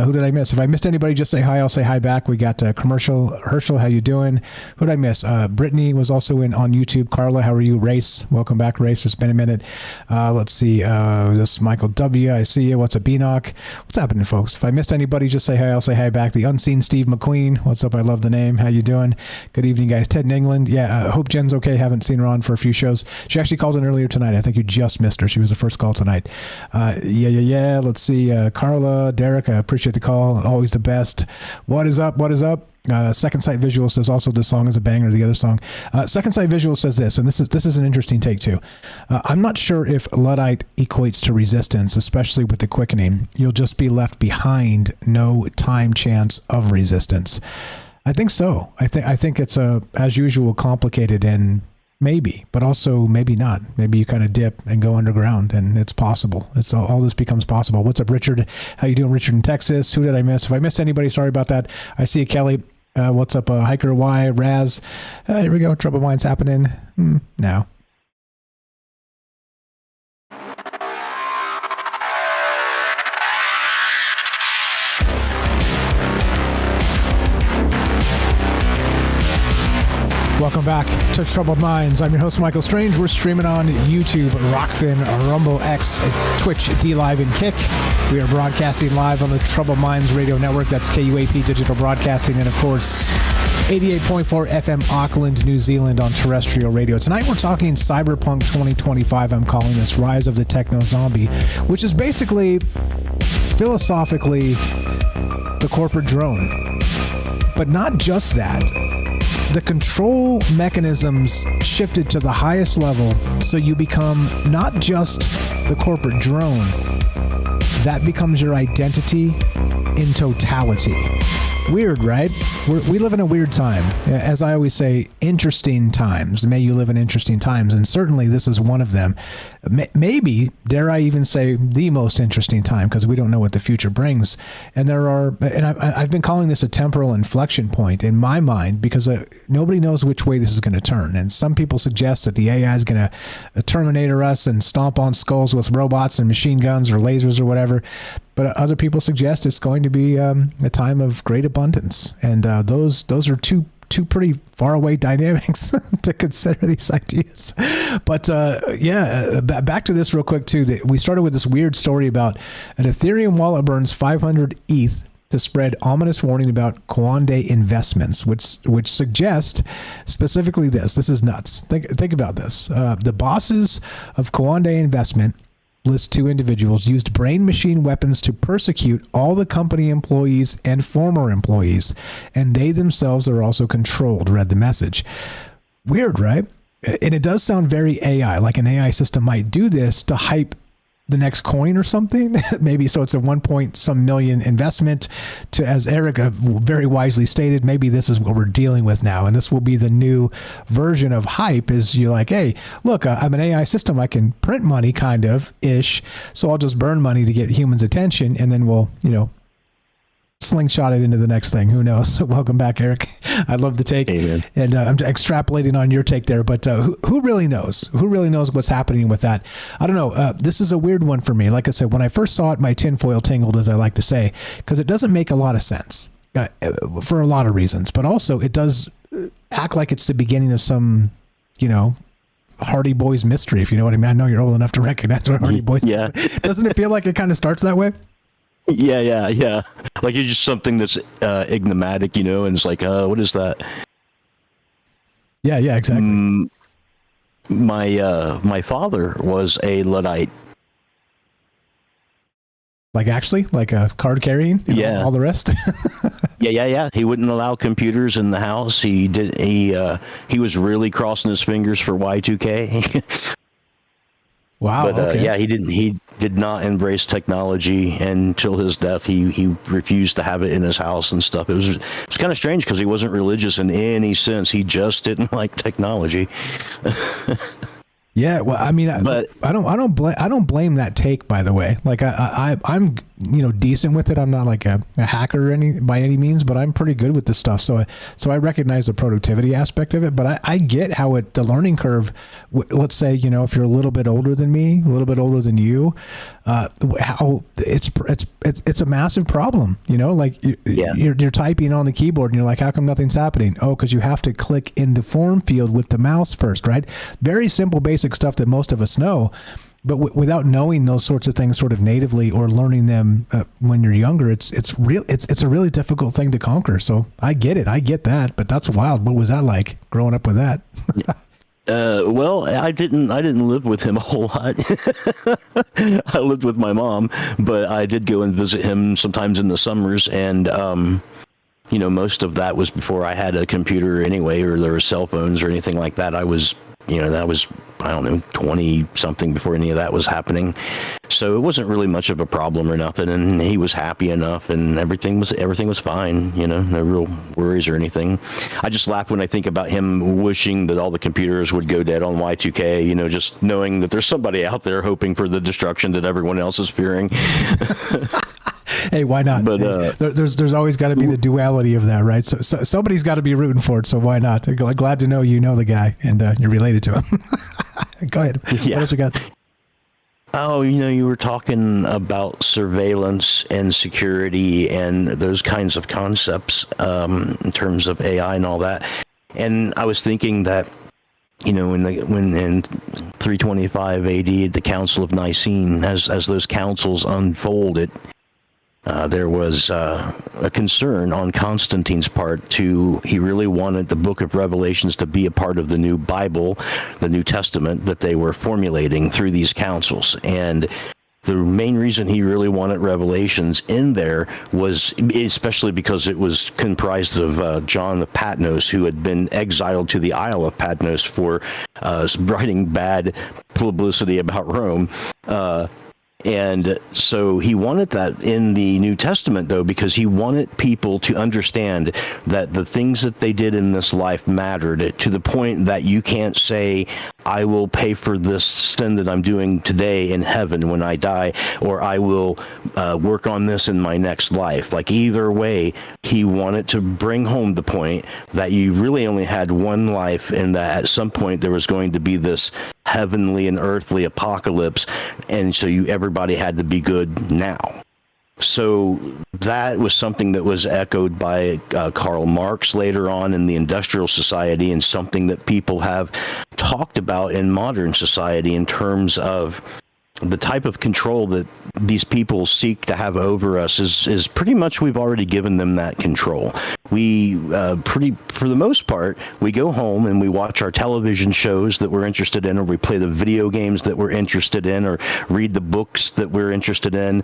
Who did I miss? If I missed anybody, just say hi. I'll say hi back. We got Commercial. Herschel, how you doing? Who did I miss? Brittany was also on YouTube. Carla, how are you? Race, welcome back, Race. It's been a minute. Let's see. This Michael W. I see you. What's up, Enoch? What's happening, folks? If I missed anybody, just say hi. I'll say hi back. The unseen Steve McQueen. What's up? I love the name. How you doing? Good evening, guys. Ted in England. Yeah, hope Jen's okay. Haven't seen her on for a few shows. She actually called in earlier tonight. I think you just missed her. She was the first call tonight. Yeah. Let's see. Carla, Derek, I appreciate the call. Always the best. What is up? Second Sight Visual says also this song is a banger. The other song, Second Sight Visual says this, and this is an interesting take too. I'm not sure if Luddite equates to resistance, especially with the quickening. You'll just be left behind, no time chance of resistance. I think so. I think it's as usual complicated and maybe, but also maybe not. Maybe you kind of dip and go underground, and it's possible. It's all this becomes possible. What's up, Richard? How you doing, Richard in Texas? Who did I miss? If I missed anybody, sorry about that. I see you, Kelly. What's up, Hiker Y, Raz? Here we go. Trouble Minds happening now. Welcome back to Troubled Minds. I'm your host, Michael Strange. We're streaming on YouTube, Rockfin, Rumble X, Twitch, D-Live, and Kick. We are broadcasting live on the Troubled Minds Radio Network. That's KUAP Digital Broadcasting. And, of course, 88.4 FM Auckland, New Zealand on terrestrial radio. Tonight we're talking Cyberpunk 2025. I'm calling this Rise of the Techno Zombie, which is basically, philosophically, the corporate drone. But not just that. The control mechanisms shifted to the highest level, so you become not just the corporate drone, that becomes your identity in totality. Weird, right? We live in a weird time. As I always say, interesting times. May you live in interesting times, and certainly this is one of them. Maybe, dare I even say, the most interesting time, because we don't know what the future brings. And I've been calling this a temporal inflection point in my mind, because nobody knows which way this is going to turn. And some people suggest that the AI is going to Terminator us and stomp on skulls with robots and machine guns or lasers or whatever. But other people suggest it's going to be a time of great abundance, and those are two pretty far away dynamics to consider these ideas. But back to this real quick too. We started with this weird story about an Ethereum wallet burns 500 ETH to spread ominous warning about Kwande investments, which suggest specifically this. This is nuts. Think about this. The bosses of Kwande Investment list two individuals used brain-machine weapons to persecute all the company employees and former employees, and they themselves are also controlled, read the message. Weird, right? And it does sound very AI, like an AI system might do this to hype the next coin or something. Maybe so it's a 1 million investment to, as Eric very wisely stated, maybe this is what we're dealing with now. And this will be the new version of hype is you're like, hey, look, I'm an AI system. I can print money kind of ish. So I'll just burn money to get humans' attention. And then we'll, slingshot it into the next thing. Who knows? Welcome back, Eric. I love the take. Amen. And I'm extrapolating on your take there, but who really knows? Who really knows what's happening with that? I don't know. This is a weird one for me. Like I said, when I first saw it, my tinfoil tingled, as I like to say, because it doesn't make a lot of sense for a lot of reasons, but also it does act like it's the beginning of some, Hardy Boys mystery, if you know what I mean. I know you're old enough to recognize what Hardy Boys is. Doesn't it feel like it kind of starts that way? Yeah. Like it's just something that's enigmatic, and it's like, what is that? Yeah, exactly. My father was a Luddite. Like actually, like a card carrying, all the rest. Yeah. He wouldn't allow computers in the house. He was really crossing his fingers for Y2K. Wow. But okay. he did not embrace technology until his death. He refused to have it in his house and stuff. It was kind of strange because he wasn't religious in any sense. He just didn't like technology. Yeah, well, I mean, but I don't blame that take. By the way, like I'm decent with it. I'm not like a hacker by any means, but I'm pretty good with this stuff. So I recognize the productivity aspect of it. But I get how the learning curve. Let's say if you're a little bit older than me, a little bit older than you, how it's a massive problem. Like you're typing on the keyboard and you're like, how come nothing's happening? Oh, because you have to click in the form field with the mouse first, right? Very simple, basic stuff that most of us know, but without knowing those sorts of things sort of natively or learning them when you're younger, it's a really difficult thing to conquer. So I get it, I get that, but that's wild. What was that like growing up with that? Well, I didn't live with him a whole lot. I lived with my mom, but I did go and visit him sometimes in the summers, and most of that was before I had a computer anyway, or there were cell phones or anything like that. I was I don't know, 20 something before any of that was happening. So it wasn't really much of a problem or nothing. And he was happy enough and everything was fine. No real worries or anything. I just laugh when I think about him wishing that all the computers would go dead on Y2K, just knowing that there's somebody out there hoping for the destruction that everyone else is fearing. Hey, why not? But there's always got to be the duality of that, right? So somebody's got to be rooting for it. So why not? Glad to know the guy and you're related to him. Go ahead. Yeah. What else we got? Oh, you were talking about surveillance and security and those kinds of concepts in terms of AI and all that. And I was thinking that, when in 325 AD, the Council of Nicene, as those councils unfolded, there was a concern on Constantine's part he really wanted the book of Revelations to be a part of the new Bible, the New Testament that they were formulating through these councils. And the main reason he really wanted Revelations in there was especially because it was comprised of John of Patmos, who had been exiled to the Isle of Patmos for writing bad publicity about Rome. And so he wanted that in the New Testament, though, because he wanted people to understand that the things that they did in this life mattered to the point that you can't say, I will pay for this sin that I'm doing today in heaven when I die, or I will work on this in my next life. Like either way, he wanted to bring home the point that you really only had one life and that at some point there was going to be this heavenly and earthly apocalypse, and so everybody had to be good now. So that was something that was echoed by Karl Marx later on in the Industrial Society, and something that people have talked about in modern society in terms of the type of control that these people seek to have over us is pretty much we've already given them that control. We for the most part, we go home and we watch our television shows that we're interested in, or we play the video games that we're interested in, or read the books that we're interested in,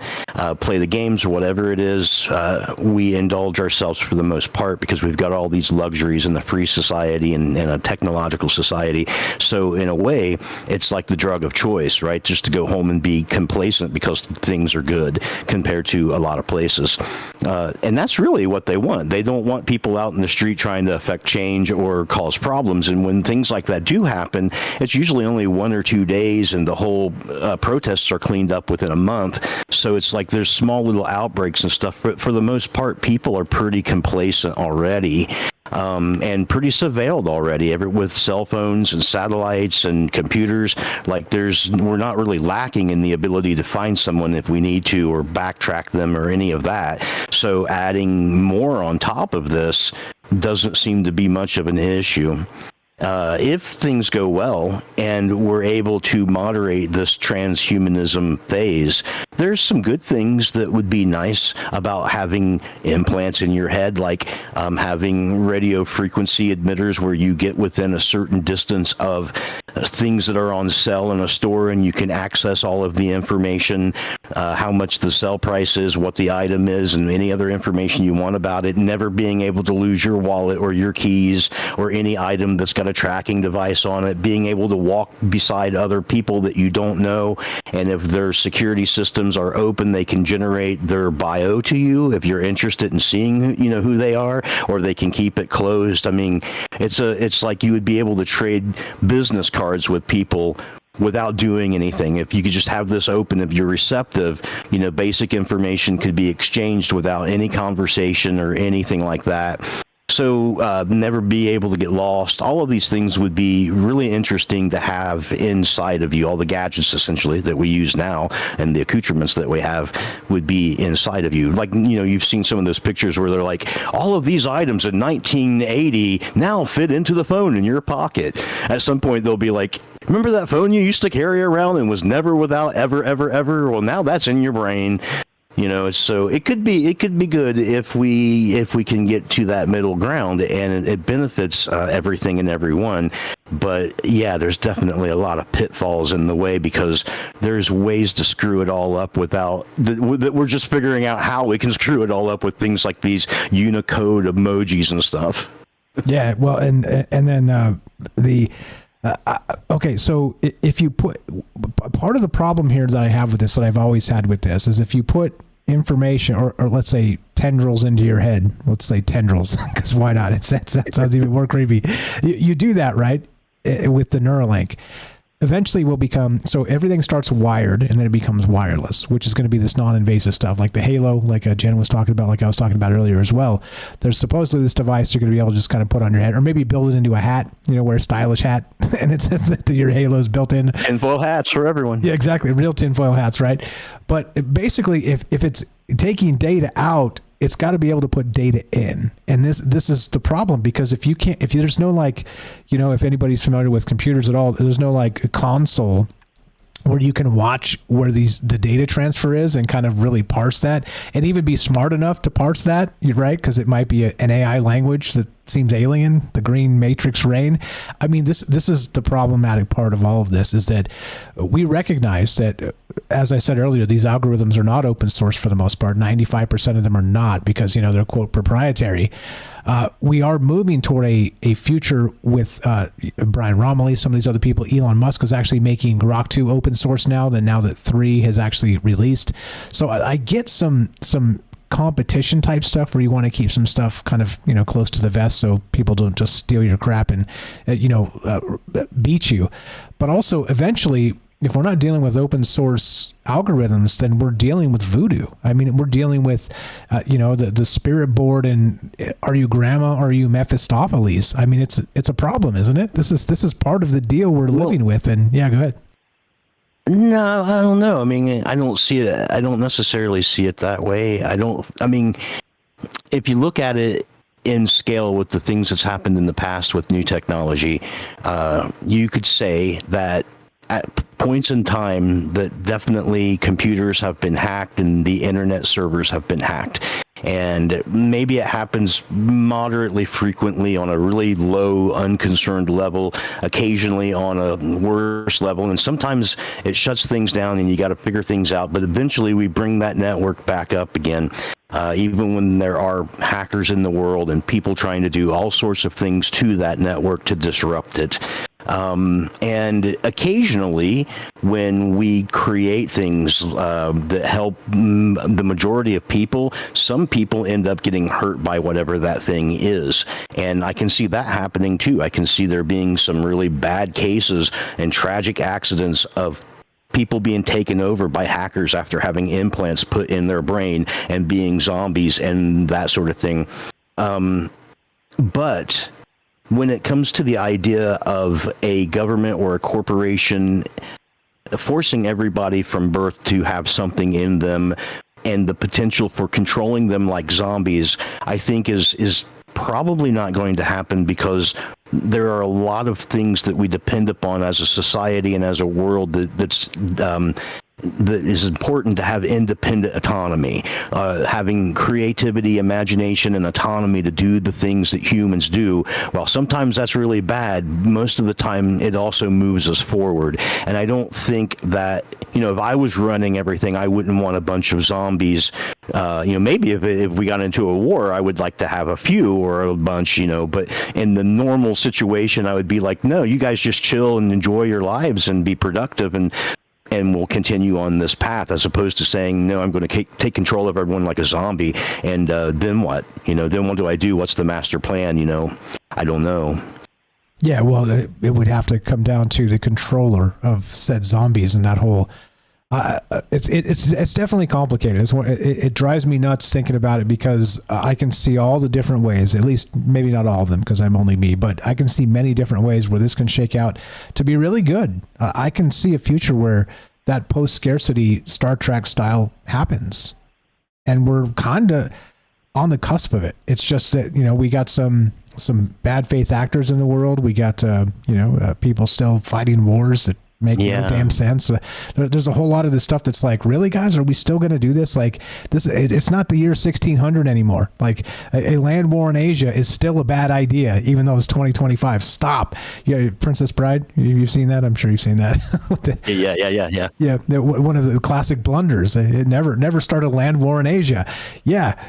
play the games or whatever it is. We indulge ourselves for the most part because we've got all these luxuries in the free society and a technological society. So in a way, it's like the drug of choice, right? Just to go home and be complacent because things are good compared to a lot of places. And that's really what they want. They don't want people out in the street trying to affect change or cause problems. And when things like that do happen, it's usually only 1 or 2 days, and the whole protests are cleaned up within a month. So it's like there's small little outbreaks and stuff. But for the most part, people are pretty complacent already. And pretty surveilled already, with cell phones and satellites and computers. Like we're not really lacking in the ability to find someone if we need to, or backtrack them or any of that. So adding more on top of this doesn't seem to be much of an issue. if things go well and we're able to moderate this transhumanism phase, there's some good things that would be nice about having implants in your head, like having radio frequency emitters where you get within a certain distance of things that are on sale in a store and you can access all of the information, how much the sell price is, what the item is, and any other information you want about it, never being able to lose your wallet or your keys or any item that's got a tracking device on it, being able to walk beside other people that you don't know, and if their security systems are open, they can generate their bio to you if you're interested in seeing who they are, or they can keep it closed. I mean, it's like you would be able to trade business cards with people without doing anything. If you could just have this open, if you're receptive, basic information could be exchanged without any conversation or anything like that. So never be able to get lost. All of these things would be really interesting to have inside of you. All the gadgets, essentially, that we use now and the accoutrements that we have would be inside of you. Like, you've seen some of those pictures where they're like, all of these items in 1980 now fit into the phone in your pocket. At some point, they'll be like, remember that phone you used to carry around and was never without ever? Well, now that's in your brain. So it could be good if we can get to that middle ground, and it benefits everything and everyone. But yeah, there's definitely a lot of pitfalls in the way, because there's ways to screw it all up without that we're just figuring out how we can screw it all up with things like these Unicode emojis and stuff. Yeah, well, and then okay, so if you put, part of the problem here that I have with this, that I've always had with this, is if you put information or let's say tendrils into your head, let's say tendrils, because why not? That sounds even more creepy. You do that, right? With the Neuralink. Eventually will become, so everything starts wired and then it becomes wireless, which is going to be this non-invasive stuff like the Halo, like Jen was talking about, like I was talking about earlier as well. There's supposedly this device you're going to be able to just kind of put on your head, or maybe build it into a hat, wear a stylish hat, and it says that your Halo's built in. Tinfoil hats for everyone. Yeah, exactly. Real tinfoil hats, right? But basically, if it's taking data out, it's got to be able to put data in. And this is the problem, because if there's no if anybody's familiar with computers at all, there's no a console where you can watch where the data transfer is and kind of really parse that, and even be smart enough to parse that, you're right, because it might be an AI language that seems alien, the green matrix rain. I mean, this is the problematic part of all of this, is that we recognize that, as I said earlier, these algorithms are not open source for the most part. 95% of them are not, because they're quote proprietary. We are moving toward a future with Brian Romilly, some of these other people. Elon Musk is actually making Grok 2 open source now that 3 has actually released. So I get some competition type stuff where you want to keep some stuff kind of close to the vest so people don't just steal your crap and beat you. But also eventually, if we're not dealing with open source algorithms, then we're dealing with voodoo. I mean, we're dealing with, the spirit board and are you grandma? Are you Mephistopheles? I mean, it's a problem, isn't it? This is part of the deal we're living with. And yeah, go ahead. No, I don't know. I mean, I don't see it. I don't necessarily see it that way. I mean, if you look at it in scale with the things that's happened in the past with new technology, you could say that at points in time that definitely computers have been hacked and the internet servers have been hacked. And maybe it happens moderately frequently on a really low, unconcerned level, occasionally on a worse level. And sometimes it shuts things down and you got to figure things out. But eventually we bring that network back up again, even when there are hackers in the world and people trying to do all sorts of things to that network to disrupt it. And occasionally when we create things that help the majority of people, some people end up getting hurt by whatever that thing is. And I can see that happening too. I can see there being some really bad cases and tragic accidents of people being taken over by hackers after having implants put in their brain and being zombies and that sort of thing. But when it comes to the idea of a government or a corporation forcing everybody from birth to have something in them and the potential for controlling them like zombies, I think is probably not going to happen because there are a lot of things that we depend upon as a society and as a world that is important to have independent autonomy, having creativity, imagination, and autonomy to do the things that humans do. While sometimes that's really bad, most of the time it also moves us forward. And I don't think that, if I was running everything, I wouldn't want a bunch of zombies. Maybe if we got into a war, I would like to have a few or a bunch, but in the normal situation, I would be like, no, you guys just chill and enjoy your lives and be productive, and we'll continue on this path, as opposed to saying, no, I'm going to take control of everyone like a zombie. And then what? Then what do I do? What's the master plan? I don't know. Yeah, well, it would have to come down to the controller of said zombies and that whole. It's definitely complicated. It drives me nuts thinking about it, because I can see all the different ways, at least maybe not all of them because I'm only me, but I can see many different ways where this can shake out to be really good. I can see a future where that post-scarcity Star Trek style happens, and we're kind of on the cusp of it. It's just that, we got some bad faith actors in the world. We got, people still fighting wars that make no damn sense. There's a whole lot of this stuff that's like, really, guys, are we still going to do this? Like this, it's not the year 1600 anymore. Like a land war in Asia is still a bad idea, even though it's 2025. Stop. Yeah, Princess Bride. You've seen that? I'm sure you've seen that. Yeah. Yeah, one of the classic blunders. It never started a land war in Asia. Yeah,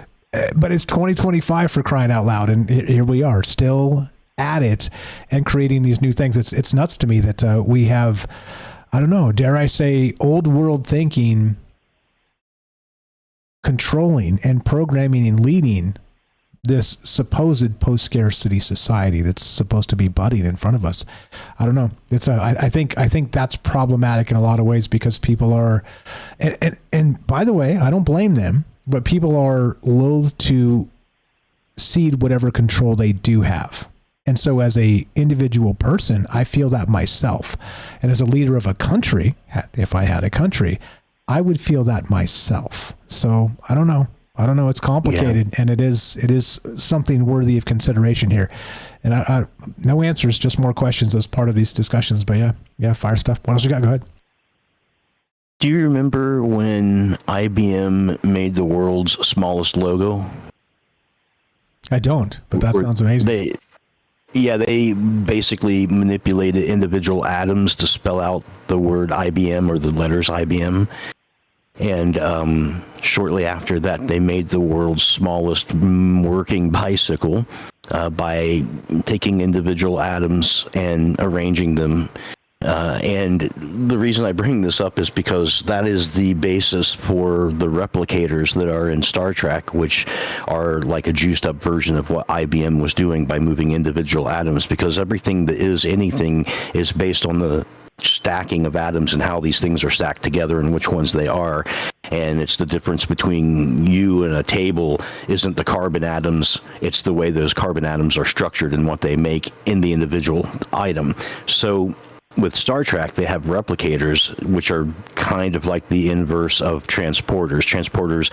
but it's 2025 for crying out loud, and here we are still at it and creating these new things. It's nuts to me that we have, I don't know, dare I say, old world thinking controlling and programming and leading this supposed post-scarcity society that's supposed to be budding in front of us. I don't know. I think that's problematic in a lot of ways, because people are, and by the way, I don't blame them, but people are loath to cede whatever control they do have. And so as a individual person, I feel that myself. And as a leader of a country, if I had a country, I would feel that myself. So I don't know. It's complicated, and it is something worthy of consideration here. And I no answers, just more questions as part of these discussions. But yeah, fire stuff. What else you got? Go ahead. Do you remember when IBM made the world's smallest logo? I don't, but that sounds amazing. They basically manipulated individual atoms to spell out the word IBM, or the letters IBM. And shortly after that, they made the world's smallest working bicycle by taking individual atoms and arranging them. And the reason I bring this up is because that is the basis for the replicators that are in Star Trek, which are like a juiced up version of what IBM was doing by moving individual atoms, because everything that is anything is based on the stacking of atoms and how these things are stacked together and which ones they are. And it's the difference between you and a table isn't the carbon atoms, it's the way those carbon atoms are structured and what they make in the individual item. So with Star Trek, they have replicators, which are kind of like the inverse of transporters. Transporters,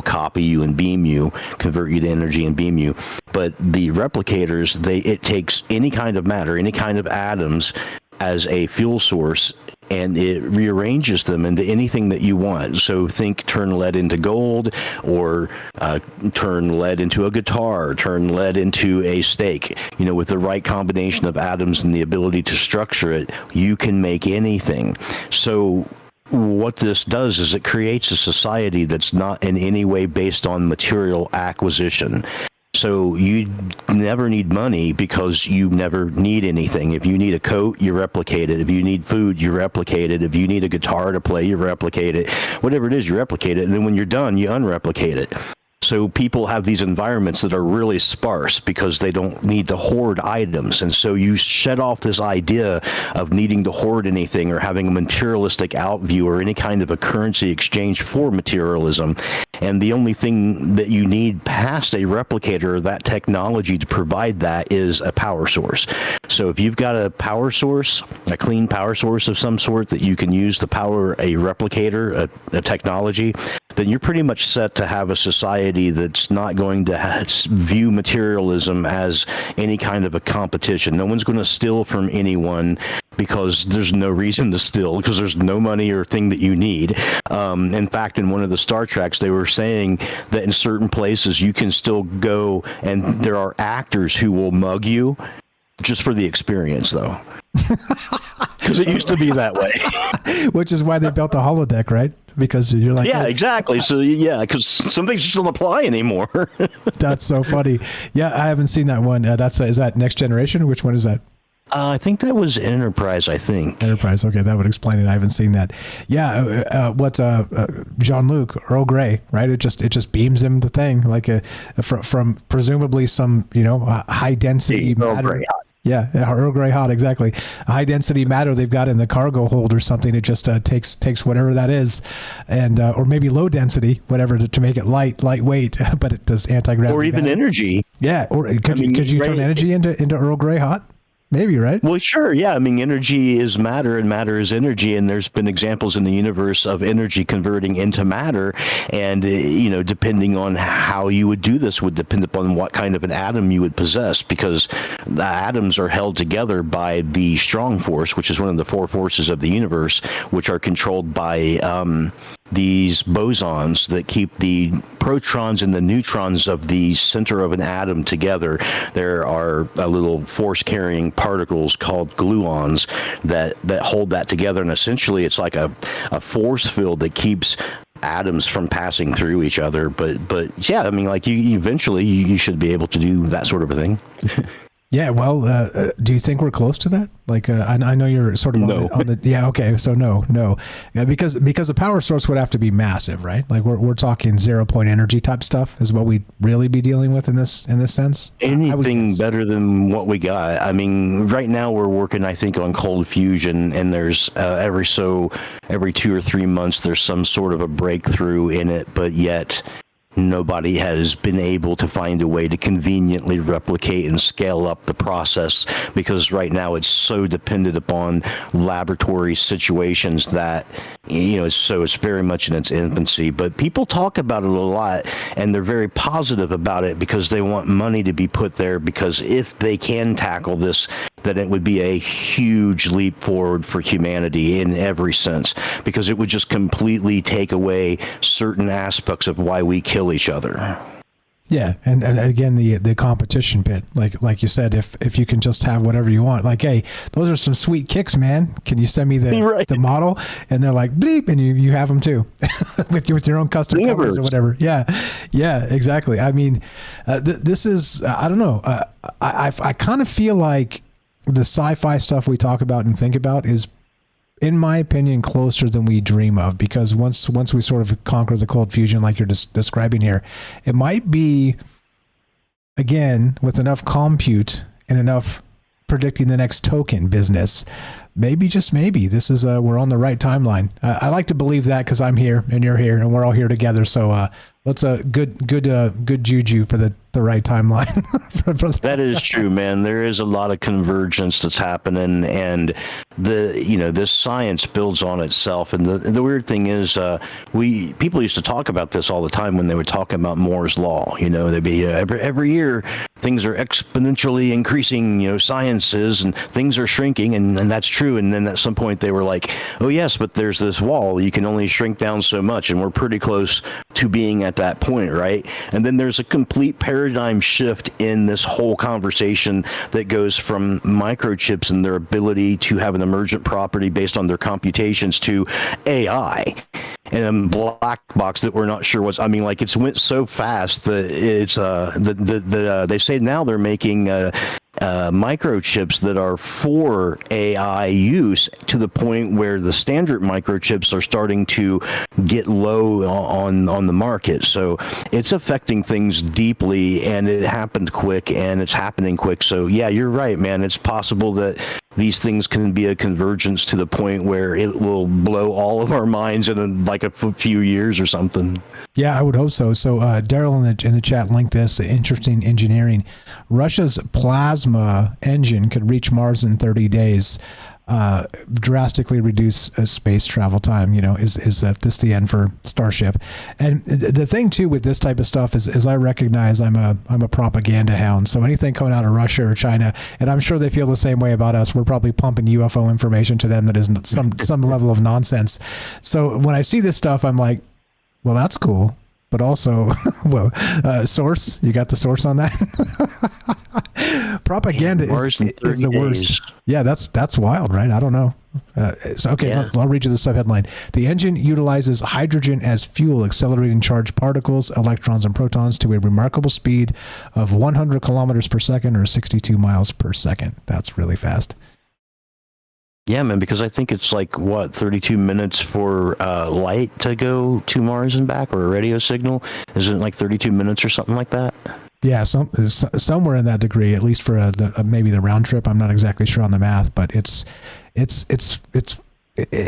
copy you and beam you, convert you to energy and beam you. But the replicators, it takes any kind of matter, any kind of atoms as a fuel source, and it rearranges them into anything that you want. So think turn lead into gold, or turn lead into a guitar, turn lead into a steak. With the right combination of atoms and the ability to structure it, you can make anything. So what this does is it creates a society that's not in any way based on material acquisition. So you never need money because you never need anything. If you need a coat, you replicate it. If you need food, you replicate it. If you need a guitar to play, you replicate it. Whatever it is, you replicate it. And then when you're done, you unreplicate it. So people have these environments that are really sparse because they don't need to hoard items. And so you shed off this idea of needing to hoard anything or having a materialistic outview or any kind of a currency exchange for materialism. And the only thing that you need past a replicator, that technology to provide that, is a power source. So if you've got a power source, a clean power source of some sort that you can use to power a replicator, a technology, then you're pretty much set to have a society that's not going to view materialism as any kind of a competition. No one's going to steal from anyone because there's no reason to steal, because there's no money or thing that you need. In fact, in one of the Star Treks, they were saying that in certain places you can still go and there are actors who will mug you just for the experience, though. Because it used to be that way. Which is why they built the holodeck, right? Because you're like, yeah, exactly. So yeah, because some things just don't apply anymore. That's so funny. Yeah, I haven't seen that one. Is that Next Generation? Which one is that? I think that was Enterprise. Enterprise. Okay, that would explain it. I haven't seen that. Yeah, Jean-Luc, Earl Grey, right? It just beams him the thing like from presumably some high density matter. Earl Grey hot. Yeah, Earl Grey hot, exactly. High density matter they've got in the cargo hold or something. It just takes whatever that is, and or maybe low density, whatever, to make it lightweight, but it does anti-gravity. Or even energy. Yeah, or could you turn energy into Earl Grey hot? Maybe, right? Well, sure. Yeah. I mean, energy is matter and matter is energy. And there's been examples in the universe of energy converting into matter. And, depending on how you would do this would depend upon what kind of an atom you would possess, because the atoms are held together by the strong force, which is one of the four forces of the universe, which are controlled by these bosons that keep the protons and the neutrons of the center of an atom together. There are little force-carrying particles called gluons that hold that together, and essentially it's like a force field that keeps atoms from passing through each other. But yeah, I mean, like you eventually you should be able to do that sort of a thing. Yeah, well, do you think we're close to that? Like, I know you're sort of on the yeah, okay, so no, yeah, because the power source would have to be massive, right? Like we're talking 0-point energy type stuff is what we'd really be dealing with in this sense. Anything better than what we got. I mean, right now we're working, I think, on cold fusion, and there's every 2 or 3 months there's some sort of a breakthrough in it, but yet nobody has been able to find a way to conveniently replicate and scale up the process, because right now it's so dependent upon laboratory situations that it's very much in its infancy. But people talk about it a lot, and they're very positive about it because they want money to be put there, because if they can tackle this, then it would be a huge leap forward for humanity in every sense, because it would just completely take away certain aspects of why we kill each other. Yeah, and again, the competition bit, like you said, if you can just have whatever you want, like, hey, those are some sweet kicks, man. Can you send me the model? And they're like, bleep, and you have them too, with your own custom colors or whatever. Yeah, exactly. I mean, this is I don't know. I kind of feel like the sci-fi stuff we talk about and think about is, in my opinion, closer than we dream of, because once we sort of conquer the cold fusion like you're describing here, it might be, again, with enough compute and enough predicting the next token business, maybe, just maybe, this is we're on the right timeline. I like to believe that because I'm here and you're here and we're all here together. So let's good juju for the right timeline. That is true, man. There is a lot of convergence that's happening, and this science builds on itself. And the weird thing is, people used to talk about this all the time when they were talking about Moore's law. They'd be every year things are exponentially increasing. Sciences and things are shrinking, and that's true. And then at some point they were like, oh yes, but there's this wall. You can only shrink down so much, and we're pretty close to being at that point, right? And then there's a complete paradigm shift in this whole conversation that goes from microchips and their ability to have an emergent property based on their computations to AI and a black box that we're not sure what's. I mean, like, it's went so fast that it's they say now they're making microchips that are for AI use, to the point where the standard microchips are starting to get low on the market. So it's affecting things deeply, and it happened quick, and it's happening quick. So yeah, you're right, man. It's possible that these things can be a convergence to the point where it will blow all of our minds in like a few years or something. Yeah, I would hope so. So Daryl in the chat linked this, interesting engineering. Russia's plasma engine could reach Mars in 30 days. drastically reduce space travel time. Is this the end for Starship? And the thing too with this type of stuff is I recognize I'm a propaganda hound. So anything coming out of Russia or China, and I'm sure they feel the same way about us. We're probably pumping UFO information to them that is some level of nonsense. So when I see this stuff, I'm like, well, that's cool. But also, well, source, you got the source on that? Propaganda is the worst. Yeah, that's wild, right? I don't know. I'll read you the subheadline. The engine utilizes hydrogen as fuel, accelerating charged particles, electrons, and protons to a remarkable speed of 100 kilometers per second or 62 miles per second. That's really fast. Yeah, man, because I think it's 32 minutes for light to go to Mars and back, or a radio signal. Isn't it 32 minutes or something like that? Yeah, somewhere in that degree, at least for maybe the round trip. I'm not exactly sure on the math, but it's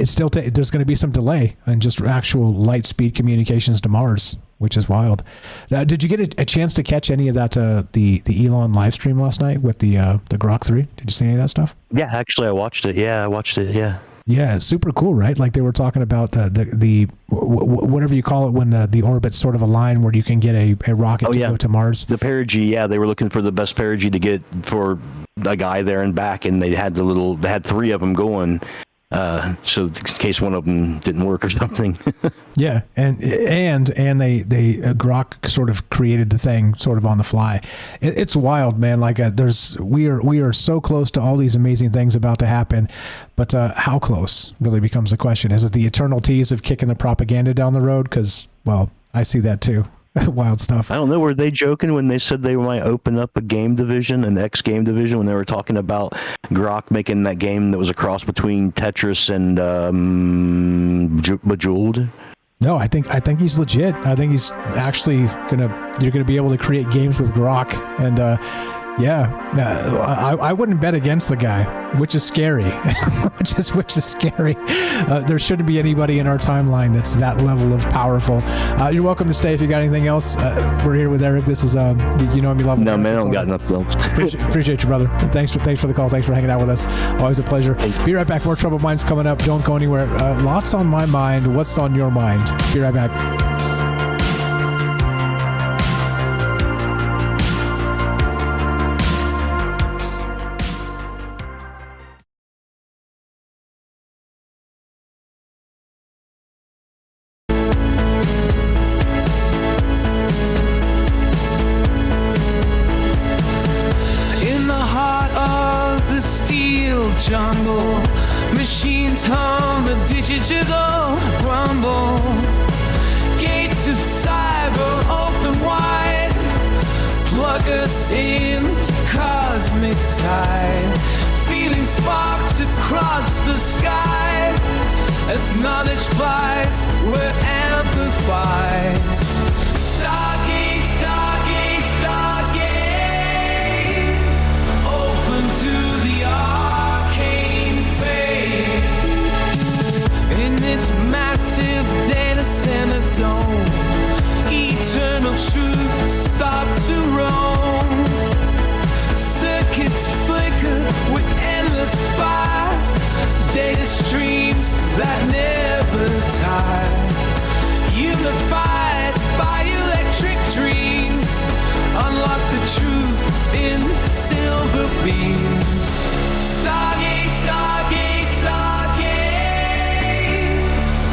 still there's going to be some delay in just actual light speed communications to Mars, which is wild. Did you get a chance to catch any of that the Elon live stream last night with the Grok 3? Did you see any of that stuff? Yeah, actually, I watched it. Yeah. Yeah, it's super cool, right? Like they were talking about the whatever you call it when the orbits sort of align where you can get a rocket to go to Mars. The perigee, yeah, they were looking for the best perigee to get for a guy there and back, and they had three of them going. So in case one of them didn't work or something. Yeah, and they Grok sort of created the thing sort of on the fly. It's wild, man. We are so close to all these amazing things about to happen, but how close really becomes the question. Is it the eternal tease of kicking the propaganda down the road? Because, well, I see that too. Wild stuff. I don't know. Were they joking when they said they might open up a game division, an X game division, when they were talking about Grok making that game that was a cross between Tetris and Bejeweled? No, I think he's legit. I think he's actually you're gonna be able to create games with Grok, and I wouldn't bet against the guy, which is scary. which is scary. There shouldn't be anybody in our timeline that's that level of powerful. You're welcome to stay if you got anything else. We're here with Eric. This is you know me, love. No, man, I don't got nothing else. Appreciate you, brother. Thanks for the call. Thanks for hanging out with us. Always a pleasure. Be right back. More Troubled Minds coming up. Don't go anywhere. Lots on my mind. What's on your mind? Be right back. Jungle, machines hum, a digital rumble. Gates of cyber open wide. Plug us into cosmic tide. Feeling sparks across the sky. As knowledge flies, we're amplified. Stargate, Stargate, Stargate. Open to the arcane fate. In this massive data center dome, eternal truth start to roam. Circuits flicker with endless fire. Data streams that never tire. Unified by electric dreams. Unlock the truth in silver beams. Stargate, Stargate, Stargate.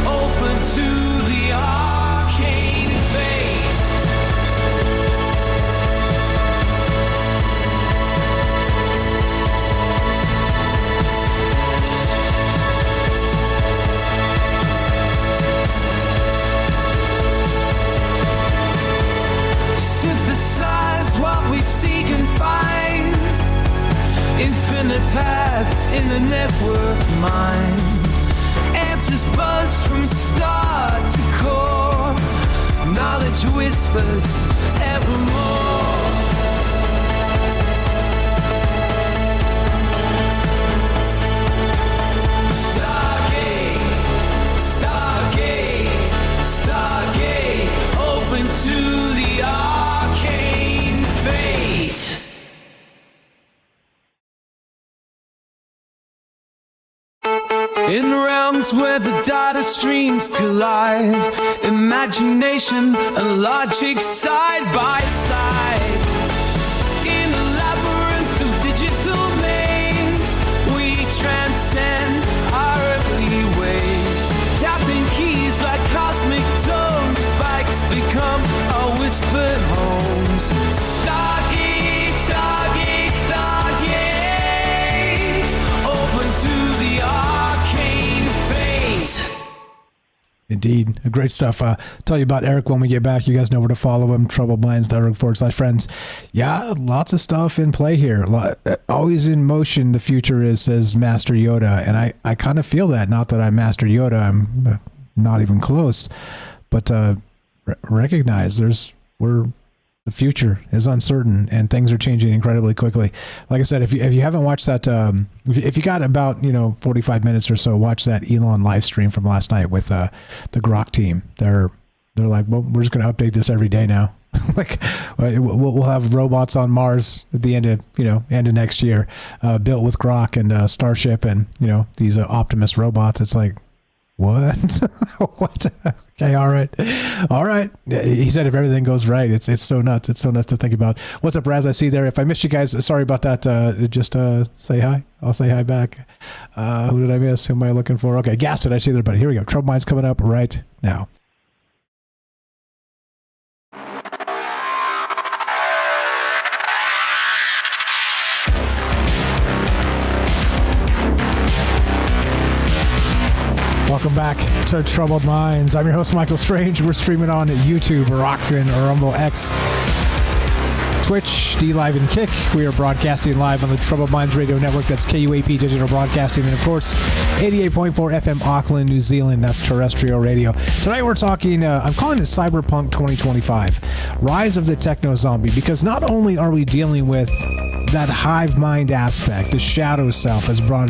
Open to the arcane fate. Synthesize what we seek and find. Infinite paths in the network mind. Answers buzz from star to core. Knowledge whispers evermore. Stargate, Stargate, Stargate. Open to the arcane fate. In realms where the data streams collide, imagination and logic side by side. In a labyrinth of digital maze, we transcend our earthly ways. Tapping keys like cosmic tones, spikes become our whispered homes. Stargaze, stargaze, stargaze, open to the arcane fate. Indeed. Great stuff. Tell you about Eric when we get back. You guys know where to follow him. troubledminds.org/friends. Yeah, lots of stuff in play here. Always in motion, the future is, says Master Yoda. And I kind of feel that. Not that I'm Master Yoda. I'm not even close. But recognize the future is uncertain and things are changing incredibly quickly. Like I said, if you haven't watched that, if you got about 45 minutes or so, watch that Elon live stream from last night with the Grok team. They're like, well, we're just going to update this every day now. Like we'll have robots on Mars at the end of end of next year, built with Grok and Starship and these Optimus robots. It's like, what? What? Okay, all right. He said if everything goes right, it's so nuts. It's so nuts to think about. What's up, Raz? I see there. If I missed you guys, sorry about that. Just say hi. I'll say hi back. Who did I miss? Who am I looking for? Okay, Gaston, I see there, buddy. Here we go. Trouble Minds coming up right now. Welcome back to Troubled Minds. I'm your host, Michael Strange. We're streaming on YouTube, Rockfin, Rumble X, Twitch, D-Live, and Kick. We are broadcasting live on the Troubled Minds Radio Network. That's KUAP Digital Broadcasting. And, of course, 88.4 FM Auckland, New Zealand. That's terrestrial radio. Tonight we're talking, I'm calling it Cyberpunk 2025, Rise of the Techno Zombie, because not only are we dealing with that hive mind aspect, the shadow self, as brought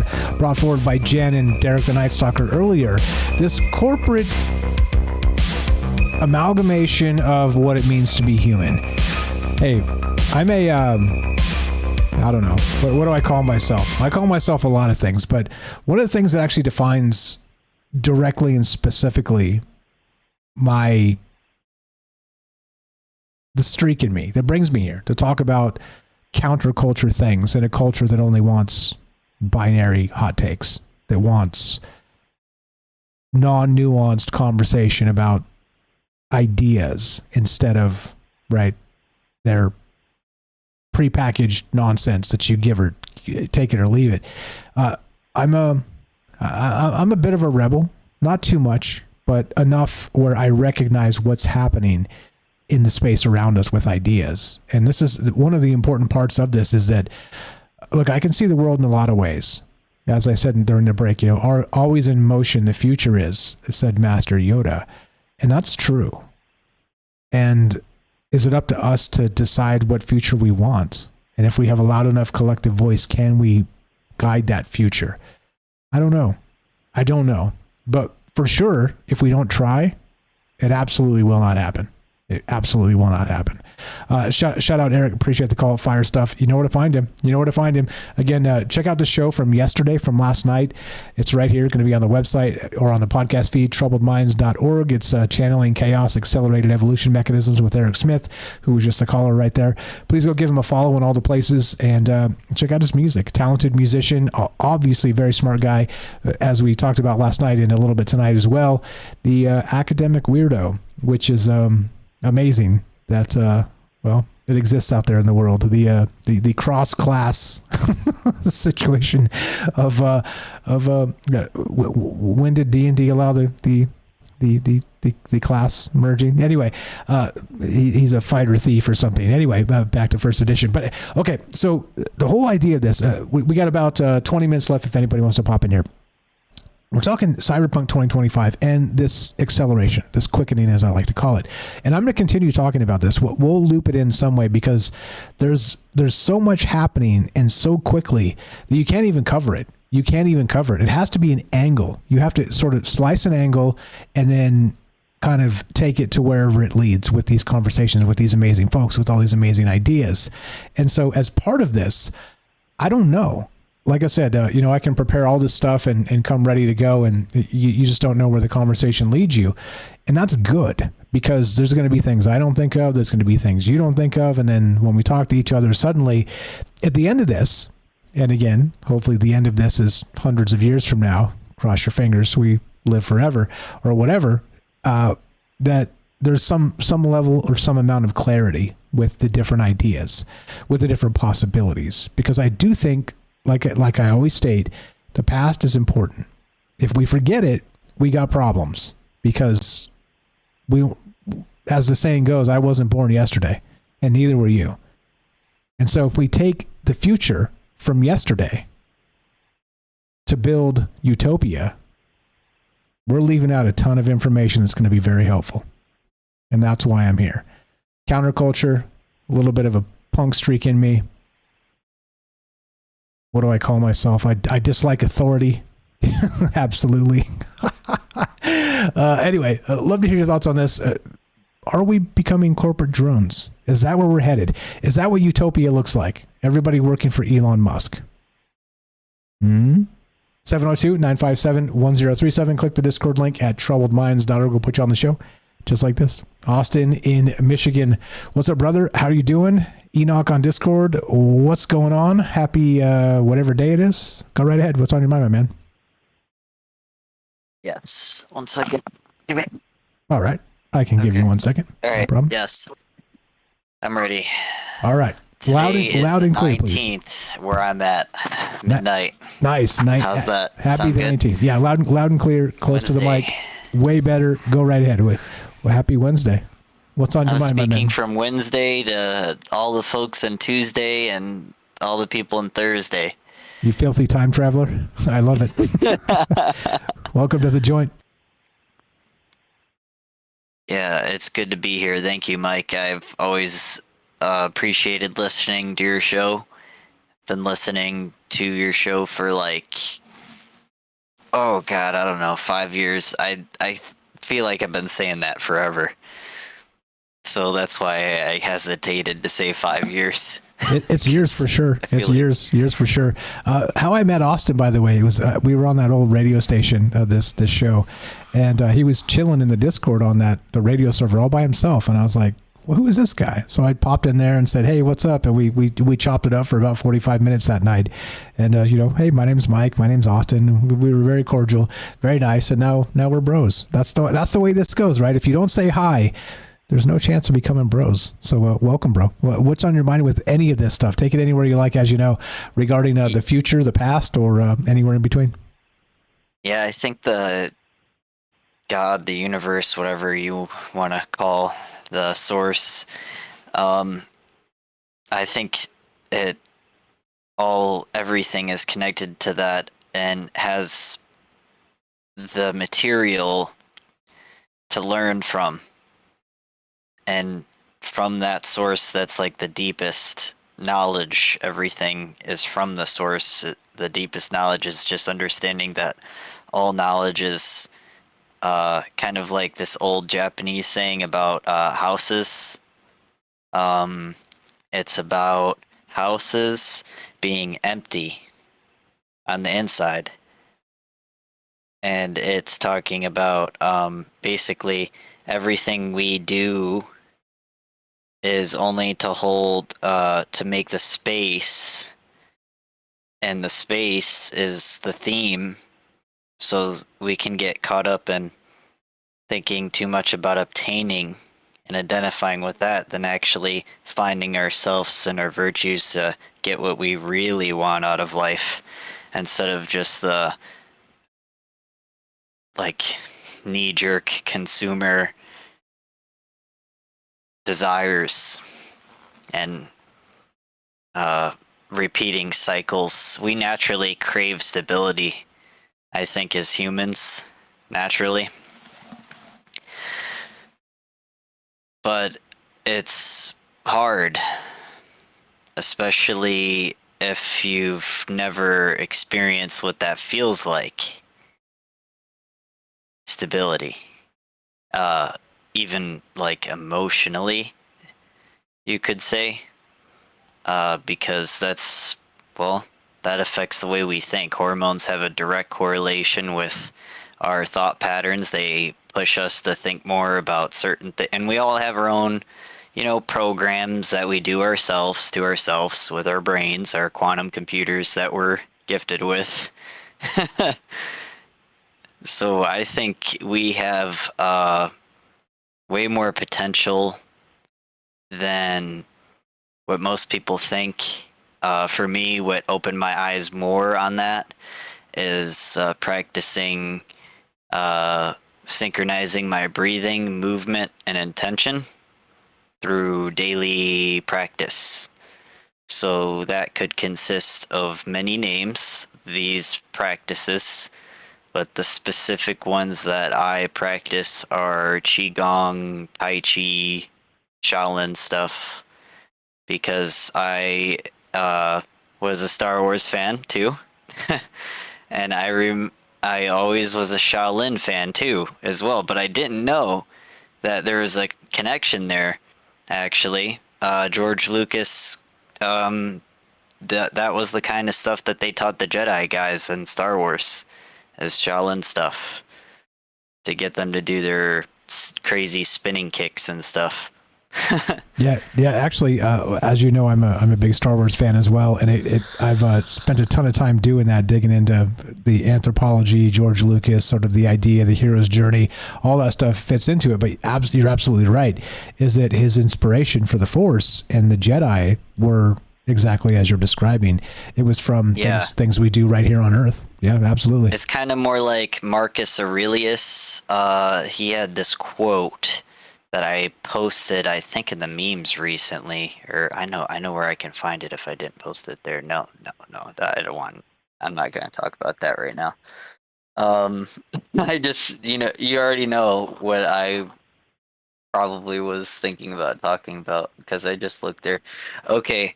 forward by Jen and Derek the Night Stalker earlier, this corporate amalgamation of what it means to be human. Hey, I'm a, I don't know, what do I call myself? I call myself a lot of things, but one of the things that actually defines directly and specifically the streak in me that brings me here to talk about counterculture things in a culture that only wants binary hot takes, that wants non-nuanced conversation about ideas instead of their prepackaged nonsense that you give or take it or leave it. I'm a bit of a rebel, not too much, but enough where I recognize what's happening in the space around us with ideas. And this is one of the important parts of this, is that, look, I can see the world in a lot of ways. As I said during the break, are always in motion the future is, said Master Yoda. And that's true. And is it up to us to decide what future we want? And if we have a loud enough collective voice, can we guide that future? I don't know. But for sure, if we don't try, it absolutely will not happen. It absolutely will not happen. Shout out Eric. Appreciate the call. Fire stuff. You know where to find him. Again, check out the show from yesterday, from last night. It's right here. Going to be on the website or on the podcast feed, troubledminds.org. It's channeling chaos, accelerated evolution mechanisms with Eric Smith, who was just a caller right there. Please go give him a follow in all the places and check out his music. Talented musician, obviously very smart guy, as we talked about last night and a little bit tonight as well. The academic weirdo, which is amazing that it exists out there in the world. The cross class situation of when did D&D allow the class merging? Anyway, he's a fighter thief or something. Anyway, back to first edition. But okay, so the whole idea of this, we got about 20 minutes left if anybody wants to pop in here. We're talking Cyberpunk 2025 and this acceleration, this quickening, as I like to call it. And I'm going to continue talking about this. We'll loop it in some way because there's so much happening and so quickly that you can't even cover it. It has to be an angle. You have to sort of slice an angle and then kind of take it to wherever it leads with these conversations with these amazing folks with all these amazing ideas. And so as part of this, I don't know. like I said, I can prepare all this stuff and come ready to go, and you just don't know where the conversation leads you. And that's good, because there's going to be things I don't think of. There's going to be things you don't think of. And then when we talk to each other, suddenly at the end of this, and again, hopefully the end of this is hundreds of years from now, cross your fingers, we live forever or whatever, that there's some level or some amount of clarity with the different ideas, with the different possibilities. Because I do think, like I always state, the past is important. If we forget it, we got problems, because as the saying goes, I wasn't born yesterday, and neither were you. And so if we take the future from yesterday to build utopia, we're leaving out a ton of information that's going to be very helpful. And that's why I'm here. Counterculture, a little bit of a punk streak in me. What do I call myself? I dislike authority. Absolutely. Anyway, love to hear your thoughts on this. Are we becoming corporate drones? Is that where we're headed? Is that what utopia looks like? Everybody working for Elon Musk. 702-957-1037. Click the Discord link at troubledminds.org. We'll put you on the show just like this. Austin in Michigan. What's up, brother? How are you doing? Enoch on Discord. What's going on? Happy whatever day it is. Go right ahead. What's on your mind, my man? Yes. 1 second. Give me. All right. I can give you 1 second. All right. No problem. Yes. I'm ready. All right. Today loud and clear, 19th, please. where I'm at. Midnight. Nice. How's that? Happy Sound the good? 19th. Yeah, loud and clear, close to the mic. Way better. Go right ahead. Well, happy Wednesday. What's on your I'm mind, my speaking man? from Wednesday to all the folks on Tuesday and all the people on Thursday. You filthy time traveler. I love it. Welcome to the joint. Yeah, it's good to be here. Thank you, Mike. I've always appreciated listening to your show. Been listening to your show for oh God, I don't know, 5 years. I feel like I've been saying that forever. So that's why I hesitated to say 5 years. It's years for sure. It's years for sure. How I met Austin, by the way, was we were on that old radio station, this show, and he was chilling in the Discord on the radio server all by himself, and I was like, well, who is this guy? So I popped in there and said, hey, what's up? And we chopped it up for about 45 minutes that night. And, hey, my name's Mike. My name's Austin. We were very cordial, very nice. And now we're bros. That's the way this goes, right? If you don't say hi, there's no chance of becoming bros. So welcome, bro. What's on your mind with any of this stuff? Take it anywhere you like, as you know, regarding the future, the past, or anywhere in between. Yeah, I think the God, the universe, whatever you want to call the source, I think everything is connected to that and has the material to learn from. And from that source, that's like the deepest knowledge. Everything is from the source. The deepest knowledge is just understanding that all knowledge is kind of like this old Japanese saying about houses. It's about houses being empty on the inside. And it's talking about basically everything we do is only to hold, to make the space, and the space is the theme, so we can get caught up in thinking too much about obtaining and identifying with that than actually finding ourselves and our virtues to get what we really want out of life, instead of just the knee-jerk consumer desires and repeating cycles. We naturally crave stability, I think, as humans, naturally. But it's hard, especially if you've never experienced what that feels like. Stability. Even emotionally, you could say, because that's, that affects the way we think. Hormones have a direct correlation with our thought patterns. They push us to think more about certain things, and we all have our own, programs that we do ourselves to ourselves with our brains, our quantum computers that we're gifted with. So I think we have way more potential than what most people think. For me, what opened my eyes more on that is practicing synchronizing my breathing, movement, and intention through daily practice. So that could consist of many names, these practices, but the specific ones that I practice are Qigong, Tai Chi, Shaolin stuff, because I was a Star Wars fan too. And I always was a Shaolin fan too as well, but I didn't know that there was a connection there, actually. George Lucas, that was the kind of stuff that they taught the Jedi guys in Star Wars as Shaolin stuff, to get them to do their crazy spinning kicks and stuff. Yeah. Actually, as you know, I'm a big Star Wars fan as well, and I've spent a ton of time doing that, digging into the anthropology, George Lucas, sort of the idea, the hero's journey, all that stuff fits into it. But you're absolutely right, is that his inspiration for the Force and the Jedi were exactly as you're describing. It was from things we do right here on Earth. Yeah, absolutely. It's kind of more like Marcus Aurelius. He had this quote that I posted, I think, in the memes recently, or I know where I can find it if I didn't post it there. No, I don't want. I'm not going to talk about that right now. I just, you already know what I probably was thinking about talking about, because I just looked there. Okay.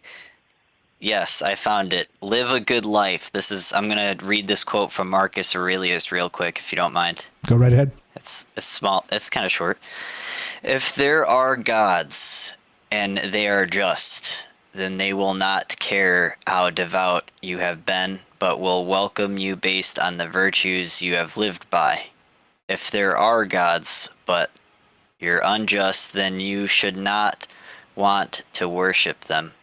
Yes, I found it. Live a good life. I'm going to read this quote from Marcus Aurelius real quick, if you don't mind. Go right ahead. It's small. It's kind of short. If there are gods and they are just, then they will not care how devout you have been, but will welcome you based on the virtues you have lived by. If there are gods, but you're unjust, then you should not want to worship them.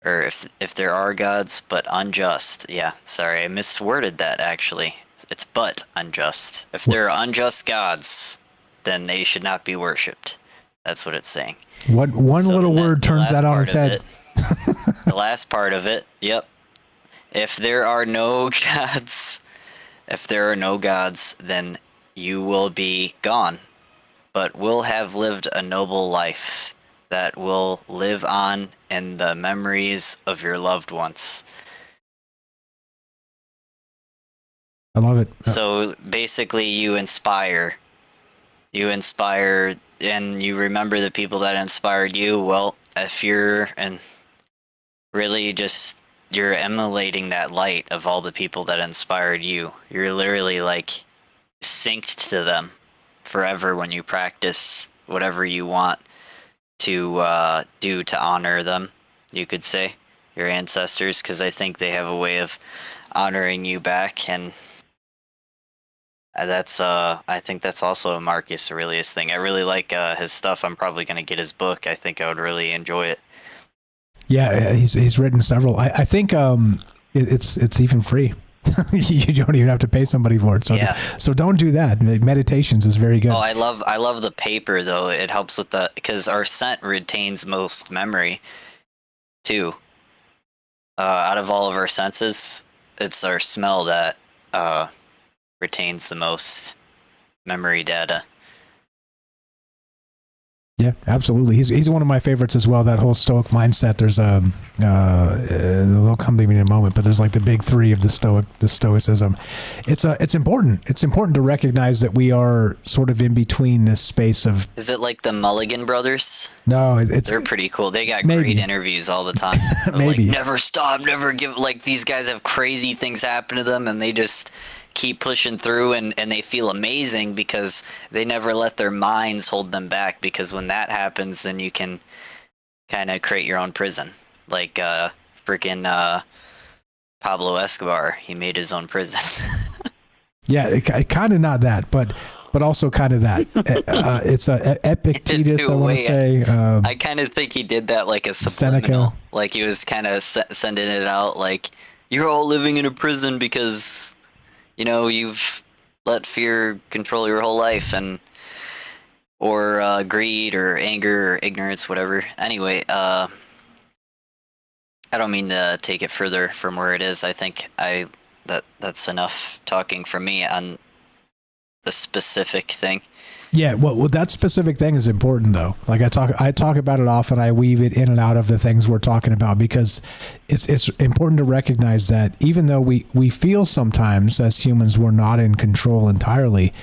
Or if there are gods, but unjust. Yeah, sorry, I misworded that, actually. It's but unjust. If there are unjust gods, then they should not be worshipped. That's what it's saying. One little word turns that on its head. The last part of it, yep. If there are no gods, then you will be gone, but will have lived a noble life that will live on in the memories of your loved ones. I love it. So basically you inspire, and you remember the people that inspired you. Well, if you're you're emulating that light of all the people that inspired you. You're literally like synced to them forever when you practice whatever you want to do to honor them, you could say, your ancestors, because I think they have a way of honoring you back. And I think that's also a Marcus Aurelius thing. I really like his stuff. I'm probably going to get his book. I think I would really enjoy it. Yeah, he's written several. I think it's even free. You don't even have to pay somebody for it. So don't do that. Meditations is very good. Oh, I love the paper though. It helps with because our scent retains most memory too. Out of all of our senses, it's our smell that retains the most memory data. Yeah, absolutely. He's one of my favorites as well. That whole Stoic mindset. There's they'll come to me in a moment, but there's like the big three of the Stoicism. It's important. It's important to recognize that we are sort of in between this space of. Is it like the Mulligan brothers? No, they're pretty cool. They got great interviews all the time. Maybe. Like, never stop, never give. Like, these guys have crazy things happen to them, and they just keep pushing through, and they feel amazing because they never let their minds hold them back, because when that happens, then you can kind of create your own prison. Like freaking Pablo Escobar. He made his own prison. Yeah, kind of not that, but also kind of that. It's a Epictetus, I want to say. I kind of think he did that like a subliminal. Seneca. Like he was kind of sending it out like, you're all living in a prison because, you know, you've let fear control your whole life, and or greed or anger or ignorance, whatever. Anyway, I don't mean to take it further from where it is. I think that's enough talking from me on the specific thing. Yeah, well, that specific thing is important though. Like I talk about it often. I weave it in and out of the things we're talking about because it's important to recognize that even though we feel sometimes as humans we're not in control entirely,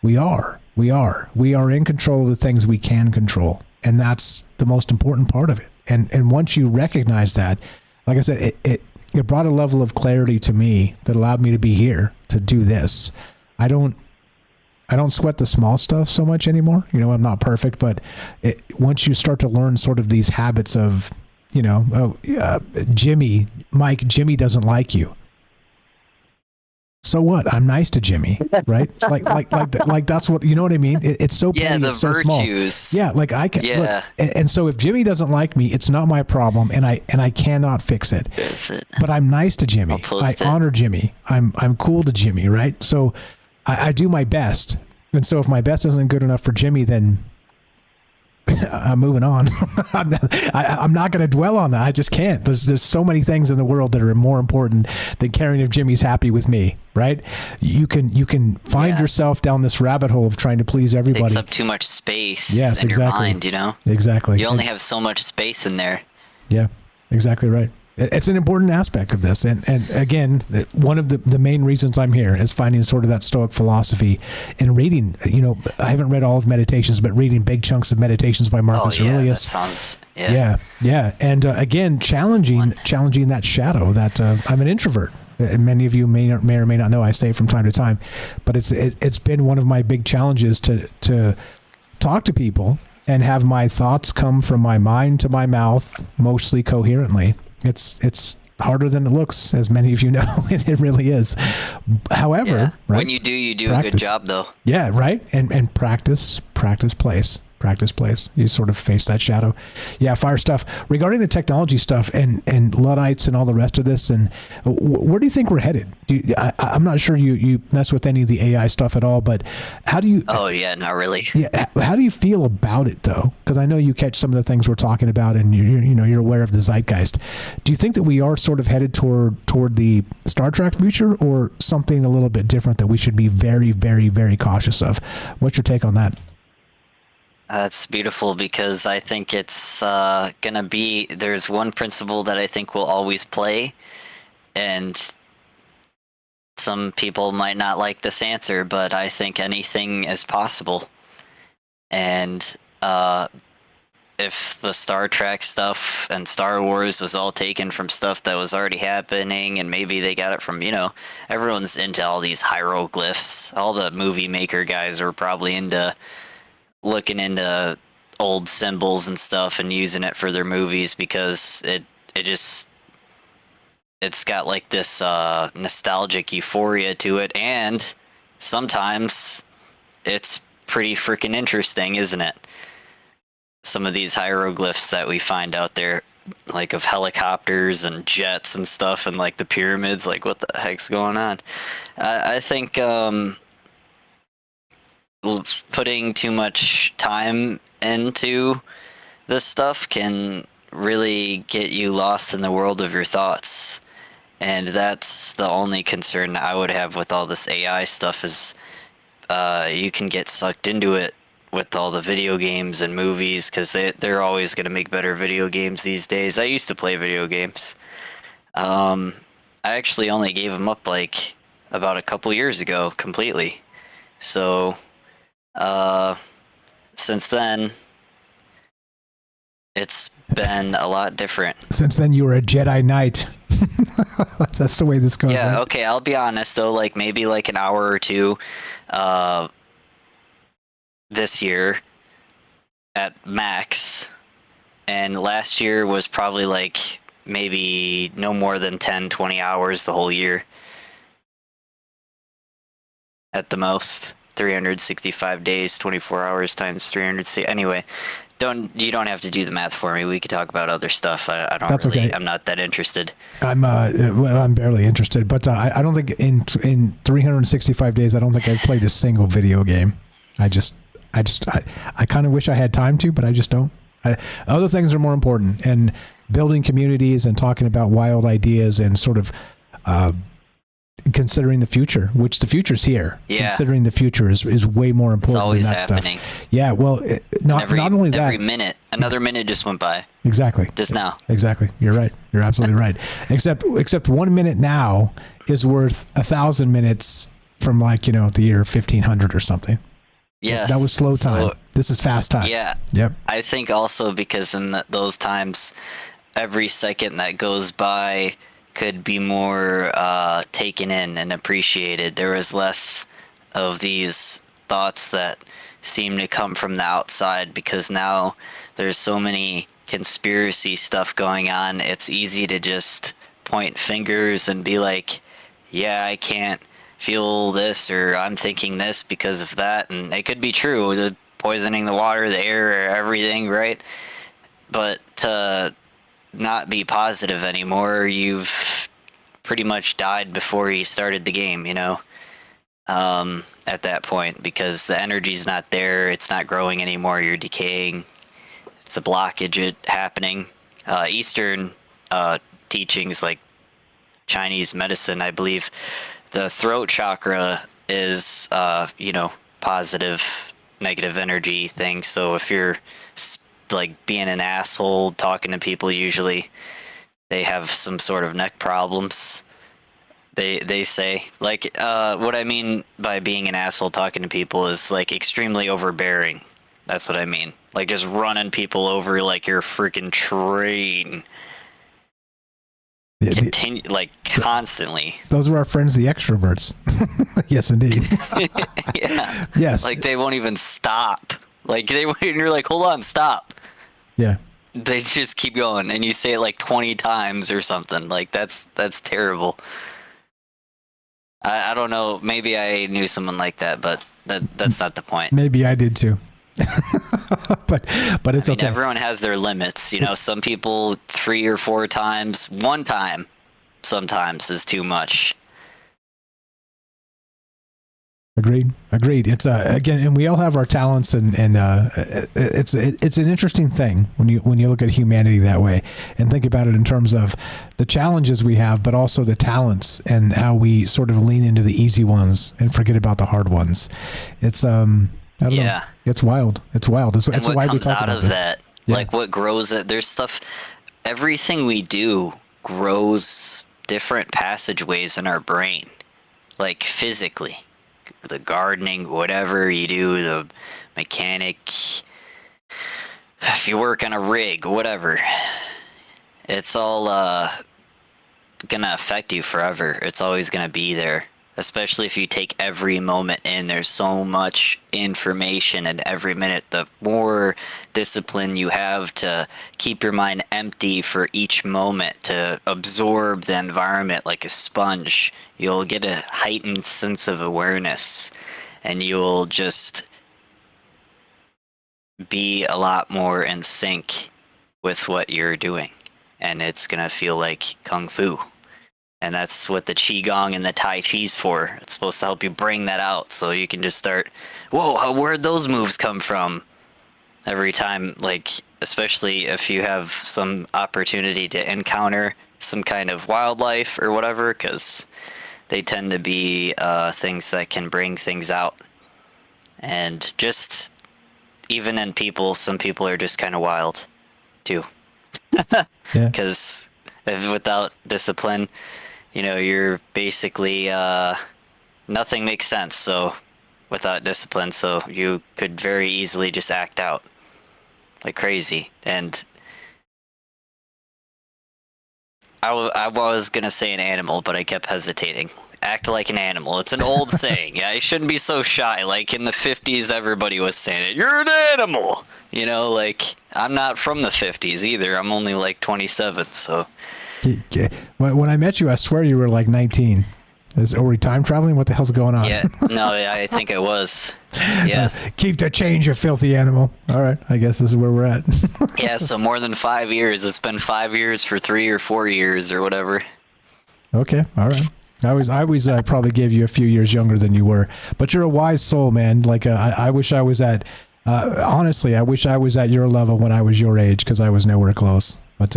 we are in control of the things we can control, and that's the most important part of it. And once you recognize that, like I said, it brought a level of clarity to me that allowed me to be here to do this. I don't sweat the small stuff so much anymore. You know, I'm not perfect, but once you start to learn sort of these habits of, you know, Jimmy doesn't like you. So what? I'm nice to Jimmy, right? like that's what, you know what I mean? It's so petty, the it's so virtues. small. Yeah, like I can. Yeah. Look, and so if Jimmy doesn't like me, it's not my problem, and I cannot fix it. But I'm nice to Jimmy. I honor Jimmy. I'm cool to Jimmy, right? So I do my best, and so if my best isn't good enough for Jimmy, then I'm moving on. I'm not going to dwell on that. I just can't. There's so many things in the world that are more important than caring if Jimmy's happy with me, right? You can find yourself down this rabbit hole of trying to please everybody. Takes up too much space Yes, in exactly. your mind, you know? Exactly. You only have so much space in there. Yeah, exactly right. It's an important aspect of this. And again, one of the main reasons I'm here is finding sort of that Stoic philosophy and reading, you know, I haven't read all of Meditations, but reading big chunks of Meditations by Marcus Aurelius. That sounds, Yeah. And again, challenging that shadow that I'm an introvert. Many of you may or may not know I say it from time to time, but it's been one of my big challenges to talk to people and have my thoughts come from my mind to my mouth mostly coherently. It's harder than it looks, as many of you know. It really is. However, right, when you do a good job, though. Yeah, right. And practice place. You sort of face that shadow. Yeah, fire stuff. Regarding the technology stuff and Luddites and all the rest of this, and where do you think we're headed? I'm not sure you mess with any of the AI stuff at all, but how do you... Oh, yeah, not really. Yeah, how do you feel about it, though? Because I know you catch some of the things we're talking about, and you're aware of the zeitgeist. Do you think that we are sort of headed toward the Star Trek future, or something a little bit different that we should be very, very, very cautious of? What's your take on that? That's beautiful, because I think it's gonna be, there's one principle that I think will always play, and some people might not like this answer, but I think anything is possible. And if the Star Trek stuff and Star Wars was all taken from stuff that was already happening, and maybe they got it from, you know, everyone's into all these hieroglyphs. All the movie maker guys are probably into looking into old symbols and stuff and using it for their movies, because it's got like this nostalgic euphoria to it, and sometimes it's pretty freaking interesting, isn't it? Some of these hieroglyphs that we find out there, like of helicopters and jets and stuff, and like the pyramids, like what the heck's going on? I think putting too much time into this stuff can really get you lost in the world of your thoughts. And that's the only concern I would have with all this AI stuff, is you can get sucked into it with all the video games and movies, because they're always going to make better video games these days. I used to play video games. I actually only gave them up like about a couple years ago completely. So since then, it's been a lot different. Since then, you were a Jedi Knight. That's the way this goes. Yeah, right? okay, I'll be honest though, like maybe like an hour or two this year at max, and last year was probably like maybe no more than 10, 20 hours the whole year. At the most. 365 days, 24 hours times 360. Anyway, you don't have to do the math for me. We could talk about other stuff. I don't That's really, okay. I'm not that interested. I'm barely interested, but I don't think in 365 days, I don't think I've played a single video game. I kind of wish I had time to, but I just don't. Other things are more important, and building communities and talking about wild ideas and sort of considering the future, which the future's here. Yeah. Considering the future is way more important It's always than that happening. stuff. Yeah, well, not only that. Every minute, another minute just went by. Exactly. Just now. Exactly. You're right. You're absolutely right. Except 1 minute now is worth 1,000 minutes from the year 1500 or something. Yes. That was slow time. This is fast time. Yeah. Yep. I think also because in those times, every second that goes by could be more taken in and appreciated. There was less of these thoughts that seem to come from the outside, because now there's so many conspiracy stuff going on. It's easy to just point fingers and be like, yeah, I can't feel this, or I'm thinking this because of that, and it could be true, the poisoning the water, the air, everything, right? But to not be positive anymore, you've pretty much died before you started the game, at that point, because the energy's not there, it's not growing anymore, you're decaying, it's a blockage happening. Eastern teachings, like Chinese medicine, I believe, the throat chakra is, positive, negative energy thing. So if you're like being an asshole, talking to people, usually they have some sort of neck problems. They say, like, what I mean by being an asshole talking to people is like extremely overbearing. That's what I mean. Like just running people over like you're a freaking train. Constantly. Those are our friends, the extroverts. Yes, indeed. Yeah. Yes. Like they won't even stop. Like you're like, hold on, stop. Yeah. They just keep going, and you say it like 20 times or something. Like that's terrible. I don't know. Maybe I knew someone like that, but that's not the point. Maybe I did too. but it's okay. Everyone has their limits. Some people 3 or 4 times, 1 time, sometimes is too much. Agreed. It's again, and we all have our talents, and it's an interesting thing when you look at humanity that way and think about it in terms of the challenges we have, but also the talents and how we sort of lean into the easy ones and forget about the hard ones. It's I don't know. It's wild. It's wild. It's what why we comes talk out about of this. that, like what grows it. There's stuff. Everything we do grows different passageways in our brain, like physically. The gardening, whatever you do, the mechanic, if you work on a rig, whatever, it's all gonna affect you forever. It's always gonna be there, especially if you take every moment in. There's so much information, and every minute, the more discipline you have to keep your mind empty for each moment, to absorb the environment like a sponge, you'll get a heightened sense of awareness, and you'll just be a lot more in sync with what you're doing. And it's gonna feel like Kung Fu. And that's what the Qigong and the Tai Chi's for. It's supposed to help you bring that out, so you can just start, whoa, where'd those moves come from? Every time, like, especially if you have some opportunity to encounter some kind of wildlife or whatever, because they tend to be things that can bring things out. And just, even in people, some people are just kind of wild, too. Because without discipline, you're basically, nothing makes sense, so without discipline, so you could very easily just act out like crazy. And I was gonna say an animal, but I kept hesitating. act like an animal. It's an old saying. Yeah, you shouldn't be so shy. Like in the 50s, everybody was saying it. You're an animal. You know, like I'm not from the 50s either. I'm only like 27. So when I met you, I swear you were like 19. Are we time traveling? What the hell's going on? Yeah, no, I think it was. Yeah. Keep the change, you filthy animal. All right, I guess this is where we're at. Yeah, so more than 5 years. It's been 5 years for 3 or 4 years or whatever. Okay, all right. I always probably gave you a few years younger than you were, but you're a wise soul, man. Like I wish I was at. Honestly, I wish I was at your level when I was your age, because I was nowhere close. But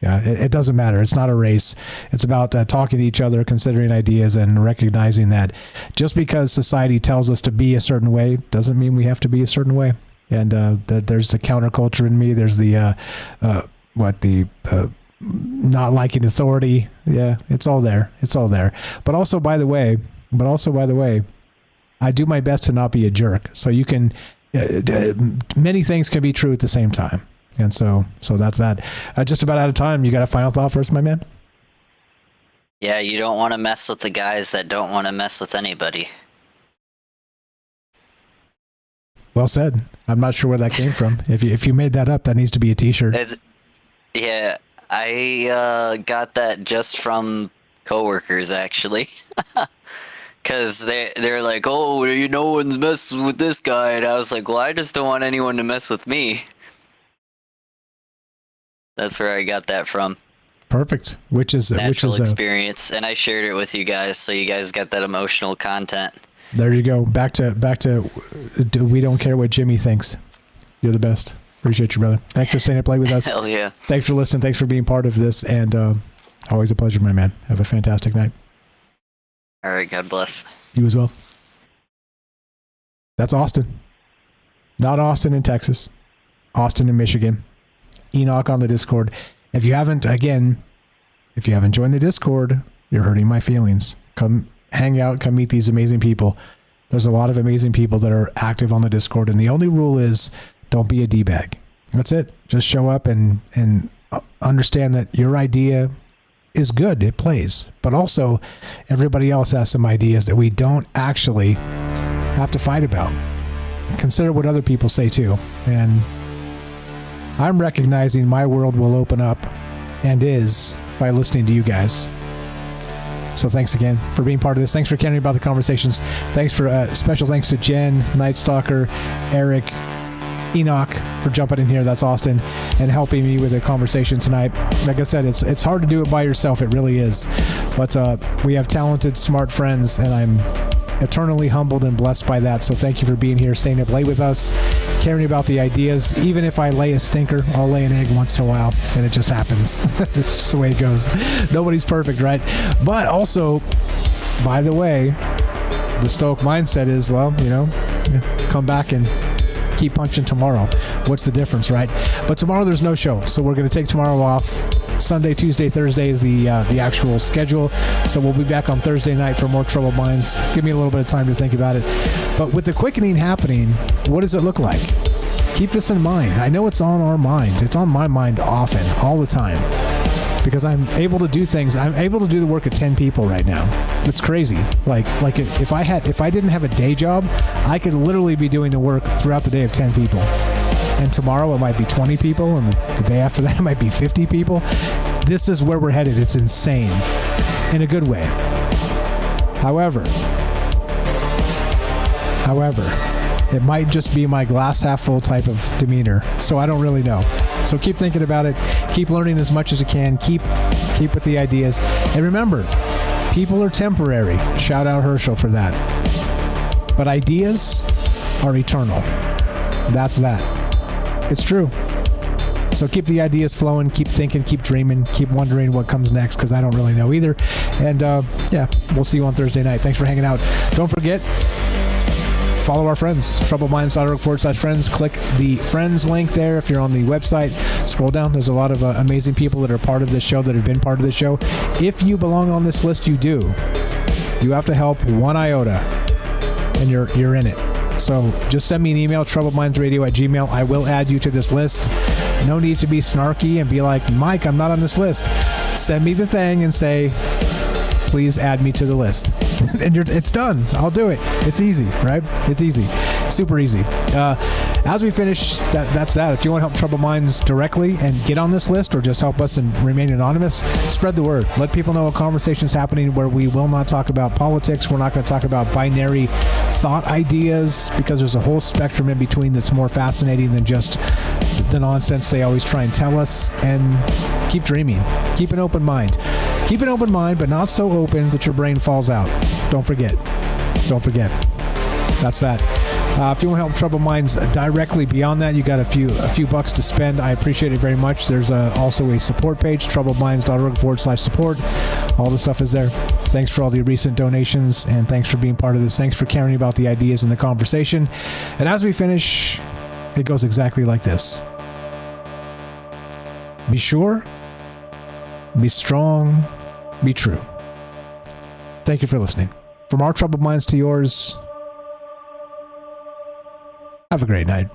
yeah, it doesn't matter. It's not a race. It's about talking to each other, considering ideas, and recognizing that just because society tells us to be a certain way doesn't mean we have to be a certain way. And there's the counterculture in me. There's the not liking authority. Yeah, it's all there. It's all there. But also, by the way, I do my best to not be a jerk. So you can, many things can be true at the same time. And so that's that. Just about out of time. You got a final thought for us, my man? Yeah, you don't want to mess with the guys that don't want to mess with anybody. Well said. I'm not sure where that came from. If you made that up, that needs to be a T-shirt. Yeah, I got that just from coworkers, actually. Because they're like, oh, no one's messing with this guy. And I was like, well, I just don't want anyone to mess with me. That's where I got that from. Perfect. Which is experience, and I shared it with you guys, so you guys got that emotional content. There you go. Back to. We don't care what Jimmy thinks. You're the best. Appreciate you, brother. Thanks for staying up late with us. Hell yeah. Thanks for listening. Thanks for being part of this, and always a pleasure, my man. Have a fantastic night. All right. God bless. You as well. That's Austin. Not Austin in Texas. Austin in Michigan. Enoch on the Discord. If you haven't joined the Discord, you're hurting my feelings. Come hang out, come meet these amazing people. There's a lot of amazing people that are active on the Discord, and the only rule is don't be a D-bag. That's it. Just show up and understand that your idea is good. It plays. But also, everybody else has some ideas that we don't actually have to fight about. Consider what other people say too. And I'm recognizing my world will open up, and is, by listening to you guys. So thanks again for being part of this. Thanks for caring about the conversations. Thanks for special thanks to Jen, Night Stalker, Eric, Enoch for jumping in here. That's Austin, and helping me with the conversation tonight. Like I said, it's hard to do it by yourself. It really is. But we have talented, smart friends, and I'm eternally humbled and blessed by that. So thank you for being here, staying up late with us, caring about the ideas. Even if I lay a stinker, I'll lay an egg once in a while, and it just happens. That's just the way it goes. Nobody's perfect, right? But also, by the way, the Stoic mindset is, well, come back and keep punching tomorrow. What's the difference, right? But tomorrow there's no show, so we're going to take tomorrow off. Sunday, Tuesday, Thursday is the actual schedule. So we'll be back on Thursday night for more Troubled Minds. Give me a little bit of time to think about it. But with the quickening happening, what does it look like? Keep this in mind. I know it's on our mind. It's on my mind often, all the time. Because I'm able to do things. I'm able to do the work of 10 people right now. It's crazy. Like if I didn't have a day job, I could literally be doing the work throughout the day of 10 people. And tomorrow it might be 20 people, and the day after that it might be 50 people. This is where we're headed. It's insane. In a good way. However, it might just be my glass half full type of demeanor. So I don't really know. So keep thinking about it. Keep learning as much as you can. Keep with the ideas. And remember, people are temporary. Shout out Herschel for that. But ideas are eternal. That's that. It's true. So keep the ideas flowing, keep thinking, keep dreaming, keep wondering what comes next, because I don't really know either. And yeah, we'll see you on Thursday night. Thanks for hanging out. Don't forget, follow our friends, troubledminds.org/friends. Click the friends link there if you're on the website. Scroll down. There's a lot of amazing people that are part of this show, that have been part of the show. If you belong on this list, you do. You have to help 1 iota, and you're in it. So just send me an email, troubledmindsradio@gmail.com. I will add you to this list. No need to be snarky and be like, Mike, I'm not on this list. Send me the thing and say, please add me to the list. And it's done. I'll do it. It's easy, right? It's easy. Super easy. As we finish, that's that. If you want to help Troubled Minds directly and get on this list or just help us and remain anonymous, spread the word. Let people know a conversation's happening where we will not talk about politics. We're not going to talk about binary thought ideas, because there's a whole spectrum in between that's more fascinating than just the nonsense they always try and tell us. And keep dreaming. Keep an open mind. Keep an open mind, but not so open that your brain falls out. Don't forget. Don't forget. That's that. If you want to help Troubled Minds directly beyond that, you got a few bucks to spend. I appreciate it very much. There's also a support page, troubledminds.org/support. All the stuff is there. Thanks for all the recent donations, and thanks for being part of this. Thanks for caring about the ideas and the conversation. And as we finish, it goes exactly like this. Be sure, be strong, be true. Thank you for listening. From our Troubled Minds to yours, have a great night.